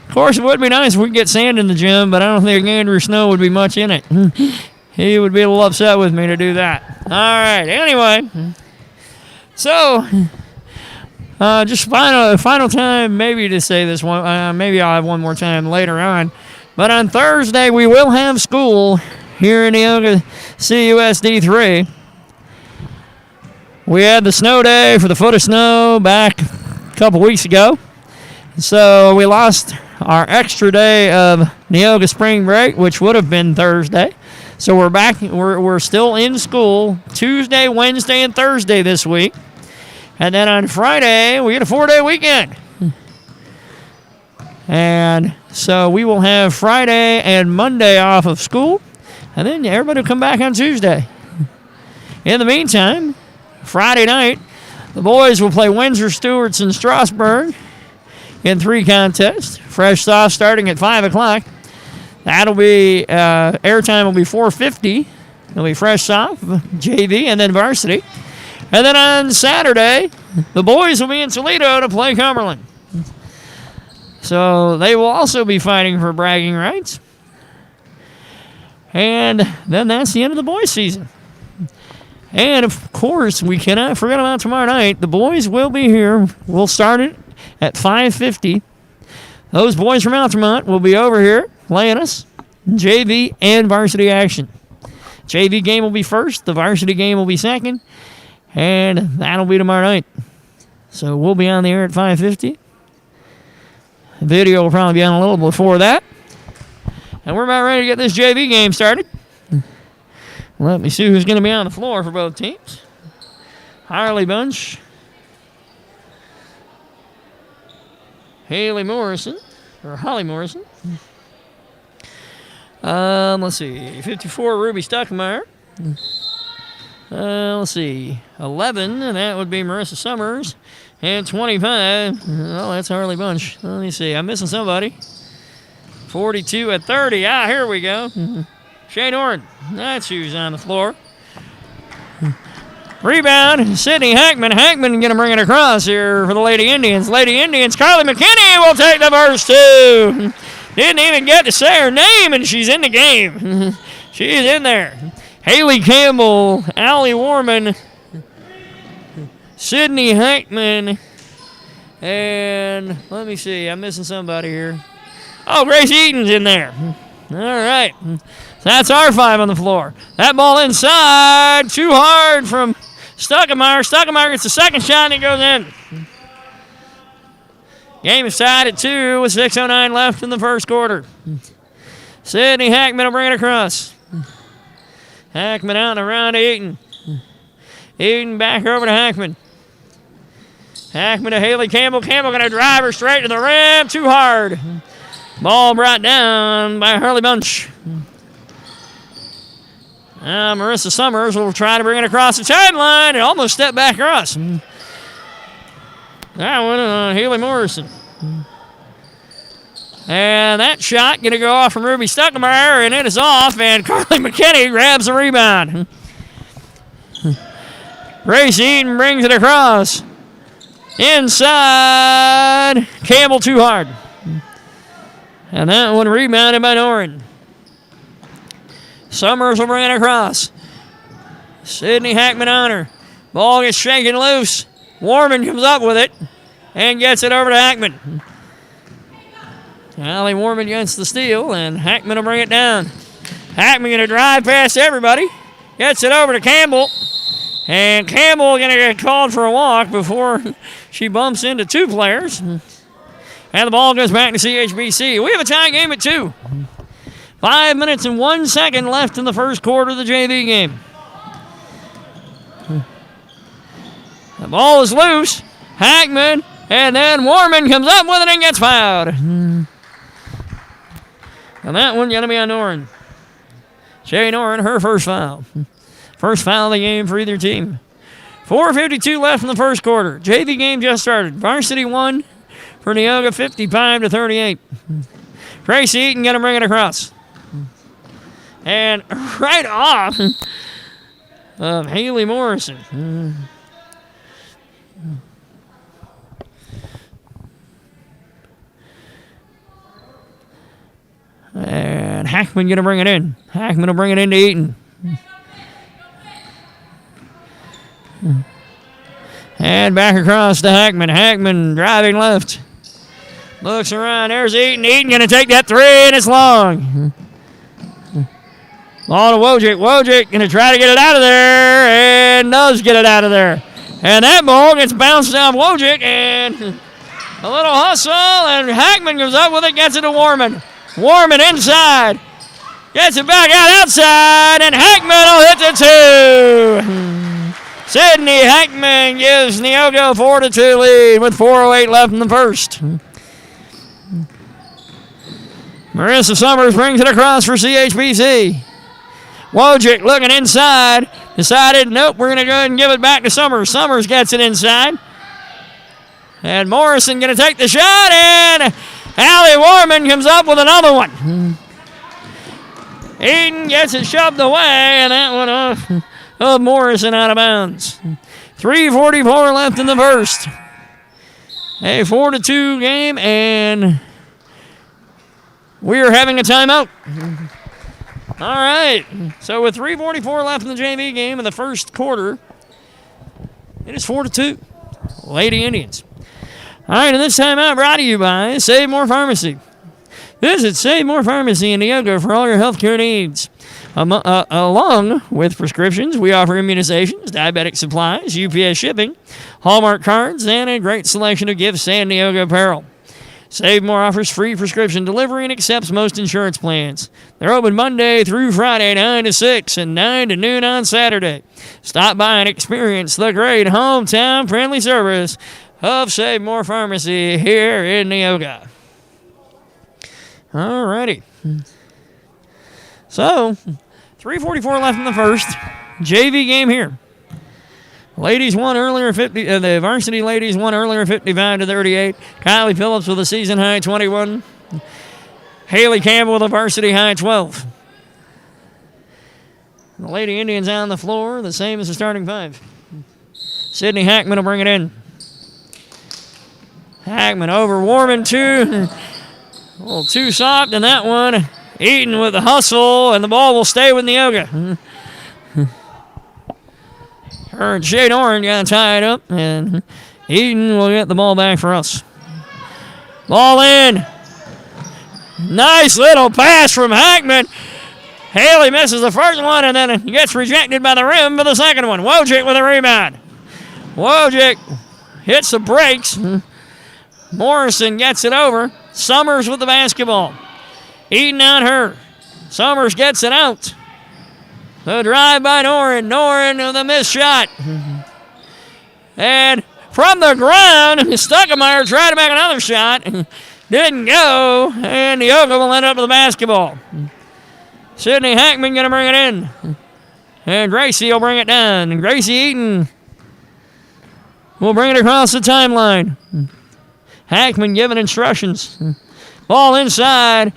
course, it would be nice if we could get sand in the gym, but I don't think Andrew Snow would be much in it. He would be a little upset with me to do that. All right, anyway. So, just final time maybe to say this one. Maybe I'll have one more time later on. But on Thursday, we will have school here in Neoga CUSD 3. We had the snow day for the foot of snow back a couple weeks ago. So we lost our extra day of Neoga spring break, which would have been Thursday. So we're back. We're still in school Tuesday, Wednesday, and Thursday this week. And then on Friday, we get a 4-day weekend. And so we will have Friday and Monday off of school. And then everybody will come back on Tuesday. In the meantime, Friday night, the boys will play Windsor, Stewarts, and Strasburg in 3 contests. Fresh off starting at 5 o'clock. That'll be, airtime will be 4:50. It'll be fresh off, JV, and then varsity. And then on Saturday, the boys will be in Toledo to play Cumberland. So they will also be fighting for bragging rights. And then that's the end of the boys' season. And, of course, we cannot forget about tomorrow night. The boys will be here. We'll start it at 5:50. Those boys from Altamont will be over here playing us JV and varsity action. JV game will be first. The varsity game will be second. And that'll be tomorrow night. So we'll be on the air at 5:50. The video will probably be on a little before that. And we're about ready to get this JV game started. Let me see who's going to be on the floor for both teams. Harley Bunch. Haley Morrison. Or Holly Morrison. Let's see. 54, Ruby Stuckmeyer. Let's see. 11, and that would be Marissa Summers. And 25, oh, that's Harley Bunch. Let me see. I'm missing somebody. 42 at 30. Here we go. Shane Oren. That's who's on the floor. Rebound, Sydney Hackman. Hackman going to bring it across here for the Lady Indians. Lady Indians, Carly McKinney will take the first 2. Didn't even get to say her name, and she's in the game. She's in there. Haley Campbell, Allie Warman, Sydney Hackman, and let me see. I'm missing somebody here. Oh, Grace Eaton's in there. All right. So that's our 5 on the floor. That ball inside. Too hard from Stuckemeyer. Stuckemeyer gets the second shot, and it goes in. Game is tied at 2 with 6:09 left in the first quarter. Sydney Hackman will bring it across. Hackman out and around to Eaton. Eaton back over to Hackman. Hackman to Haley Campbell. Campbell going to drive her straight to the rim. Too hard. Ball brought down by Harley Bunch. Marissa Summers will try to bring it across the timeline and almost step back across. That one, Haley Morrison. And that shot going to go off from Ruby Stuckemeyer, and it is off, and Carly McKinney grabs the rebound. Grace Eaton brings it across. Inside. Campbell too hard. And that one rebounded by Noren. Summers will bring it across. Sydney Hackman on her. Ball gets shaken loose. Warman comes up with it and gets it over to Hackman. Allie Warman gets the steal, and Hackman will bring it down. Hackman going to drive past everybody. Gets it over to Campbell. And Campbell going to get called for a walk before she bumps into two players. And the ball goes back to CHBC. We have a tie game at 2. 5 minutes and 1 second left in the first quarter of the JV game. The ball is loose. Hackman, and then Warman comes up with it and gets fouled. And that one going to be on Noren. Shay Noren, her first foul. First foul of the game for either team. 4:52 left in the first quarter. JV game just started. Varsity won for Neoga 55-38. Grace Eaton going to bring it across. And right off of Haley Morrison. And Hackman going to bring it in. Hackman will bring it into Eaton. And back across to Hackman. Hackman driving left. Looks around. There's Eaton. Eaton going to take that three, and it's long. Ball to Wojcik. Wojcik going to try to get it out of there, and does get it out of there. And that ball gets bounced down Wojcik, and a little hustle, and Hackman goes up with it, gets it to Warman. Warman inside. Gets it back outside, and Hackman will hit the 2. Sydney Hackman gives Neoga a 4-2 lead with 4:08 left in the first. Marissa Summers brings it across for CHBC. Wojcik looking inside. Decided, nope, we're going to go ahead and give it back to Summers. Summers gets it inside. And Morrison going to take the shot, and Allie Warman comes up with another one. Eaton gets it shoved away, and that one off of Morrison out of bounds. 3:44 left in the first. A 4-2 game, and we are having a timeout. All right. So with 3:44 left in the JV game in the first quarter, it is 4-2. Lady Indians. All right, and this timeout brought to you by Save More Pharmacy. Visit Save More Pharmacy in Neoga for all your healthcare needs. Along with prescriptions, we offer immunizations, diabetic supplies, UPS shipping, Hallmark cards, and a great selection of gifts and Neoga apparel. Save More offers free prescription delivery and accepts most insurance plans. They're open Monday through Friday, 9 to 6 and 9 to noon on Saturday. Stop by and experience the great hometown friendly service of Save More Pharmacy here in Neoga. All righty. So, 3:44 left in the first. JV game here. Ladies won earlier, the varsity ladies won earlier 55-38. Kylie Phillips with a season high 21. Haley Campbell with a varsity high 12. The Lady Indians on the floor, the same as the starting 5. Sydney Hackman will bring it in. Hackman over Warman, 2. A little too soft in that one. Eaton with the hustle, and the ball will stay with Neoga. Her and Shade Orange got tied up, and Eaton will get the ball back for us. Ball in. Nice little pass from Hackman. Haley misses the first one, and then gets rejected by the rim for the second one. Wojcik with a rebound. Wojcik hits the brakes. Morrison gets it over. Summers with the basketball. Eaton on her. Summers gets it out. The drive by Noren. Noren with a missed shot. And from the ground, Stuckemeyer tried to make another shot. Didn't go. And Neoga will end up with the basketball. Sydney Hackman going to bring it in. And Gracie will bring it down. And Gracie Eaton will bring it across the timeline. Hackman giving instructions. Ball inside.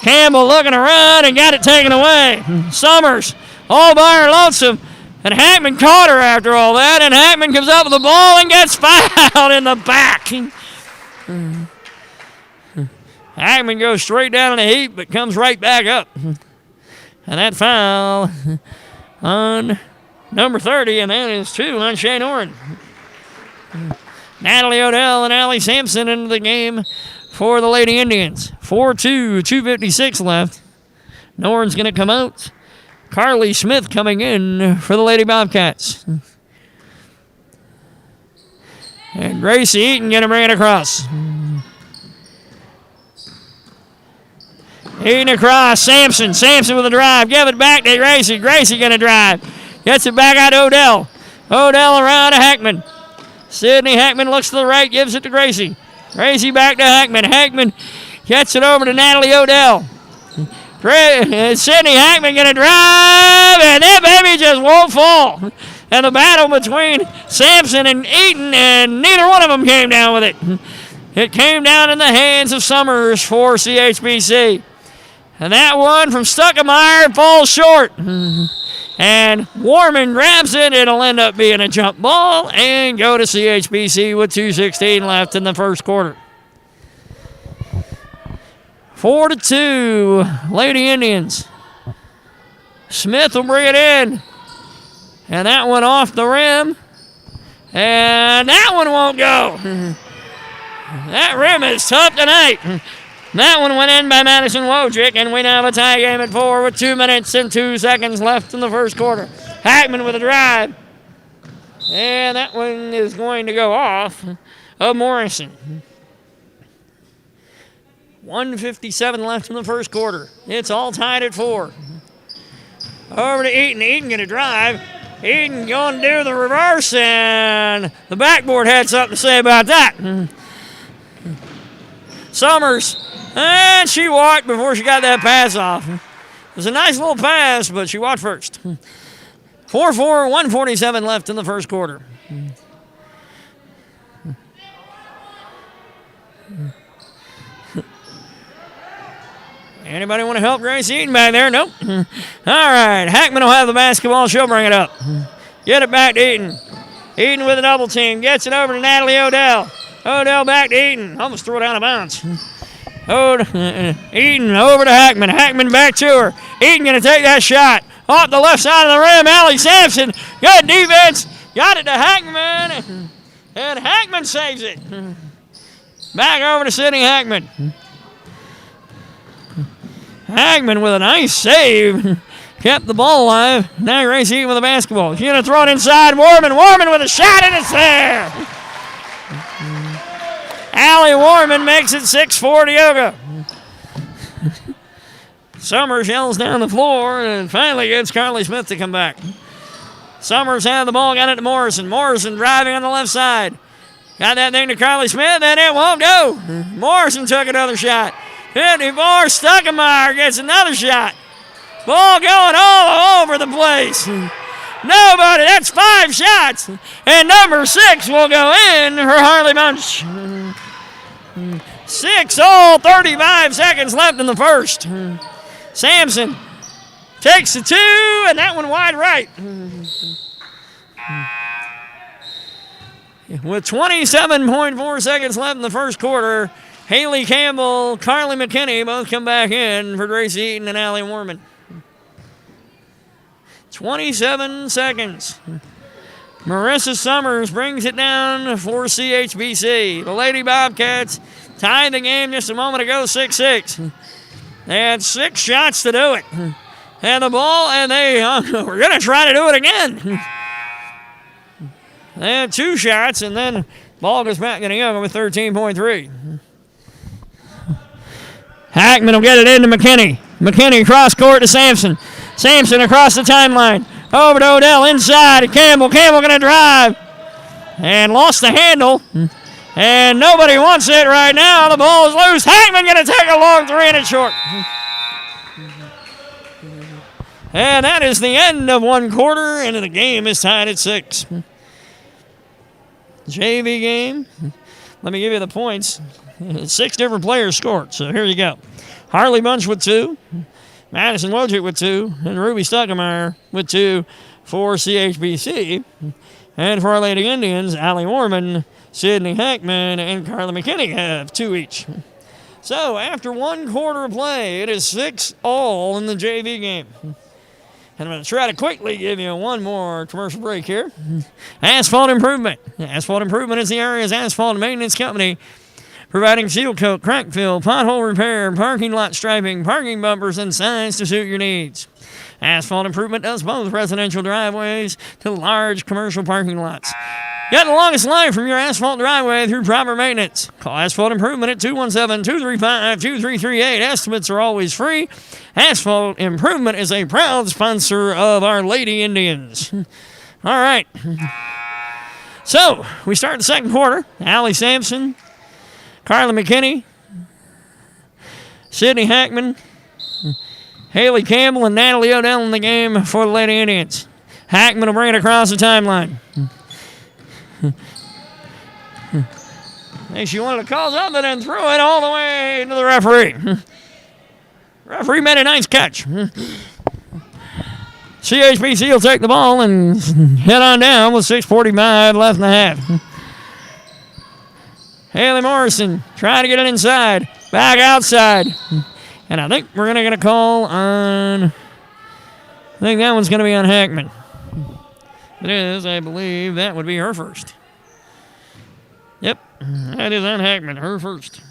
Campbell looking to run and got it taken away. Summers all by her lonesome. And Hackman caught her after all that. And Hackman comes up with the ball and gets fouled in the back. Hackman goes straight down in the heap but comes right back up. And that foul on number 30, and that is 2 on Shane Oren. Natalie Odell and Allie Sampson into the game for the Lady Indians. 4-2, 2:56 left. Noren's going to come out. Carly Smith coming in for the Lady Bobcats. And Gracie Eaton going to bring it across. Eaton across. Sampson. Sampson with a drive. Give it back to Gracie. Gracie going to drive. Gets it back out to Odell. Odell around to Hackman. Sydney Hackman looks to the right. Gives it to Gracie. Gracie back to Hackman. Hackman gets it over to Natalie Odell. Sydney Hackman going to drive. And that baby just won't fall. And the battle between Sampson and Eaton, and neither one of them came down with it. It came down in the hands of Summers for CHBC. And that one from Stuckemeyer falls short. And Warman grabs it. It'll end up being a jump ball and go to CHBC with 2:16 left in the first quarter. 4-2, Lady Indians. Smith will bring it in. And that one off the rim. And that one won't go. That rim is tough tonight. That one went in by Madison Wojcik, and we now have a tie game at 4 with 2 minutes and 2 seconds left in the first quarter. Hackman with a drive. And that one is going to go off of Morrison. 1:57 left in the first quarter. It's all tied at 4. Over to Eaton. Eaton going to drive. Eaton going to do the reverse, and the backboard had something to say about that. Summers, and she walked before she got that pass off. It was a nice little pass, but she walked first. 4-4, 1:47 left in the first quarter. Anybody want to help Grace Eaton back there? Nope. All right, Hackman will have the basketball. She'll bring it up. Get it back to Eaton. Eaton with a double team. Gets it over to Natalie Odell. Odell back to Eaton. Almost threw it out of bounds. Eaton over to Hackman. Hackman back to her. Eaton going to take that shot. Off the left side of the rim. Allie Sampson. Good defense. Got it to Hackman. And Hackman saves it. Back over to Sydney Hackman. Hackman with a nice save. Kept the ball alive. Now Grace Eaton with the basketball. She's going to throw it inside. Warman with a shot, and it's there. Allie Warman makes it 6-4 Neoga. Summers yells down the floor and finally gets Carly Smith to come back. Summers had the ball, got it to Morrison. Morrison driving on the left side. Got that thing to Carly Smith, and it won't go. Morrison took another shot. 54, Stuckemeyer gets another shot. Ball going all over the place. Nobody, that's 5 shots. And number 6 will go in for Harley Bunch. 6 all, 35 seconds left in the first. Sampson takes the 2, and that one wide right. With 27.4 seconds left in the first quarter, Haley Campbell, Carly McKinney both come back in for Grace Eaton and Allie Warman. 27 seconds. Marissa Summers brings it down for CHBC. The Lady Bobcats tied the game just a moment ago, 6-6. They had 6 shots to do it. And the ball, and they were going to try to do it again. They had 2 shots, and then ball goes back to Neoga with 13.3. Hackman will get it into McKinney. McKinney cross court to Sampson. Sampson across the timeline. Over to Odell inside. Campbell. Campbell going to drive. And lost the handle. And nobody wants it right now. The ball is loose. Hackman going to take a long 3 and it's short. And that is the end of one quarter, and the game is tied at 6. JV game. Let me give you the points. 6 different players scored, so here you go. Harley Bunch with 2, Madison Wojcik with 2, and Ruby Stuckemeyer with 2 for CHBC. And for our Lady Indians, Allie Warman, Sydney Hackman, and Carla McKinney have 2 each. So after one quarter of play, it is 6-all in the JV game. And I'm going to try to quickly give you one more commercial break here. Asphalt Improvement. Asphalt Improvement is the area's asphalt maintenance company, providing seal coat, crack fill, pothole repair, parking lot striping, parking bumpers, and signs to suit your needs. Asphalt Improvement does both residential driveways to large commercial parking lots. Get the longest line from your asphalt driveway through proper maintenance. Call Asphalt Improvement at 217-235-2338. Estimates are always free. Asphalt Improvement is a proud sponsor of our Lady Indians. All right. So, we start the second quarter. Allie Sampson, Carla McKinney, Sydney Hackman, Haley Campbell, and Natalie Odell in the game for the Lady Indians. Hackman will bring it across the timeline. She wanted to call something and threw it all the way to the referee. Referee made a nice catch. CHBC will take the ball and head on down with 6:45 left in the half. Haley Morrison trying to get it inside. Back outside. And I think we're going to get a call on... I think that one's going to be on Hackman. It is, I believe that would be her first. Yep, that is on Hackman, her first.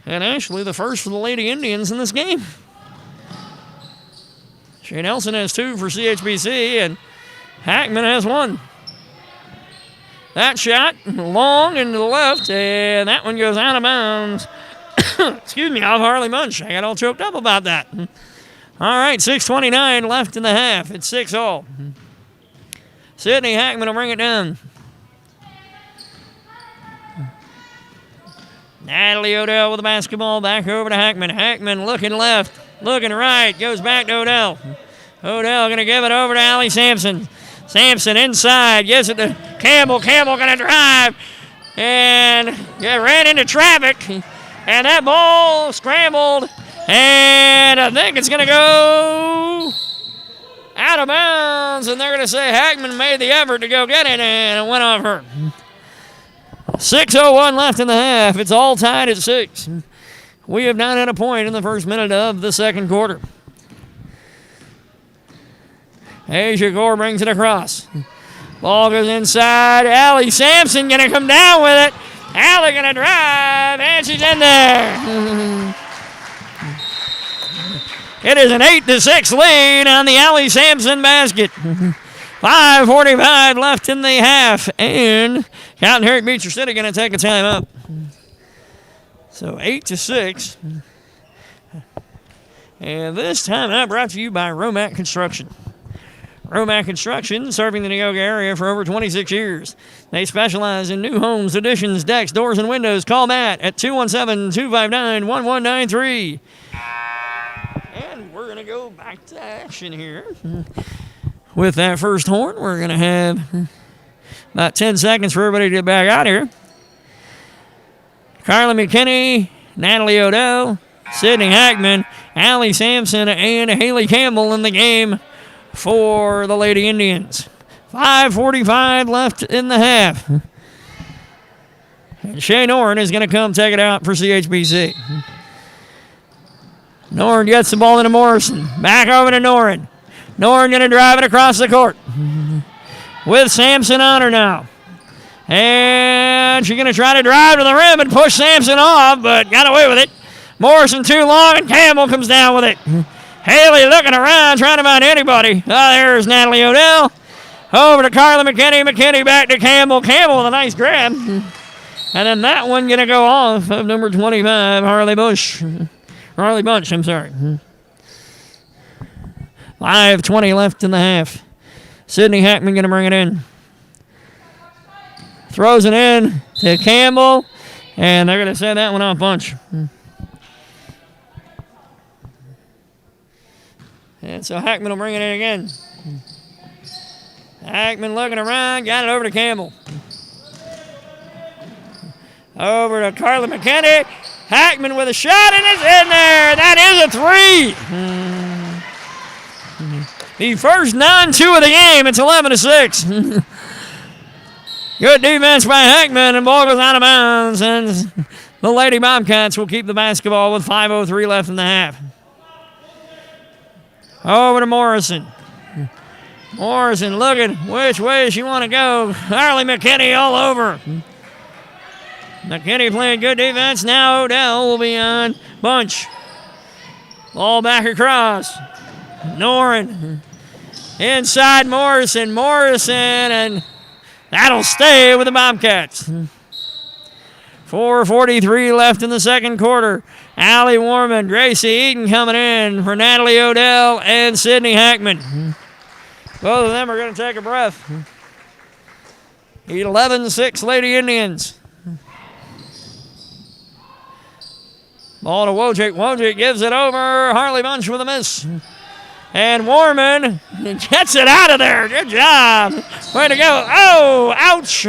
And actually the first for the Lady Indians in this game. Shane Nelson has 2 for CHBC, and Hackman has 1. That shot long into the left, and that one goes out of bounds. Excuse me, off Harley Bunch. I got all choked up about that. All right, 6:29 left in the half. It's 6-all. Sydney Hackman will bring it down. Natalie Odell with the basketball, back over to Hackman. Hackman looking left, looking right, goes back to Odell. Odell going to give it over to Allie Sampson. Sampson inside, gives it to Campbell. Campbell going to drive and ran into traffic. And that ball scrambled, and I think it's going to go out of bounds. And they're going to say Hackman made the effort to go get it, and it went off her. 6:01 left in the half. It's all tied at 6. We have not had a point in the first minute of the second quarter. Asia Gore brings it across. Ball goes inside. Allie Sampson going to come down with it. Allie going to drive, and she's in there. It is an 8-6 lead on the Allie Sampson basket. 5:45 left in the half, and Cowden Herrick Beecher City going to take a timeout. So 8-6. And this timeout brought to you by Romac Construction. Romac Construction, serving the Neoga area for over 26 years. They specialize in new homes, additions, decks, doors, and windows. Call Matt at 217-259-1193. And we're going to go back to action here. With that first horn, we're going to have about 10 seconds for everybody to get back out here. Carla McKinney, Natalie Odell, Sydney Hackman, Allie Sampson, and Haley Campbell in the game for the Lady Indians. 5:45 left in the half. And Shane Norton is going to come take it out for CHBC. Norton gets the ball into Morrison. Back over to Norton. Norton going to drive it across the court. With Sampson on her now. And she's going to try to drive to the rim and push Sampson off, but got away with it. Morrison too long, and Campbell comes down with it. Haley looking around, trying to find anybody. There's Natalie Odell. Over to Carla McKinney. McKinney back to Campbell. Campbell with a nice grab. And then that one going to go off of number 25, Harley Bunch, I'm sorry. 5:20 left in the half. Sydney Hackman going to bring it in. Throws it in to Campbell. And they're going to send that one off Bunch. And so Hackman will bring it in again. Hackman looking around, got it over to Campbell. Over to Carly McKinney. Hackman with a shot, and it's in there. That is a 3. The first 9-2 of the game. It's 11-6. Good defense by Hackman, and ball goes out of bounds. And the Lady Bobcats will keep the basketball with 5:03 left in the half. Over to Morrison. Morrison looking which way she want to go. Carly McKinney all over. McKinney playing good defense. Now Odell will be on Bunch. Ball back across. Noren. Inside Morrison. And that'll stay with the Bobcats. 4:43 left in the second quarter. Allie Warman, Gracie Eaton coming in for Natalie Odell and Sydney Hackman. Both of them are going to take a breath. 11-6 Lady Indians. Ball to Wojcik. Wojcik gives it over. Harley Bunch with a miss. And Warman gets it out of there. Good job. Way to go. Oh, ouch.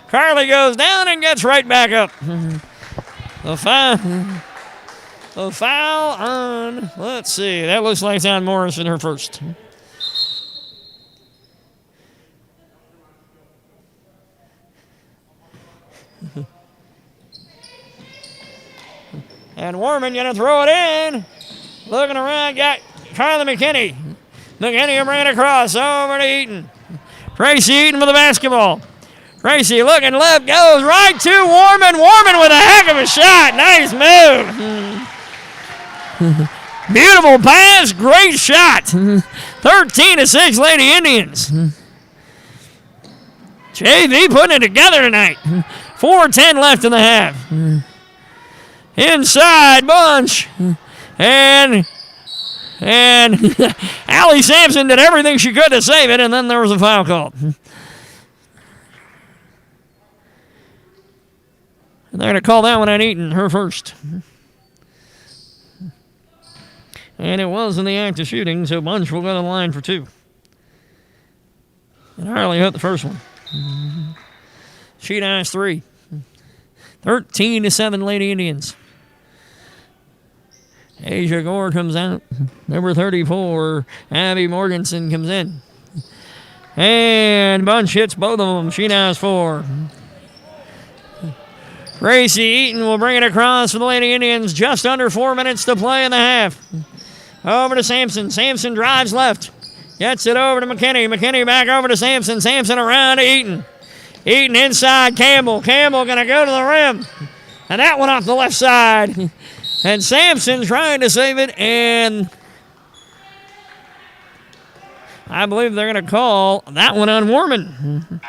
Carly goes down and gets right back up. The foul on, let's see, that looks like it's on Morrison, her first. And Warman going to throw it in. Looking around, got Carly McKinney. McKinney will bring it across over to Eaton. Tracy Eaton with the basketball. Tracy looking left, goes right to Warman. Warman with a heck of a shot. Nice move. Beautiful pass, great shot. 13-6 Lady Indians. JV putting it together tonight. 4:10 left in the half. Inside Bunch. And Allie Sampson did everything she could to save it, and then there was a foul called. And they're going to call that one on Eaton, her first. And it was in the act of shooting, so Bunch will go to the line for 2. And Harley hit the first one. She has 3. 13-7 Lady Indians. Asia Gore comes out. Number 34, Abby Morganson comes in. And Bunch hits both of them. She now has 4. Gracie Eaton will bring it across for the Lady Indians. Just under 4 minutes to play in the half. Over to Sampson. Sampson drives left. Gets it over to McKinney. McKinney back over to Sampson. Sampson around to Eaton. Eaton inside Campbell. Campbell going to go to the rim. And that one off the left side. And Sampson trying to save it. And I believe they're going to call that one on Warman.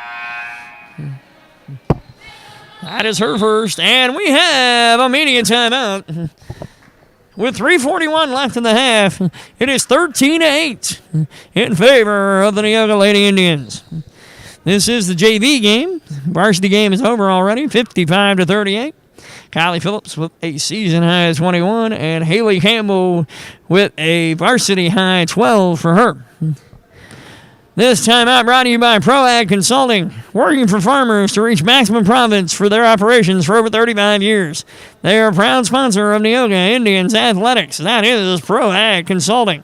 That is her first. And we have a media timeout. With 3:41 left in the half, it is 13-8 in favor of the Neoga Lady Indians. This is the JV game. Varsity game is over already, 55-38. Kylie Phillips with a season high 21, and Haley Campbell with a varsity high 12 for her. This timeout brought to you by ProAg Consulting, working for farmers to reach maximum profits for their operations for over 35 years. They are a proud sponsor of Neoga Indians Athletics. That is ProAg Consulting.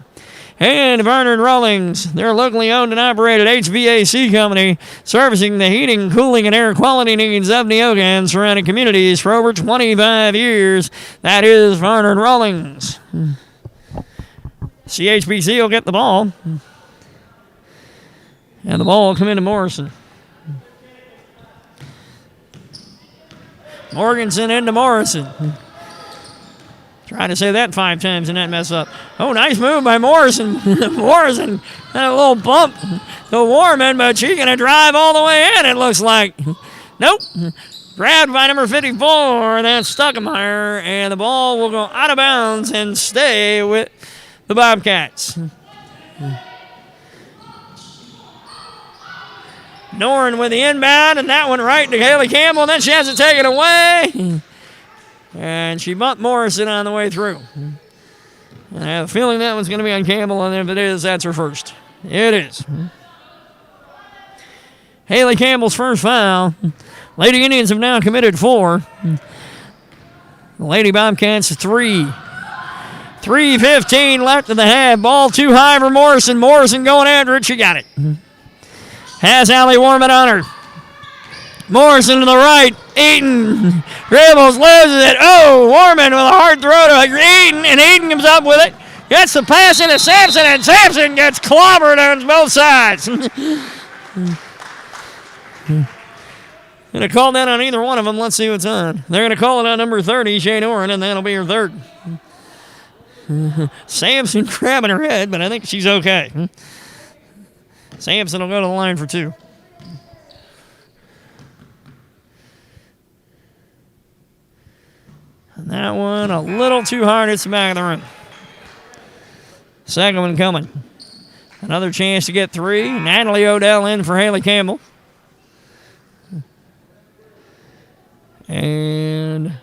And Barnard Rawlings, they're a locally owned and operated HVAC company servicing the heating, cooling, and air quality needs of Neoga and surrounding communities for over 25 years. That is Barnard Rawlings. CHBC will get the ball. And the ball will come into Morrison. Morganson into Morrison. Trying to say that 5 times and not mess up. Oh, nice move by Morrison. Morrison had a little bump to Warman, but she's going to drive all the way in, it looks like. Nope. Grabbed by number 54, that's Stuckemeyer, and the ball will go out of bounds and stay with the Bobcats. Noren with the inbound, and that one right to Haley Campbell, and then she has to take it away. And she bumped Morrison on the way through. I have a feeling that one's going to be on Campbell, and if it is, that's her first. It is. Haley Campbell's first foul. Lady Indians have now committed 4. The Lady Bobcats 3. 3:15 left in the half. Ball too high for Morrison. Morrison going after it. She got it. Has Allie Warman on her. Morrison to the right. Eaton dribbles, loses it. Oh, Warman with a hard throw to Eaton, and Eaton comes up with it. Gets the pass into Sampson, and Sampson gets clobbered on both sides. Going to call that on either one of them. Let's see what's on. They're going to call it on number 30, Shane Oren, and that'll be her third. Sampson grabbing her head, but I think she's okay. Sampson will go to the line for 2. And that one a little too hard. It's the back of the rim. Second one coming. Another chance to get 3. Natalie Odell in for Haley Campbell. And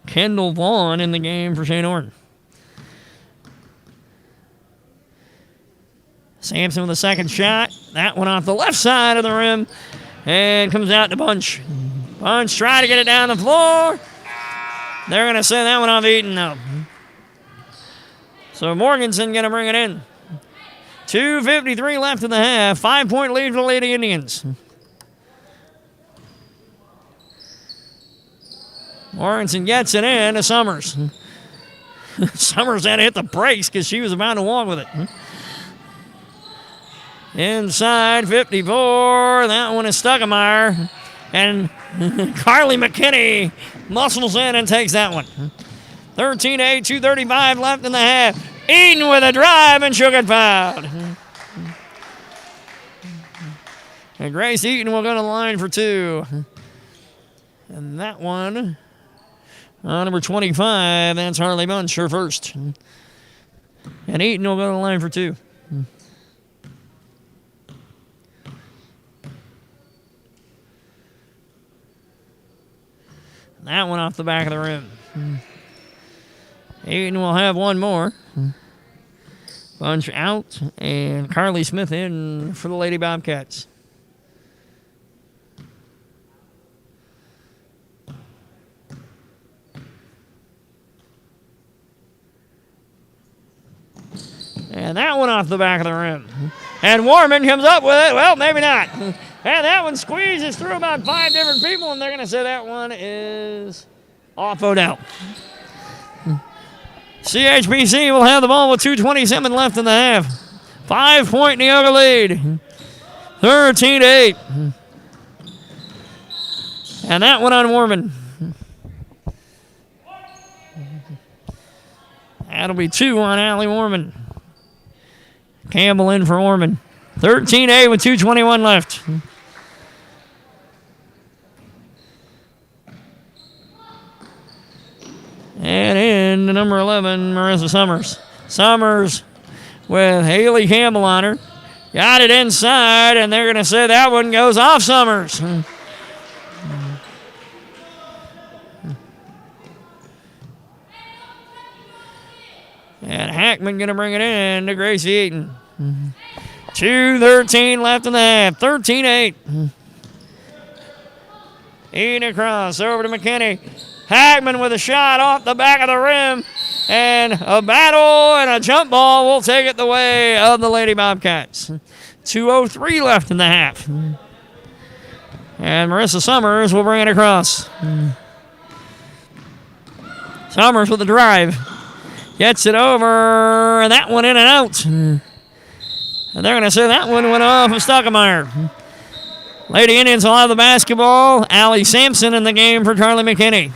Kendall Vaughn in the game for Shane Orton. Sampson with a second shot. That one off the left side of the rim. And comes out to Bunch. Bunch trying to get it down the floor. They're going to send that one off Eaton now. So Morganson going to bring it in. 2:53 left in the half. 5-point lead for the Lady Indians. Morganson gets it in to Summers. Summers had to hit the brakes because she was about to walk with it. Inside 54. That one is Stuckemeyer. And Carly McKinney muscles in and takes that one. 13-8, 2:35 left in the half. Eaton with a drive and she'll get fouled. And Grace Eaton will go to the line for 2. And that one, number 25, that's Harley Bunch, her first. And Eaton will go to the line for 2. That one off the back of the rim. Eaton will have one more. Bunch out, and Carly Smith in for the Lady Bobcats. And that one off the back of the rim. And Warman comes up with it. Well, maybe not. And that one squeezes through about 5 different people, and they're going to say that one is off Odell. CHBC will have the ball with 2:27 left in the half. 5-point Neoga lead. 13-8. And that one on Warman. That'll be 2 on Allie Warman. Campbell in for Warman. 13-8 with 2:21 left. And in to number 11, Marissa Summers. Summers with Haley Campbell on her. Got it inside, and they're going to say that one goes off Summers. And Hackman going to bring it in to Gracie Eaton. 2:13 left in the half. 13-8. Eaton across over to McKinney. Hackman with a shot off the back of the rim. And a battle and a jump ball will take it the way of the Lady Bobcats. 2:03 left in the half. And Marissa Summers will bring it across. Summers with the drive. Gets it over. And that one in and out. And they're going to say that one went off of Stuckemeyer. Lady Indians will have the basketball. Allie Sampson in the game for Carly McKinney.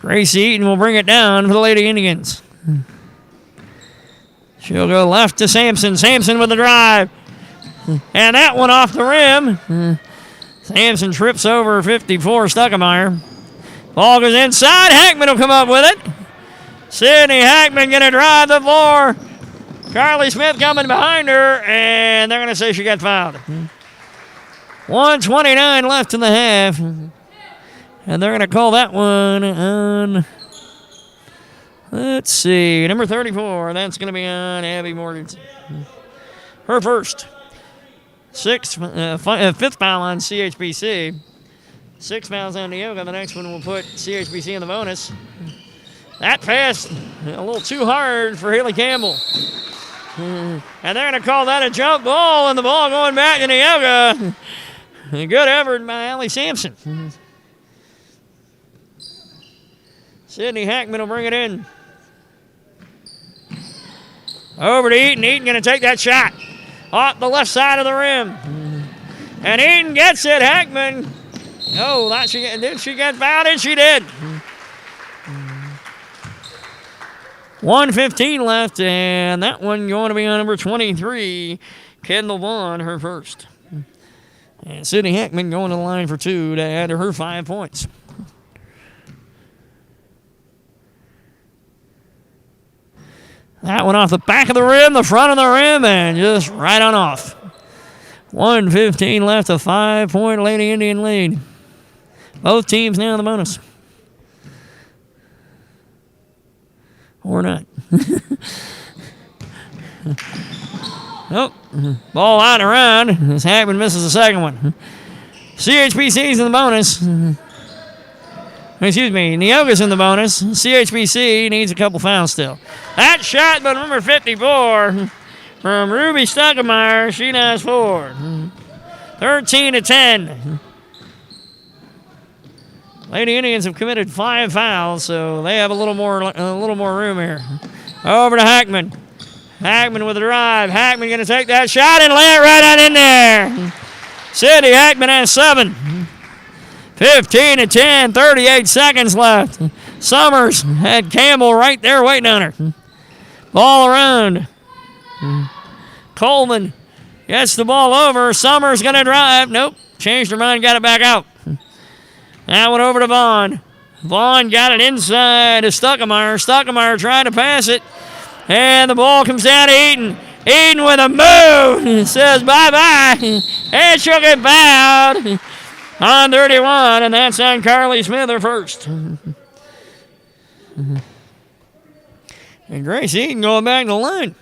Gracie Eaton will bring it down for the Lady Indians. She'll go left to Sampson. Sampson with the drive. And that one off the rim. Sampson trips over 54 Stuckemeyer. Ball goes inside. Hackman will come up with it. Sydney Hackman going to drive the floor. Carly Smith coming behind her, and they're going to say she got fouled. 1:29 left in the half. And they're going to call that one on, let's see, number 34. That's going to be on Abby Morganson. Her first. Fifth foul on CHBC. 6 fouls on Neoga. The next one will put CHBC in the bonus. That pass a little too hard for Haley Campbell. And they're going to call that a jump ball, and the ball going back to Neoga. Good effort by Allie Sampson. Sydney Hackman will bring it in. Over to Eaton. Eaton going to take that shot off the left side of the rim. And Eaton gets it. Hackman. Oh, did she get fouled? And she did. 1:15 left, and that one going to be on number 23, Kendall Vaughn, her first. And Sydney Hackman going to the line for 2 to add to her 5 points. That one off the back of the rim, the front of the rim, and just right on off. 1:15 left, a 5-point Lady Indian lead. Both teams now in the bonus. Or not. Nope. Ball out and around as Hackman misses the second one. CHBC's in the bonus. Excuse me, Neoga's in the bonus. CHBC needs a couple fouls still. That shot by number 54 from Ruby Stuckemeyer. She now has 4. 13-10. Lady Indians have committed 5 fouls, so they have a little more room here. Over to Hackman. Hackman with a drive. Hackman going to take that shot and lay it right on in there. Sydney Hackman has 7. 15-10, 38 seconds left. Summers had Campbell right there waiting on her. Ball around. Coleman gets the ball over. Summers going to drive. Nope. Changed her mind, got it back out. That one over to Vaughn. Vaughn got it inside to Stuckemeyer. Stuckemeyer trying to pass it. And the ball comes down to Eaton. Eaton with a move. Says bye-bye. And she'll get fouled on 31. And that's on Carly Smith, her first. And Grace Eaton going back to the line.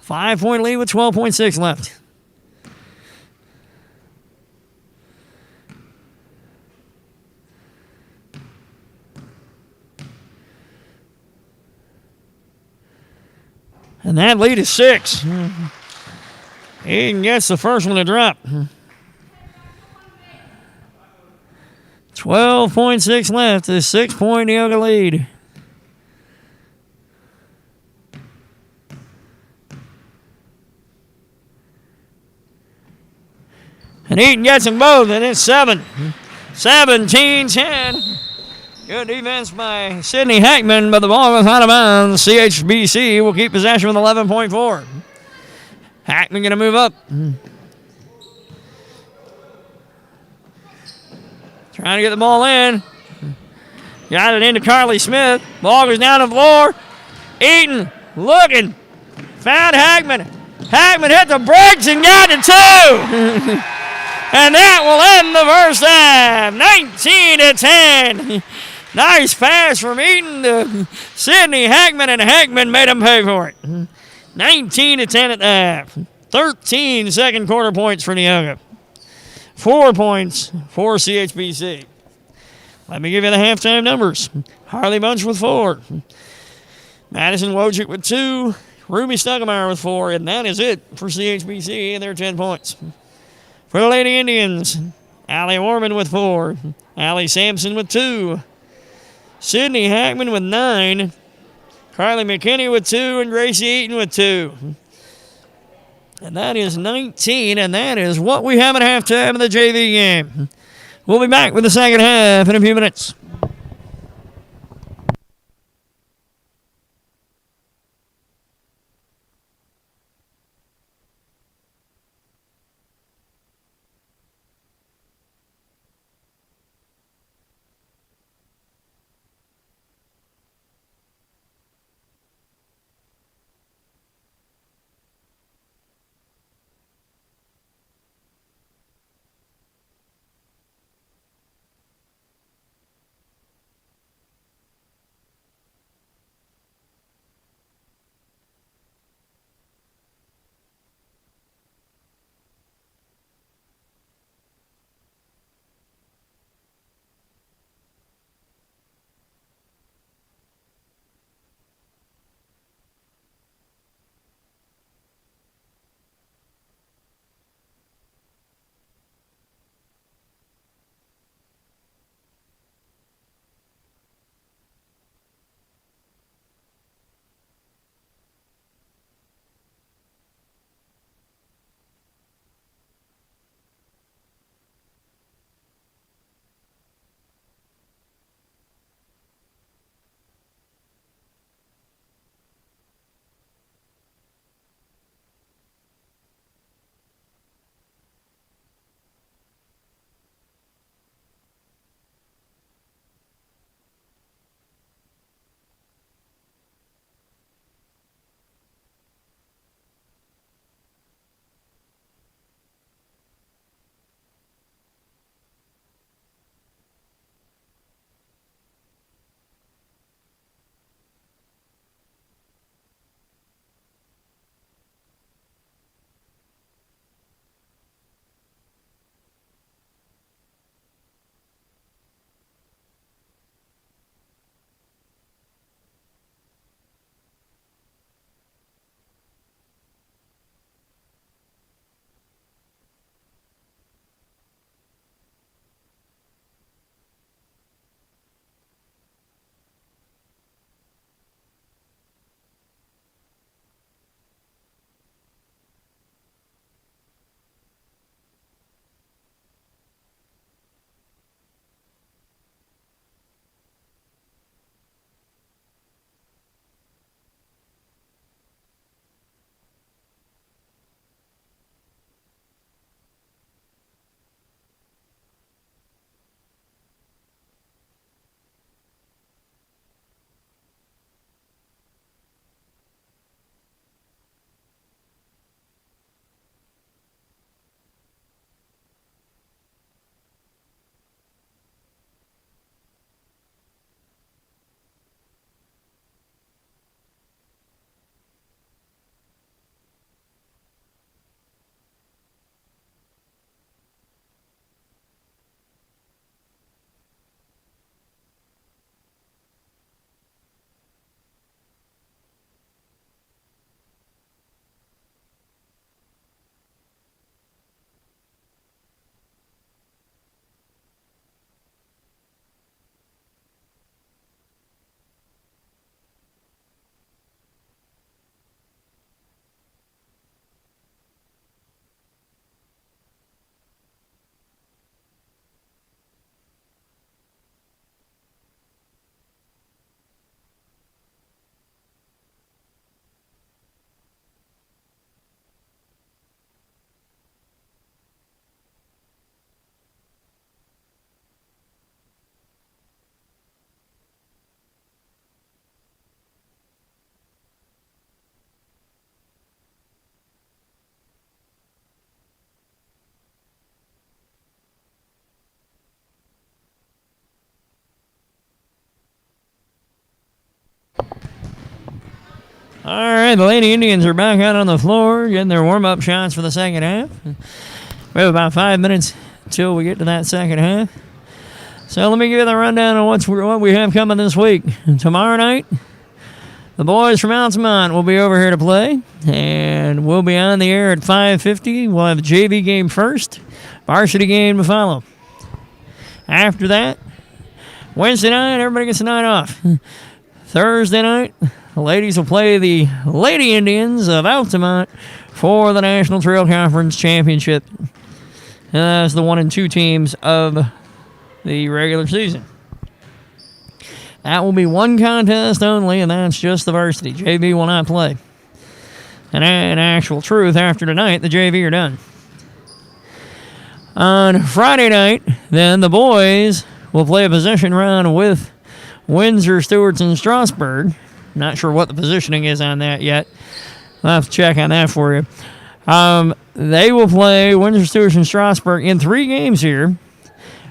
5-point lead with 12.6 left. And that lead is 6. Eaton gets the first one to drop. 12.6 left. A 6-point Neoga lead. And Eaton gets them both, and it's 7. 17-10. Good defense by Sydney Hackman, but the ball was out of bounds. CHBC will keep possession with 11.4. Hackman going to move up. Trying to get the ball in. Got it into Carly Smith. Ball goes down the floor. Eaton looking. Found Hackman. Hackman hit the brakes and got to 2. And that will end the first half. 19-10. Nice pass from Eaton to Sydney Hackman, and Hackman made him pay for it. 19-10 at the half. 13 second quarter points for Neoga. 4 points for CHBC. Let me give you the halftime numbers. Harley Bunch with 4. Madison Wojcik with 2. Ruby Stuckemeyer with 4. And that is it for CHBC and their 10 points. For the Lady Indians, Allie Warman with 4. Allie Sampson with 2. Sydney Hackman with 9. Carly McKinney with 2. And Gracie Eaton with 2. And that is 19, and that is what we have at halftime of the JV game. We'll be back with the second half in a few minutes. All right, the Lady Indians are back out on the floor, getting their warm-up shots for the second half. We have about 5 minutes until we get to that second half. So let me give you the rundown on what we have coming this week. Tomorrow night, the boys from Altamont will be over here to play, and we'll be on the air at 5:50. We'll have the JV game first, varsity game to follow. After that, Wednesday night, everybody gets a night off. Thursday night, the ladies will play the Lady Indians of Altamont for the National Trail Conference Championship. And that's the 1 and 2 teams of the regular season. That will be one contest only, and that's just the varsity. JV will not play. And in actual truth, after tonight, the JV are done. On Friday night, then the boys will play a position round with Windsor, Stewarts, and Strasburg. Not sure what the positioning is on that yet. I'll have to check on that for you. They will play Windsor, Stewarts, and Strasburg in 3 games here.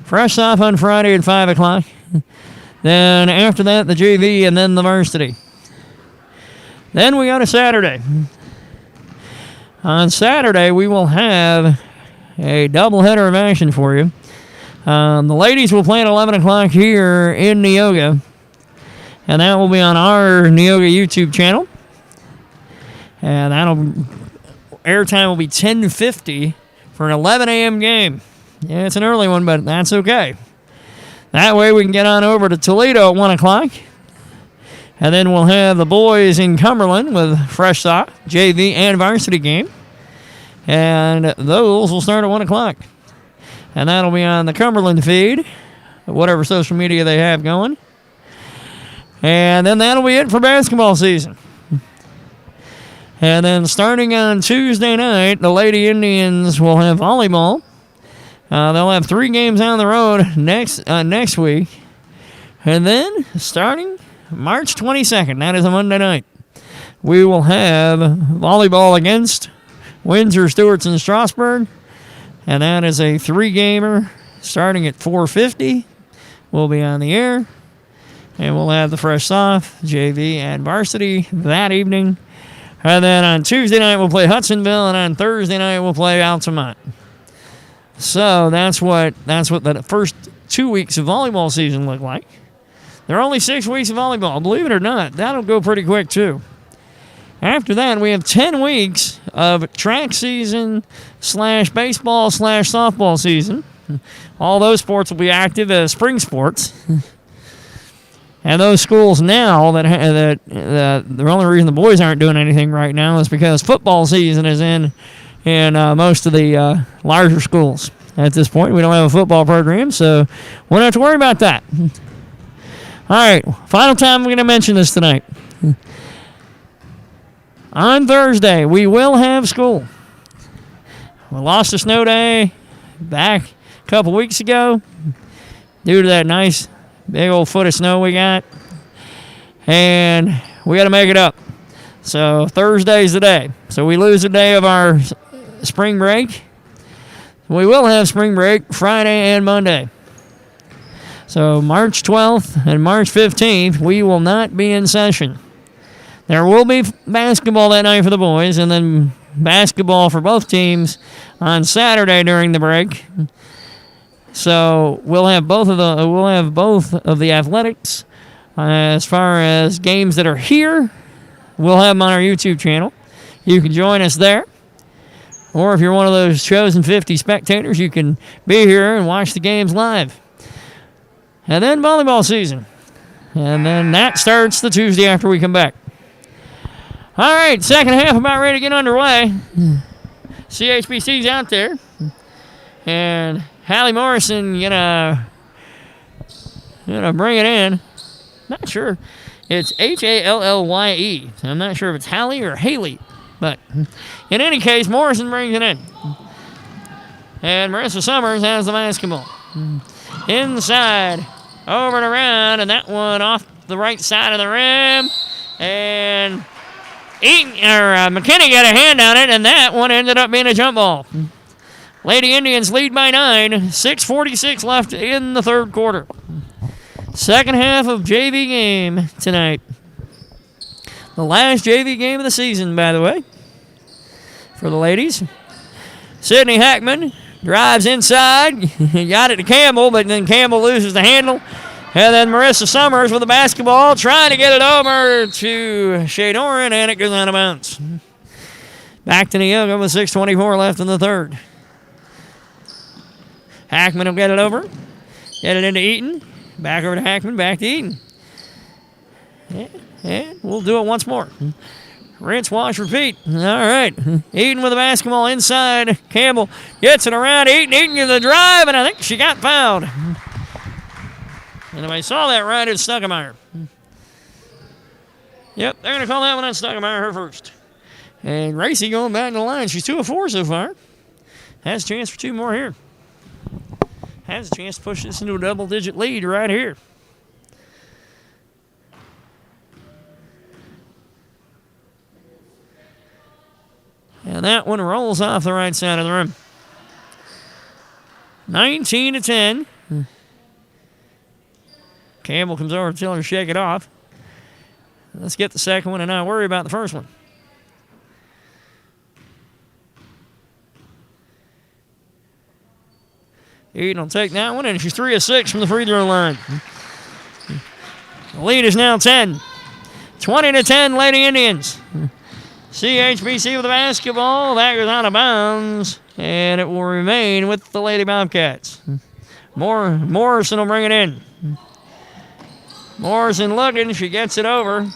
Fresh off on Friday at 5 o'clock. Then after that, the JV, and then the varsity. Then we go to Saturday. On Saturday, we will have a doubleheader of action for you. The ladies will play at 11 o'clock here in Neoga. And that will be on our Neoga YouTube channel. And airtime will be 10:50 for an 11 a.m. game. Yeah, it's an early one, but that's okay. That way we can get on over to Toledo at 1 o'clock. And then we'll have the boys in Cumberland with fresh stock, JV and varsity game. And those will start at 1 o'clock. And that'll be on the Cumberland feed, whatever social media they have going. And then that'll be it for basketball season. And then starting on Tuesday night, the Lady Indians will have volleyball. They'll have 3 games on the road next week. And then starting March 22nd, that is a Monday night, we will have volleyball against Windsor, Stewarts, and Strasburg. And that is a 3-gamer starting at 4:50. We'll be on the air. And we'll have the fresh off, JV and varsity that evening. And then on Tuesday night, we'll play Hudsonville. And on Thursday night, we'll play Altamont. So that's what the first 2 weeks of volleyball season look like. There are only 6 weeks of volleyball. Believe it or not, that'll go pretty quick, too. After that, we have 10 weeks of track season / baseball / softball season. All those sports will be active as spring sports. And those schools now that the only reason the boys aren't doing anything right now is because football season is in most of the larger schools. At this point, we don't have a football program, so we don't have to worry about that. All right, final time I'm going to mention this tonight. On Thursday, we will have school. We lost a snow day back a couple weeks ago due to that nice big old foot of snow we got. And we got to make it up. So Thursday's the day. So we lose a day of our spring break. We will have spring break Friday and Monday. So March 12th and March 15th, we will not be in session. There will be basketball that night for the boys, and then basketball for both teams on Saturday during the break. So we'll have both of the athletics. As far as games that are here, we'll have them on our YouTube channel. You can join us there. Or if you're one of those chosen 50 spectators, you can be here and watch the games live. And then volleyball season. And then that starts the Tuesday after we come back. All right, second half about ready to get underway. CHBC's out there. And Hallie Morrison gonna bring it in. Not sure. It's Hallye. So I'm not sure if it's Hallie or Haley. But in any case, Morrison brings it in. And Marissa Summers has the basketball. Inside, over and around, and that one off the right side of the rim. And McKinney got a hand on it, and that one ended up being a jump ball. Lady Indians lead by 9. 6:46 left in the third quarter. Second half of JV game tonight. The last JV game of the season, by the way, for the ladies. Sydney Hackman drives inside. Got it to Campbell, but then Campbell loses the handle. And then Marissa Summers with the basketball, trying to get it over to Shea Doran, and it goes out of bounds. Back to Neoga with 6:24 left in the third. Hackman will get it over. Get it into Eaton. Back over to Hackman, back to Eaton. And we'll do it once more. Rinse, wash, repeat. All right. Eaton with the basketball inside. Campbell gets it around Eaton. Eaton gets the drive, and I think she got fouled. And if I saw that right, it's Stuckemeyer. Yep, they're going to call that one on Stuckemeyer, her first. And Gracie going back to the line. She's 2 of 4 so far. Has a chance for 2 more here. Has a chance to push this into a double-digit lead right here. And that one rolls off the right side of the rim. 19-10. Campbell comes over to tell her to shake it off. Let's get the second one and not worry about the first one. Eaton will take that one, and she's 3 of 6 from the free throw line. The lead is now 10. 20-10, Lady Indians. CHBC with the basketball. That goes out of bounds, and it will remain with the Lady Bobcats. Morrison will bring it in. Morrison looking. She gets it over.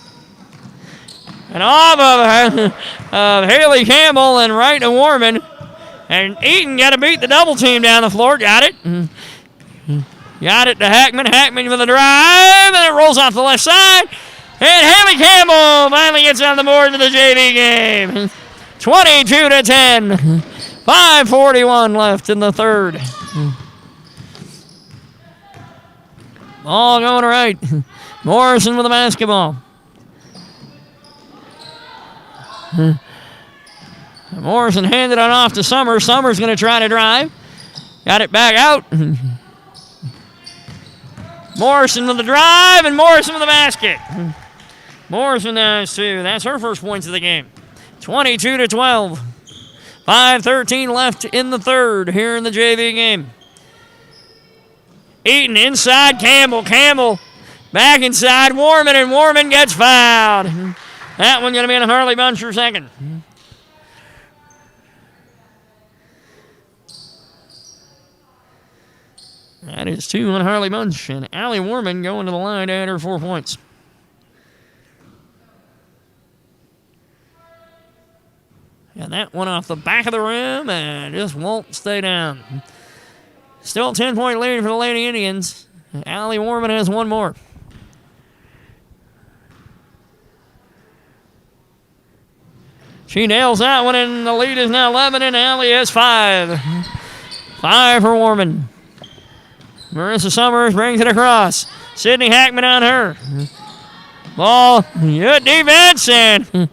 And off of Haley Campbell and right to Warman. And Eaton got to beat the double team down the floor. Got it. Got it to Hackman. Hackman with a drive, and it rolls off the left side. And Haley Campbell finally gets on the board to the JV game. 22-10. 5:41 left in the third. Ball going right. Morrison with the basketball. Morrison handed it off to Summers. Summers going to try to drive. Got it back out. Morrison with the drive, and Morrison with the basket. Morrison does too. That's her first points of the game. 22-12. 5:13 left in the third here in the JV game. Eaton inside Campbell. Campbell back inside Warman, and Warman gets fouled. That one going to be on Harley Buncher second. That is 2 on Harley Bunch, and Allie Warman going to the line to add her 4 points. And that one off the back of the rim and just won't stay down. Still 10-point lead for the Lady Indians. Allie Warman has 1 more. She nails that one, and the lead is now 11, and Allie has 5. 5 for Warman. Marissa Summers brings it across. Sydney Hackman on her. Ball, good defense, and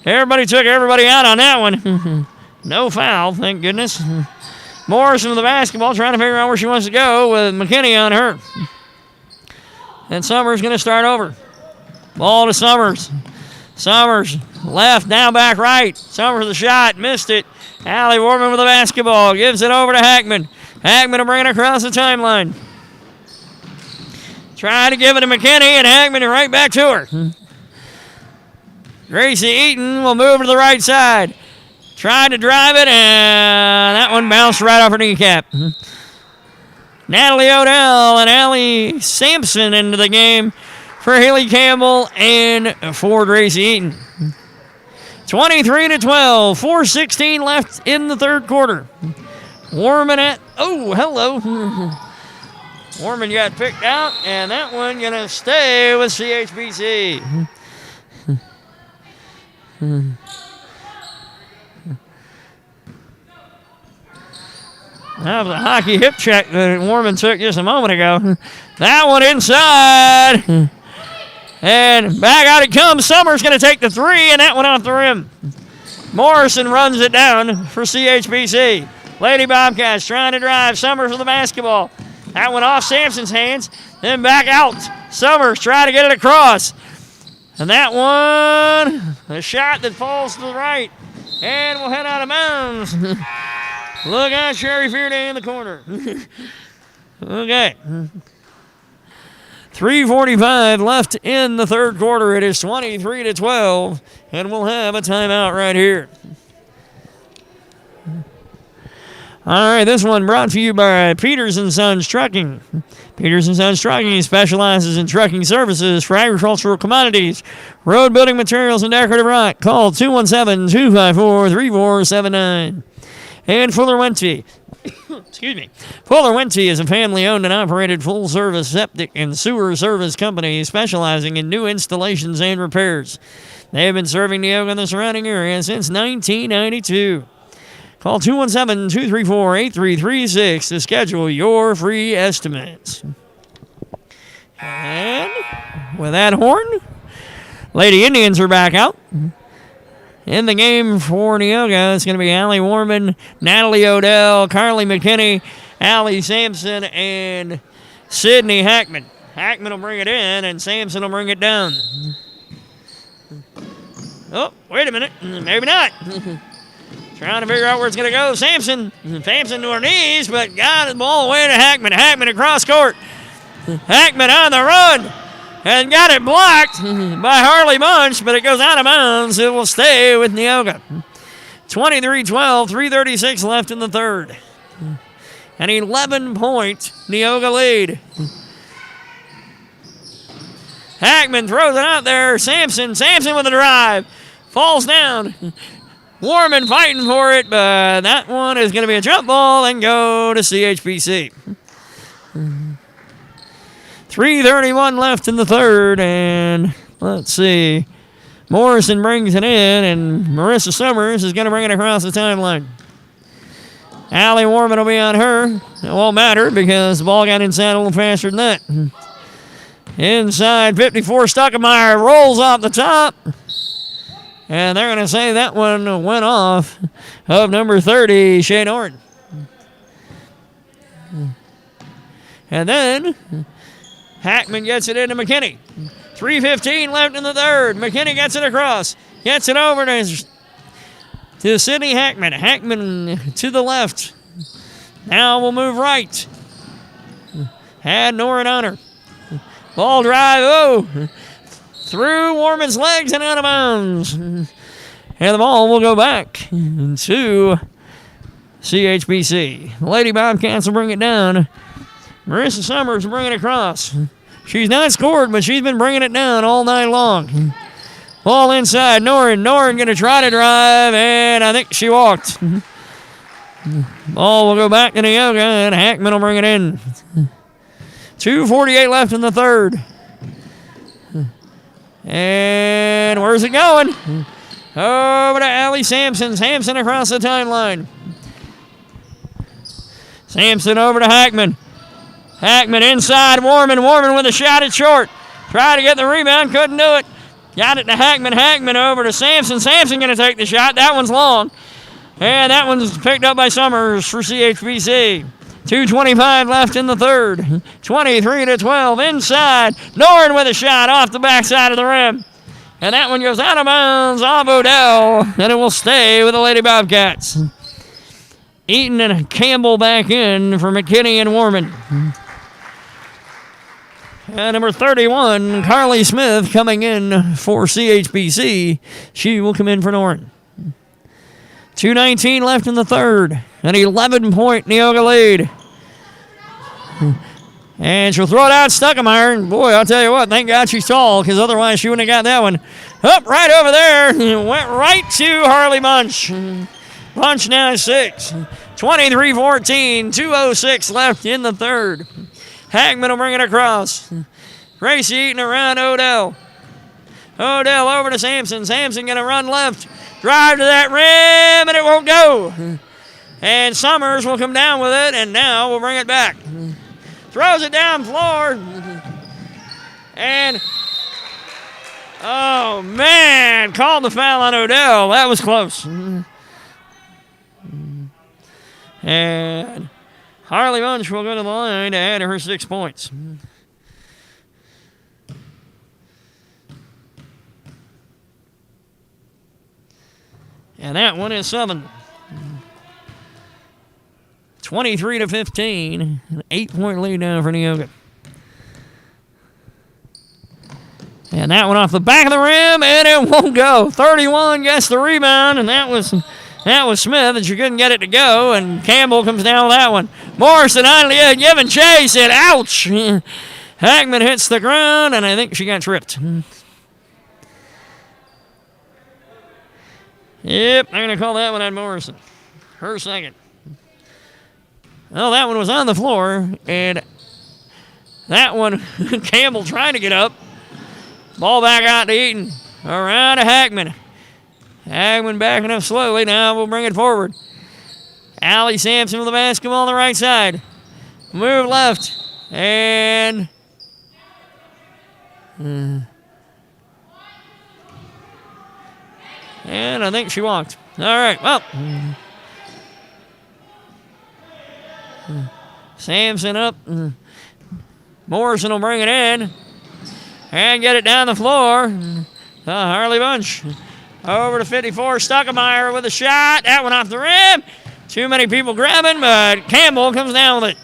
everybody took everybody out on that one. No foul, thank goodness. Morrison with the basketball, trying to figure out where she wants to go with McKinney on her. And Summers going to start over. Ball to Summers. Summers left, now back right. Summers the shot, missed it. Allie Warman with the basketball, gives it over to Hackman. Hackman will bring it across the timeline. Try to give it to McKinney, and Hackman right back to her. Gracie Eaton will move to the right side. Tried to drive it, and that one bounced right off her kneecap. Natalie Odell and Allie Sampson into the game for Haley Campbell and for Gracie Eaton. 23-12, 4:16 left in the third quarter. Warman at, hello. Warman got picked out, and that one going to stay with CHBC. That was a hockey hip check that Warman took just a moment ago. That one inside. And back out it comes. Summers going to take the 3, and that one off the rim. Morrison runs it down for CHBC. Lady Bobcats trying to drive. Summers with the basketball. That one off Sampson's hands. Then back out. Summers trying to get it across. And that one, a shot that falls to the right. And we'll head out of bounds. Look out, Sherry Fearday in the corner. Okay. 3:45 left in the third quarter. It is 23-12, and we'll have a timeout right here. All right, this one brought to you by Peters & Sons Trucking. Peters & Sons Trucking specializes in trucking services for agricultural commodities, road building materials, and decorative rock. Call 217-254-3479. And Fuller Wente. Excuse me. Fuller Wente is a family-owned and operated full-service septic and sewer service company specializing in new installations and repairs. They have been serving Neoga and the surrounding area since 1992. Call 217-234-8336 to schedule your free estimates. And with that horn, Lady Indians are back out. In the game for Neoga, it's going to be Allie Warman, Natalie Odell, Carly McKinney, Allie Sampson, and Sydney Hackman. Hackman will bring it in, and Sampson will bring it down. Oh, wait a minute. Maybe not. Trying to figure out where it's going to go. Sampson to her knees, but got the ball away to Hackman. Hackman across court. Hackman on the run and got it blocked by Harley Bunch, but it goes out of bounds. It will stay with Neoga. 23-12, 3:36 left in the third. An 11-point Neoga lead. Hackman throws it out there. Sampson with a drive. Falls down. Warman fighting for it, but that one is going to be a jump ball and go to CHBC. 3:31 left in the third, and let's see. Morrison brings it in, and Marissa Summers is going to bring it across the timeline. Allie Warman will be on her. It won't matter because the ball got inside a little faster than that. Inside 54, Stuckemeyer rolls off the top. And they're going to say that one went off of number 30, Shane Orton. And then Hackman gets it into McKinney. 3:15 left in the third. McKinney gets it across. Gets it over to Sydney Hackman. Hackman to the left. Now we'll move right. Had Norin on her. Ball drive. Through Warman's legs and out of bounds. And the ball will go back to CHBC. The Lady Bobcats will bring it down. Marissa Summers will bring it across. She's not scored, but she's been bringing it down all night long. Ball inside. Norin going to try to drive, and I think she walked. Ball will go back to Neoga, and Hackman will bring it in. 2:48 left in the third. And where's it going? Over to Allie Sampson. Sampson across the timeline. Sampson over to Hackman. Hackman inside. Warman with a shot at short. Tried to get the rebound. Couldn't do it. Got it to Hackman. Hackman over to Sampson. Sampson going to take the shot. That one's long. And that one's picked up by Summers for CHBC. 2:25 left in the third. 23-12 inside. Norin with a shot off the backside of the rim. And that one goes out of bounds off Odell. And it will stay with the Lady Bobcats. Eaton and Campbell back in for McKinney and Warman. And number 31, Carly Smith, coming in for CHBC. She will come in for Norin. 2:19 left in the third. An 11-point Neoga lead. And she'll throw it out Stuckemeyer. And boy, I'll tell you what, thank God she's tall, because otherwise she wouldn't have got that one. Up right over there. Went right to Harley Bunch. Bunch now is 6. 23-14. 2:06 left in the third. Hackman will bring it across. Gracie Eaton around Odell. Odell over to Sampson. Sampson going to run left. Drive to that rim, and it won't go. And Summers will come down with it, and now we'll bring it back. Throws it down floor. And, oh, man, called the foul on Odell. That was close. And Harley Bunch will go to the line to add her 6 points. And that one is 7. 23-15. An 8-point lead now for Neoga. And that one off the back of the rim, and it won't go. 31 gets the rebound, and that was Smith, and she couldn't get it to go, and Campbell comes down with that one. Morrison on the edge, giving chase, and ouch! Hackman hits the ground, and I think she got tripped. Yep, they're going to call that one on Morrison. Her second. Well, that one was on the floor, and that one, Campbell trying to get up. Ball back out to Eaton. Around to Hackman. Hackman backing up slowly. Now we'll bring it forward. Allie Sampson with the basketball on the right side. Move left. And I think she walked. All right, well. Sampson up. Morrison will bring it in. And get it down the floor. Harley Bunch. Over to 54. Stuckemeyer with a shot. That one off the rim. Too many people grabbing, but Campbell comes down with it.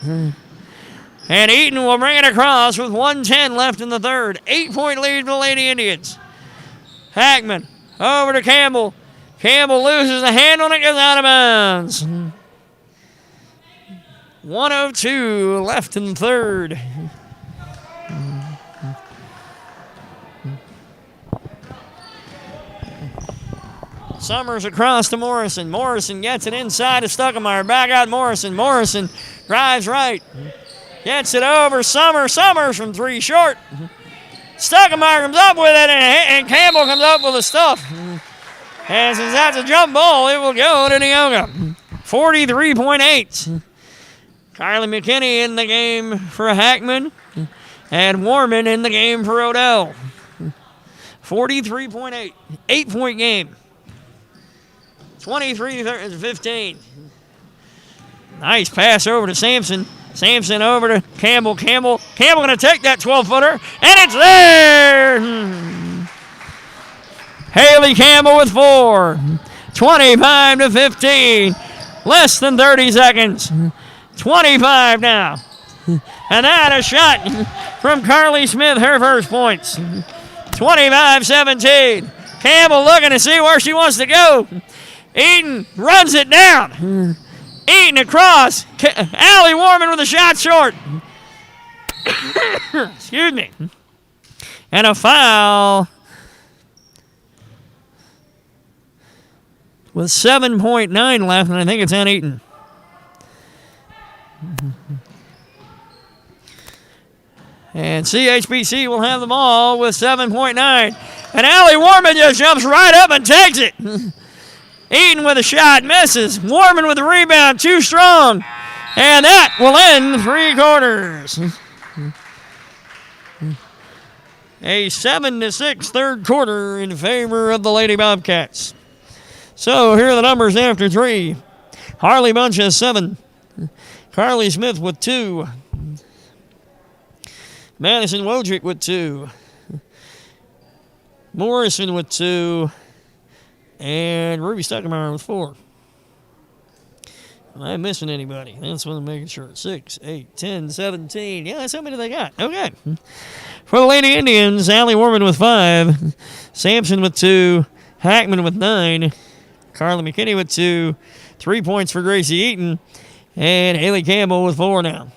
And Eaton will bring it across with 1:10 left in the third. 8-point lead for the Lady Indians. Hackman over to Campbell. Campbell loses the handle and it goes out of bounds. 1:02 left in the third. Summers across to Morrison. Morrison gets it inside to Stuckemeyer. Back out Morrison. Morrison drives right. Gets it over Summers. Summers from 3 short. Stuckemeyer comes up with it, and Campbell comes up with the stuff. And since that's a jump ball, it will go to Neoga. 43.8. Carly McKinney in the game for Hackman. And Warman in the game for Odell. 43.8. 8-point game. 23-15. Nice pass over to Sampson. Sampson over to Campbell. Campbell going to take that 12-footer, and it's there! Haley Campbell with 4. 25-15. Less than 30 seconds. 25 now. And that a shot from Carly Smith, her first points. 25-17. Campbell looking to see where she wants to go. Eaton runs it down. Eaton across. Allie Warman with a shot short. Excuse me. And a foul. With 7.9 left, and I think it's on Eaton. And CHBC will have the ball with 7.9. And Allie Warman just jumps right up and takes it. Eaton with a shot, misses. Warman with a rebound, too strong. And that will end 3 quarters. A 7-6 third quarter in favor of the Lady Bobcats. So here are the numbers after 3. Harley Bunch has 7. Carly Smith with 2. Madison Wojcik with 2. Morrison with 2. And Ruby Stuckemeyer with 4. Am I missing anybody? That's what I'm making sure. 6, 8, 10, 17. Yeah, that's how many they got. Okay. For the Lady Indians, Allie Warman with 5. Sampson with 2. Hackman with 9. Carly McKinney with 2. 3 points for Gracie Eaton. And Haley Campbell with 4 now.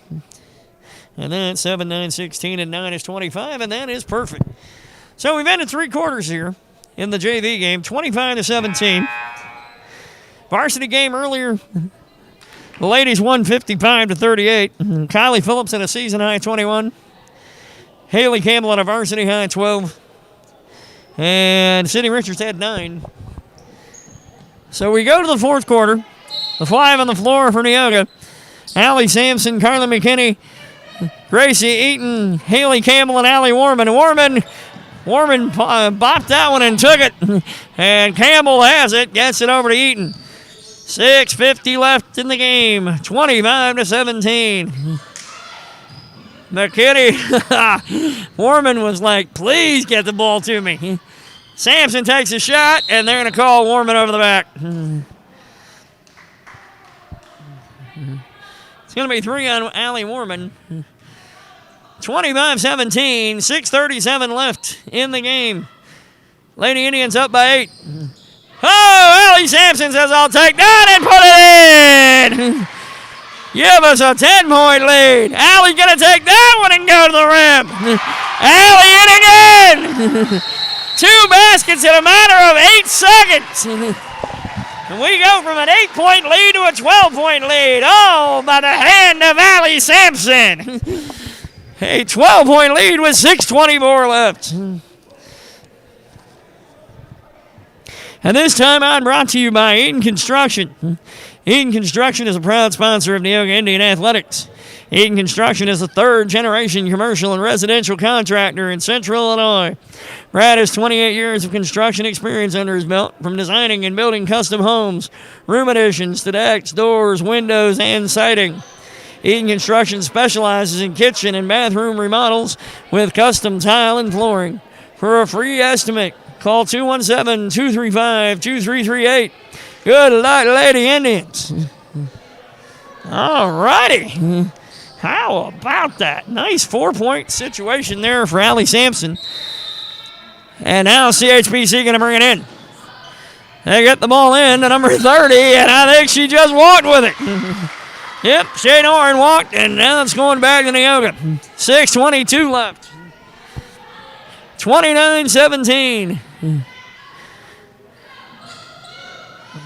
And that's 7, 9, 16, and 9 is 25, and that is perfect. So we've ended 3 quarters here in the JV game, 25-17. Varsity game earlier, the ladies won 55-38. Kylie Phillips had a season high 21. Haley Campbell had a varsity high 12. And Sydney Richards had 9. So we go to the fourth quarter. The 5 on the floor for Neoga. Allie Sampson, Carly McKinney, Gracie Eaton, Haley Campbell, and Allie Warman. Warman bopped that one and took it. And Campbell has it, gets it over to Eaton. 6:50 left in the game. 25-17. McKinney, Warman was like, please get the ball to me. Sampson takes a shot, and they're going to call Warman over the back. It's going to be 3 on Allie Warman. 25-17, 6:37 left in the game. Lady Indians up by 8. Oh, Allie Sampson says, I'll take that and put it in. Give us a 10-point lead. Allie's going to take that one and go to the rim. Allie in again. 2 baskets in a matter of 8 seconds. And we go from an 8-point lead to a 12-point lead. Oh, by the hand of Allie Sampson. A 12-point lead with 6:24 left. And this time on brought to you by Eaton Construction. Eaton Construction is a proud sponsor of Neoga Indian Athletics. Eaton Construction is a third-generation commercial and residential contractor in Central Illinois. Brad has 28 years of construction experience under his belt, from designing and building custom homes, room additions to decks, doors, windows, and siding. Eaton Construction specializes in kitchen and bathroom remodels with custom tile and flooring. For a free estimate, call 217-235-2338. Good luck, Lady Indians. All righty. How about that? Nice 4-point situation there for Allie Sampson. And now CHBC going to bring it in. They get the ball in to number 30, and I think she just walked with it. Yep, Shane Oren walked, and now it's going back to Neoga. 6:22 left. 29-17.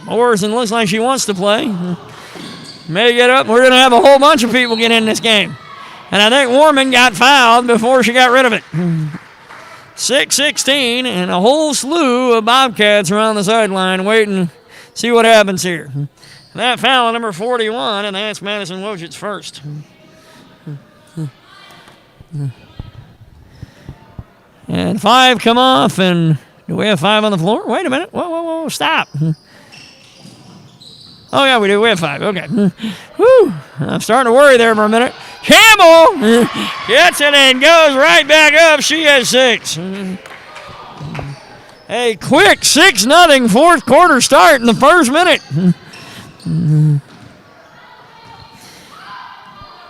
Morrison looks like she wants to play. May get up. We're going to have a whole bunch of people get in this game. And I think Warman got fouled before she got rid of it. 6:16, and a whole slew of Bobcats are on the sideline waiting to see what happens here. That foul on number 41, and that's Madison Wojcic's first. And 5 come off, and do we have 5 on the floor? Wait a minute. Whoa, stop. Oh, yeah, we do. We have 5. Okay. Whew. I'm starting to worry there for a minute. Campbell gets it and goes right back up. She has 6. A quick 6-0 fourth quarter start in the first minute.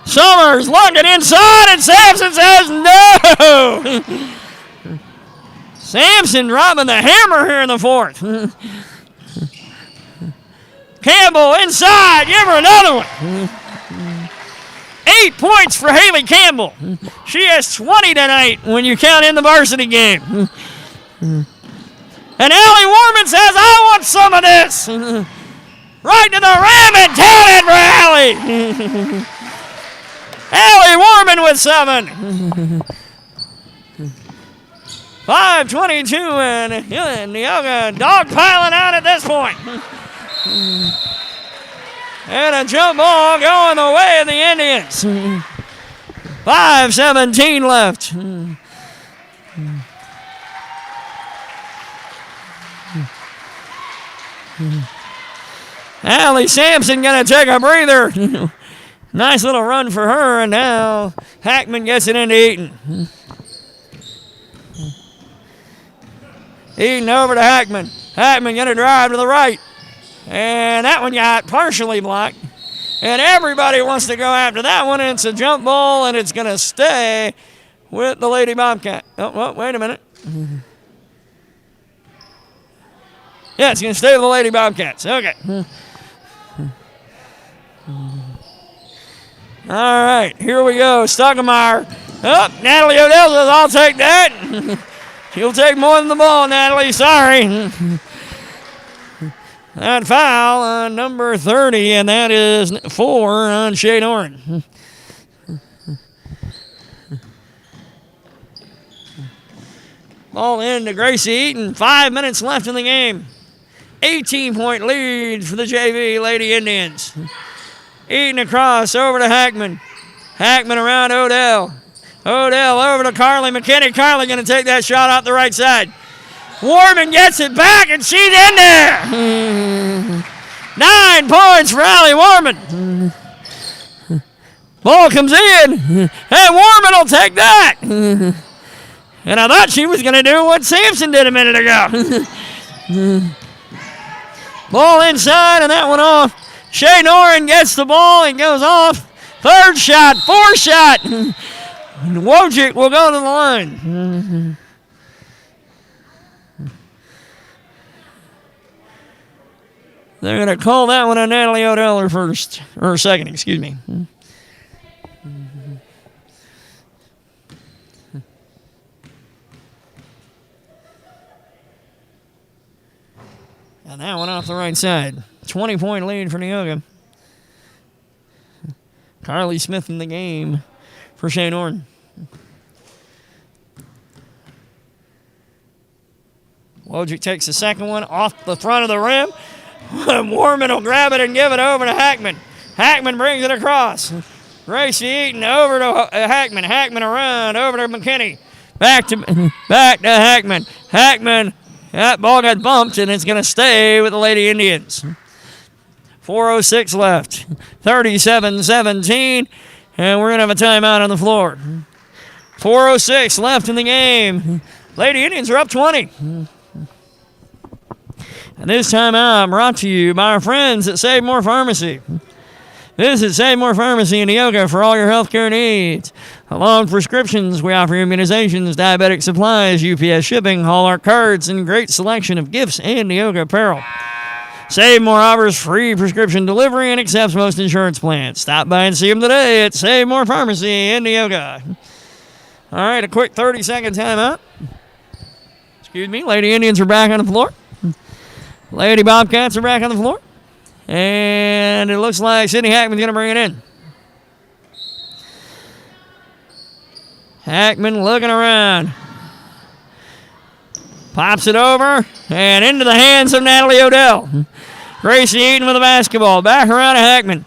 Summers looking inside, and Sampson says no. Sampson dropping the hammer here in the fourth. Campbell inside, give her another one. 8 points for Haley Campbell. She has 20 tonight when you count in the varsity game. And Allie Warman says, I want some of this. Right to the rim and down it for Allie. Allie Warman with 7. 5:22 and Neoga dogpiling out at this point. And a jump ball going the way of the Indians. 5:17 left. Allie Sampson going to take a breather. Nice little run for her, and now Hackman gets it into Eaton. Eaton over to Hackman. Hackman going to drive to the right. And that one got partially blocked. And everybody wants to go after that one. It's a jump ball, and it's going to stay with the Lady Bobcat. Oh, well, wait a minute. Yeah, it's going to stay with the Lady Bobcats. Okay. All right, here we go. Stockemeyer. Oh, Natalie Odell says, I'll take that. You'll take more than the ball, Natalie. Sorry. That foul on number 30, and that is 4 on Shane Oren. Ball in to Gracie Eaton. 5 minutes left in the game. 18-point lead for the JV Lady Indians. Eaton across over to Hackman. Hackman around Odell. Odell over to Carly McKinney. Carly going to take that shot off the right side. Warman gets it back, and she's in there. 9 points for Allie Warman. Ball comes in, and Warman will take that. And I thought she was going to do what Sampson did a minute ago. Ball inside, and that one off. Shay Noren gets the ball and goes off. Third shot, fourth shot. Wojcik will go to the line. They're going to call that one on Natalie Odell or second, excuse me. And that one off the right side. 20-point lead for Neoga. Carly Smith in the game for Shane Orton. Wojcik takes the second one off the front of the rim. Warman will grab it and give it over to Hackman. Hackman brings it across. Gracie Eaton over to Hackman. Hackman around over to McKinney. Back to Hackman. Hackman. That ball got bumped, and it's going to stay with the Lady Indians. 4:06 left. 37-17, and we're going to have a timeout on the floor. 4:06 left in the game. Lady Indians are up 20. And this timeout brought to you by our friends at Save More Pharmacy. Visit Save More Pharmacy in Neoga for all your healthcare needs. Along with prescriptions, we offer immunizations, diabetic supplies, UPS shipping, Hallmark cards, and great selection of gifts and Neoga apparel. Save More offers free prescription delivery and accepts most insurance plans. Stop by and see them today at Save More Pharmacy in Neoga. All right, a quick 30-second timeout. Excuse me, Lady Indians are back on the floor. Lady Bobcats are back on the floor. And it looks like Sydney Hackman's going to bring it in. Hackman looking around. Pops it over and into the hands of Natalie Odell. Gracie Eaton with the basketball. Back around to Hackman.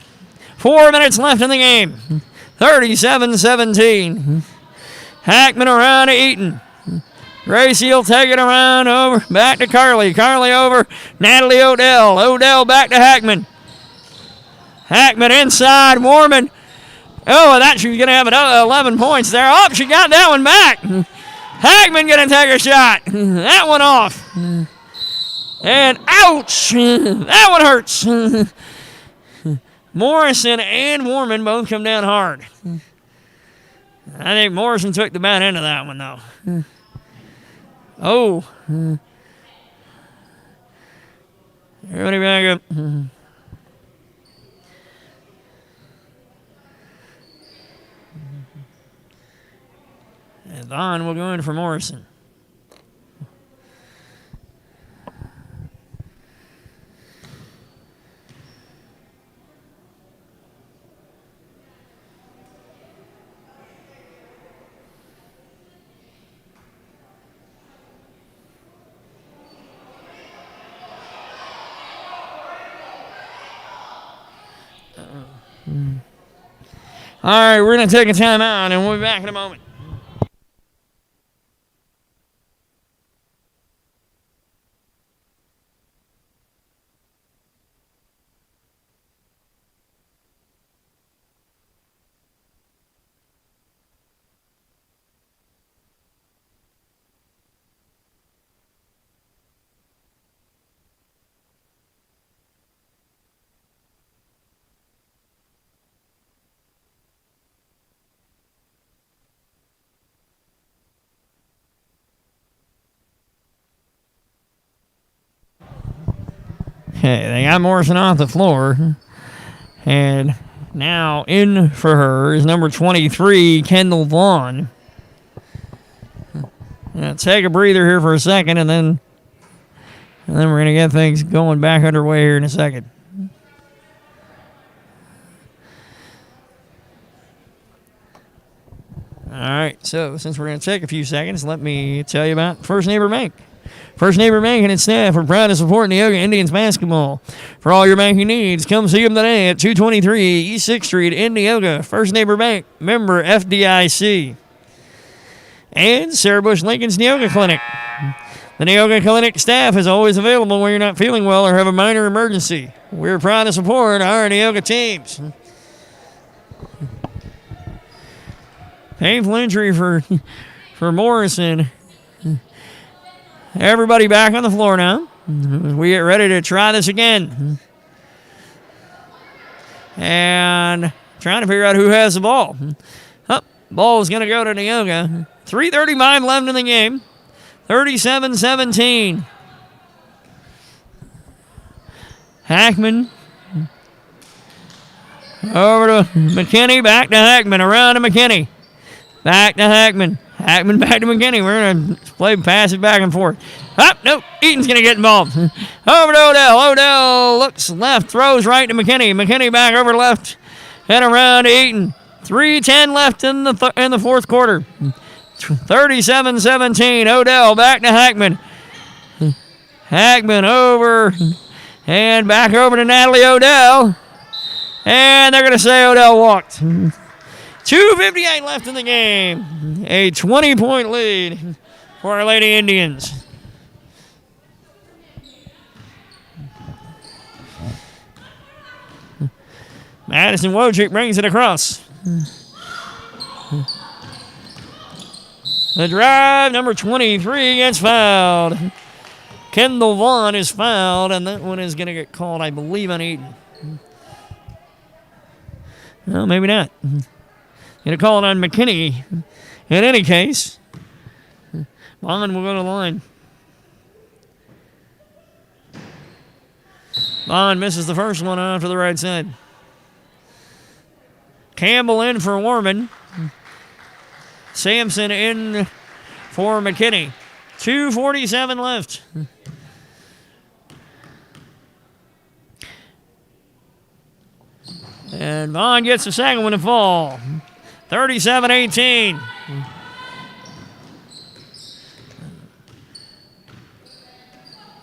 4 minutes left in the game. 37-17. Hackman around to Eaton. Gracie will take it around over, back to Carly. Carly over, Natalie Odell. Odell back to Hackman. Hackman inside, Warman. Oh, I thought she was going to have 11 points there. Oh, she got that one back. Hackman going to take a shot. That one off. And ouch. That one hurts. Morrison and Warman both come down hard. I think Morrison took the bad end of that one, though. Oh. Everybody back up. And Vaughn will go in for Morrison. All right, we're going to take a timeout, and we'll be back in a moment. Okay, they got Morrison off the floor. And now in for her is number 23, Kendall Vaughn. Now take a breather here for a second, and then we're going to get things going back underway here in a second. All right, so since we're going to take a few seconds, let me tell you about First Neighbor Bank. First Neighbor Bank and its staff are proud to support Neoga Indians basketball. For all your banking needs, come see them today at 223 East 6th Street in Neoga. First Neighbor Bank, member FDIC. And Sarah Bush Lincoln's Neoga Clinic. The Neoga Clinic staff is always available when you're not feeling well or have a minor emergency. We're proud to support our Neoga teams. Painful injury for for Morrison. Everybody back on the floor now. We get ready to try this again. And trying to figure out who has the ball. Ball is going to go to Neoga. 3:35 left in the game. 37-17. Hackman. Over to McKinney. Back to Hackman. Around to McKinney. Back to Hackman. Hackman back to McKinney. We're going to play pass it back and forth. Nope. Eaton's going to get involved. Over to Odell. Odell looks left. Throws right to McKinney. McKinney back over left. And around to Eaton. 3:10 left in the fourth quarter. 37-17. Odell back to Hackman. Hackman over. And back over to Natalie Odell. And they're going to say Odell walked. 2:58 left in the game. A 20-point lead for our Lady Indians. Madison Wojcik brings it across. The drive, number 23 gets fouled. Kendall Vaughn is fouled, and that one is going to get called, I believe, on Eaton. No, maybe not. Going to call it on McKinney. In any case, Vaughn will go to the line. Vaughn misses the first one on for the right side. Campbell in for Warman. Sampson in for McKinney. 2:47 left. And Vaughn gets the second one to fall. 37-18.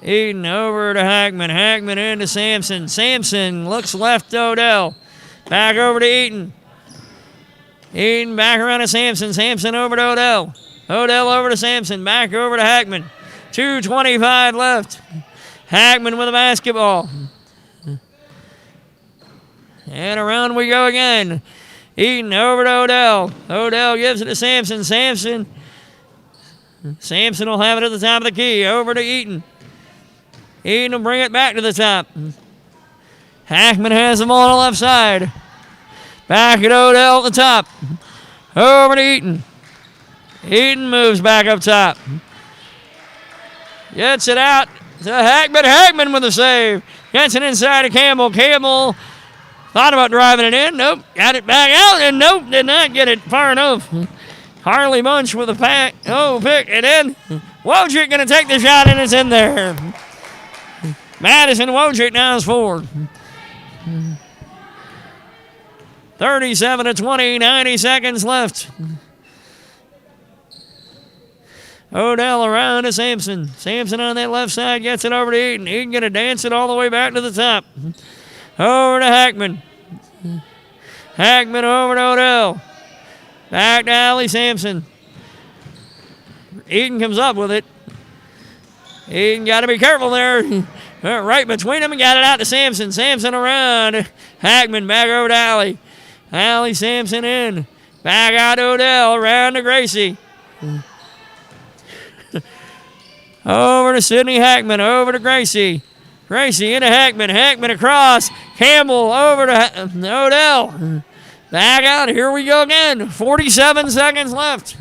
Eaton over to Hackman. Hackman into Sampson. Sampson looks left to Odell. Back over to Eaton. Eaton back around to Sampson. Sampson over to Odell. Odell over to Sampson. Back over to Hackman. 2:25 left. Hackman with a basketball. And around we go again. Eaton over to Odell. Odell gives it to Sampson. Sampson will have it at the top of the key. Over to Eaton. Eaton will bring it back to the top. Hackman has the ball on the left side. Back at Odell at the top. Over to Eaton. Eaton moves back up top. Gets it out to Hackman. Hackman with a save. Gets it inside to Campbell. Campbell thought about driving it in. Nope. Got it back out. And nope, did not get it far enough. Harley Bunch with a pack. Oh, pick it in. Wojcik going to take the shot, and it's in there. Madison Wojcik now is forward. 37-20, 90 seconds left. Odell around to Sampson. Sampson on that left side gets it over to Eaton. Eaton going to dance it all the way back to the top. Over to Hackman. Hackman over to Odell. Back to Allie Sampson. Eaton comes up with it. Eaton got to be careful there. Right between them and got it out to Sampson. Sampson around. Hackman back over to Allie. Allie Sampson in. Back out to Odell. Around to Gracie. Over to Sydney Hackman. Over to Gracie. Gracie into Hackman. Hackman across. Campbell over to Odell. Back out. Here we go again. 47 seconds left.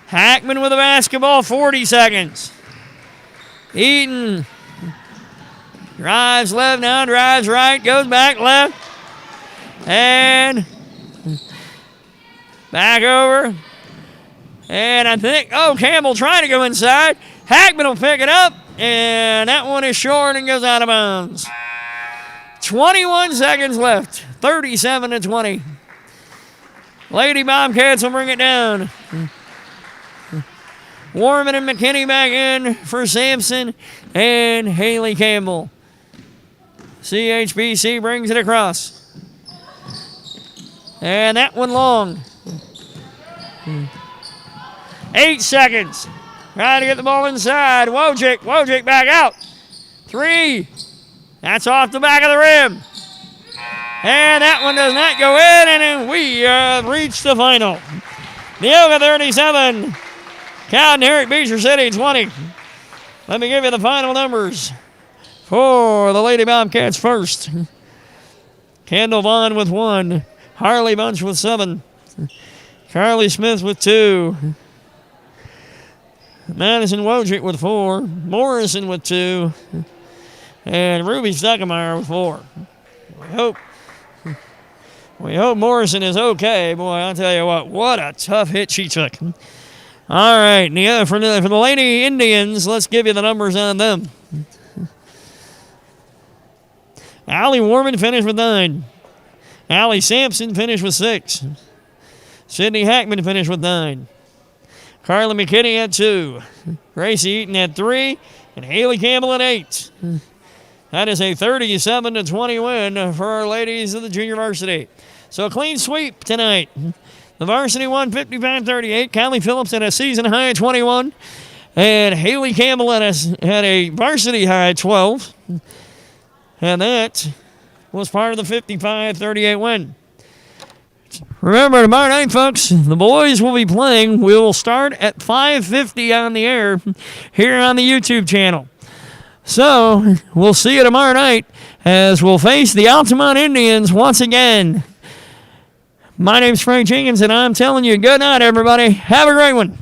Hackman with the basketball. 40 seconds. Eaton drives left now. Drives right. Goes back left. And back over. And I think, Campbell trying to go inside. Hackman will pick it up. And that one is short and goes out of bounds. 21 seconds left. 37-20. Lady Bobcats will bring it down. Warman and McKinney back in for Sampson and Haley Campbell. CHBC brings it across. And that one long. 8 seconds. Trying to get the ball inside. Wojcik back out. 3. That's off the back of the rim. And that one does not go in, and we have reached the final. Neoga 37, Cowden, Herrick, Beecher City 20. Let me give you the final numbers for the Lady Bobcats first. Kendall Vaughn with 1. Harley Bunch with 7. Carly Smith with 2. Madison Wojcik with 4. Morrison with 2. And Ruby Stuckemeyer with 4. We hope Morrison is okay. Boy, I'll tell you what a tough hit she took. All right, for the Lady Indians, let's give you the numbers on them. Allie Warman finished with 9. Allie Sampson finished with 6. Sydney Hackman finished with 9. Carla McKinney at 2. Gracie Eaton at 3. And Haley Campbell at 8. That is a 37-20 win for our ladies of the junior varsity. So a clean sweep tonight. The varsity won 55-38. Kylie Phillips had a season high 21. And Haley Campbell had a varsity high 12. And that was part of the 55-38 win. Remember, tomorrow night, folks, the boys will be playing. We will start at 5:50 on the air here on the YouTube channel. So we'll see you tomorrow night as we'll face the Altamont Indians once again. My name's Frank Jenkins, and I'm telling you, good night, everybody. Have a great one.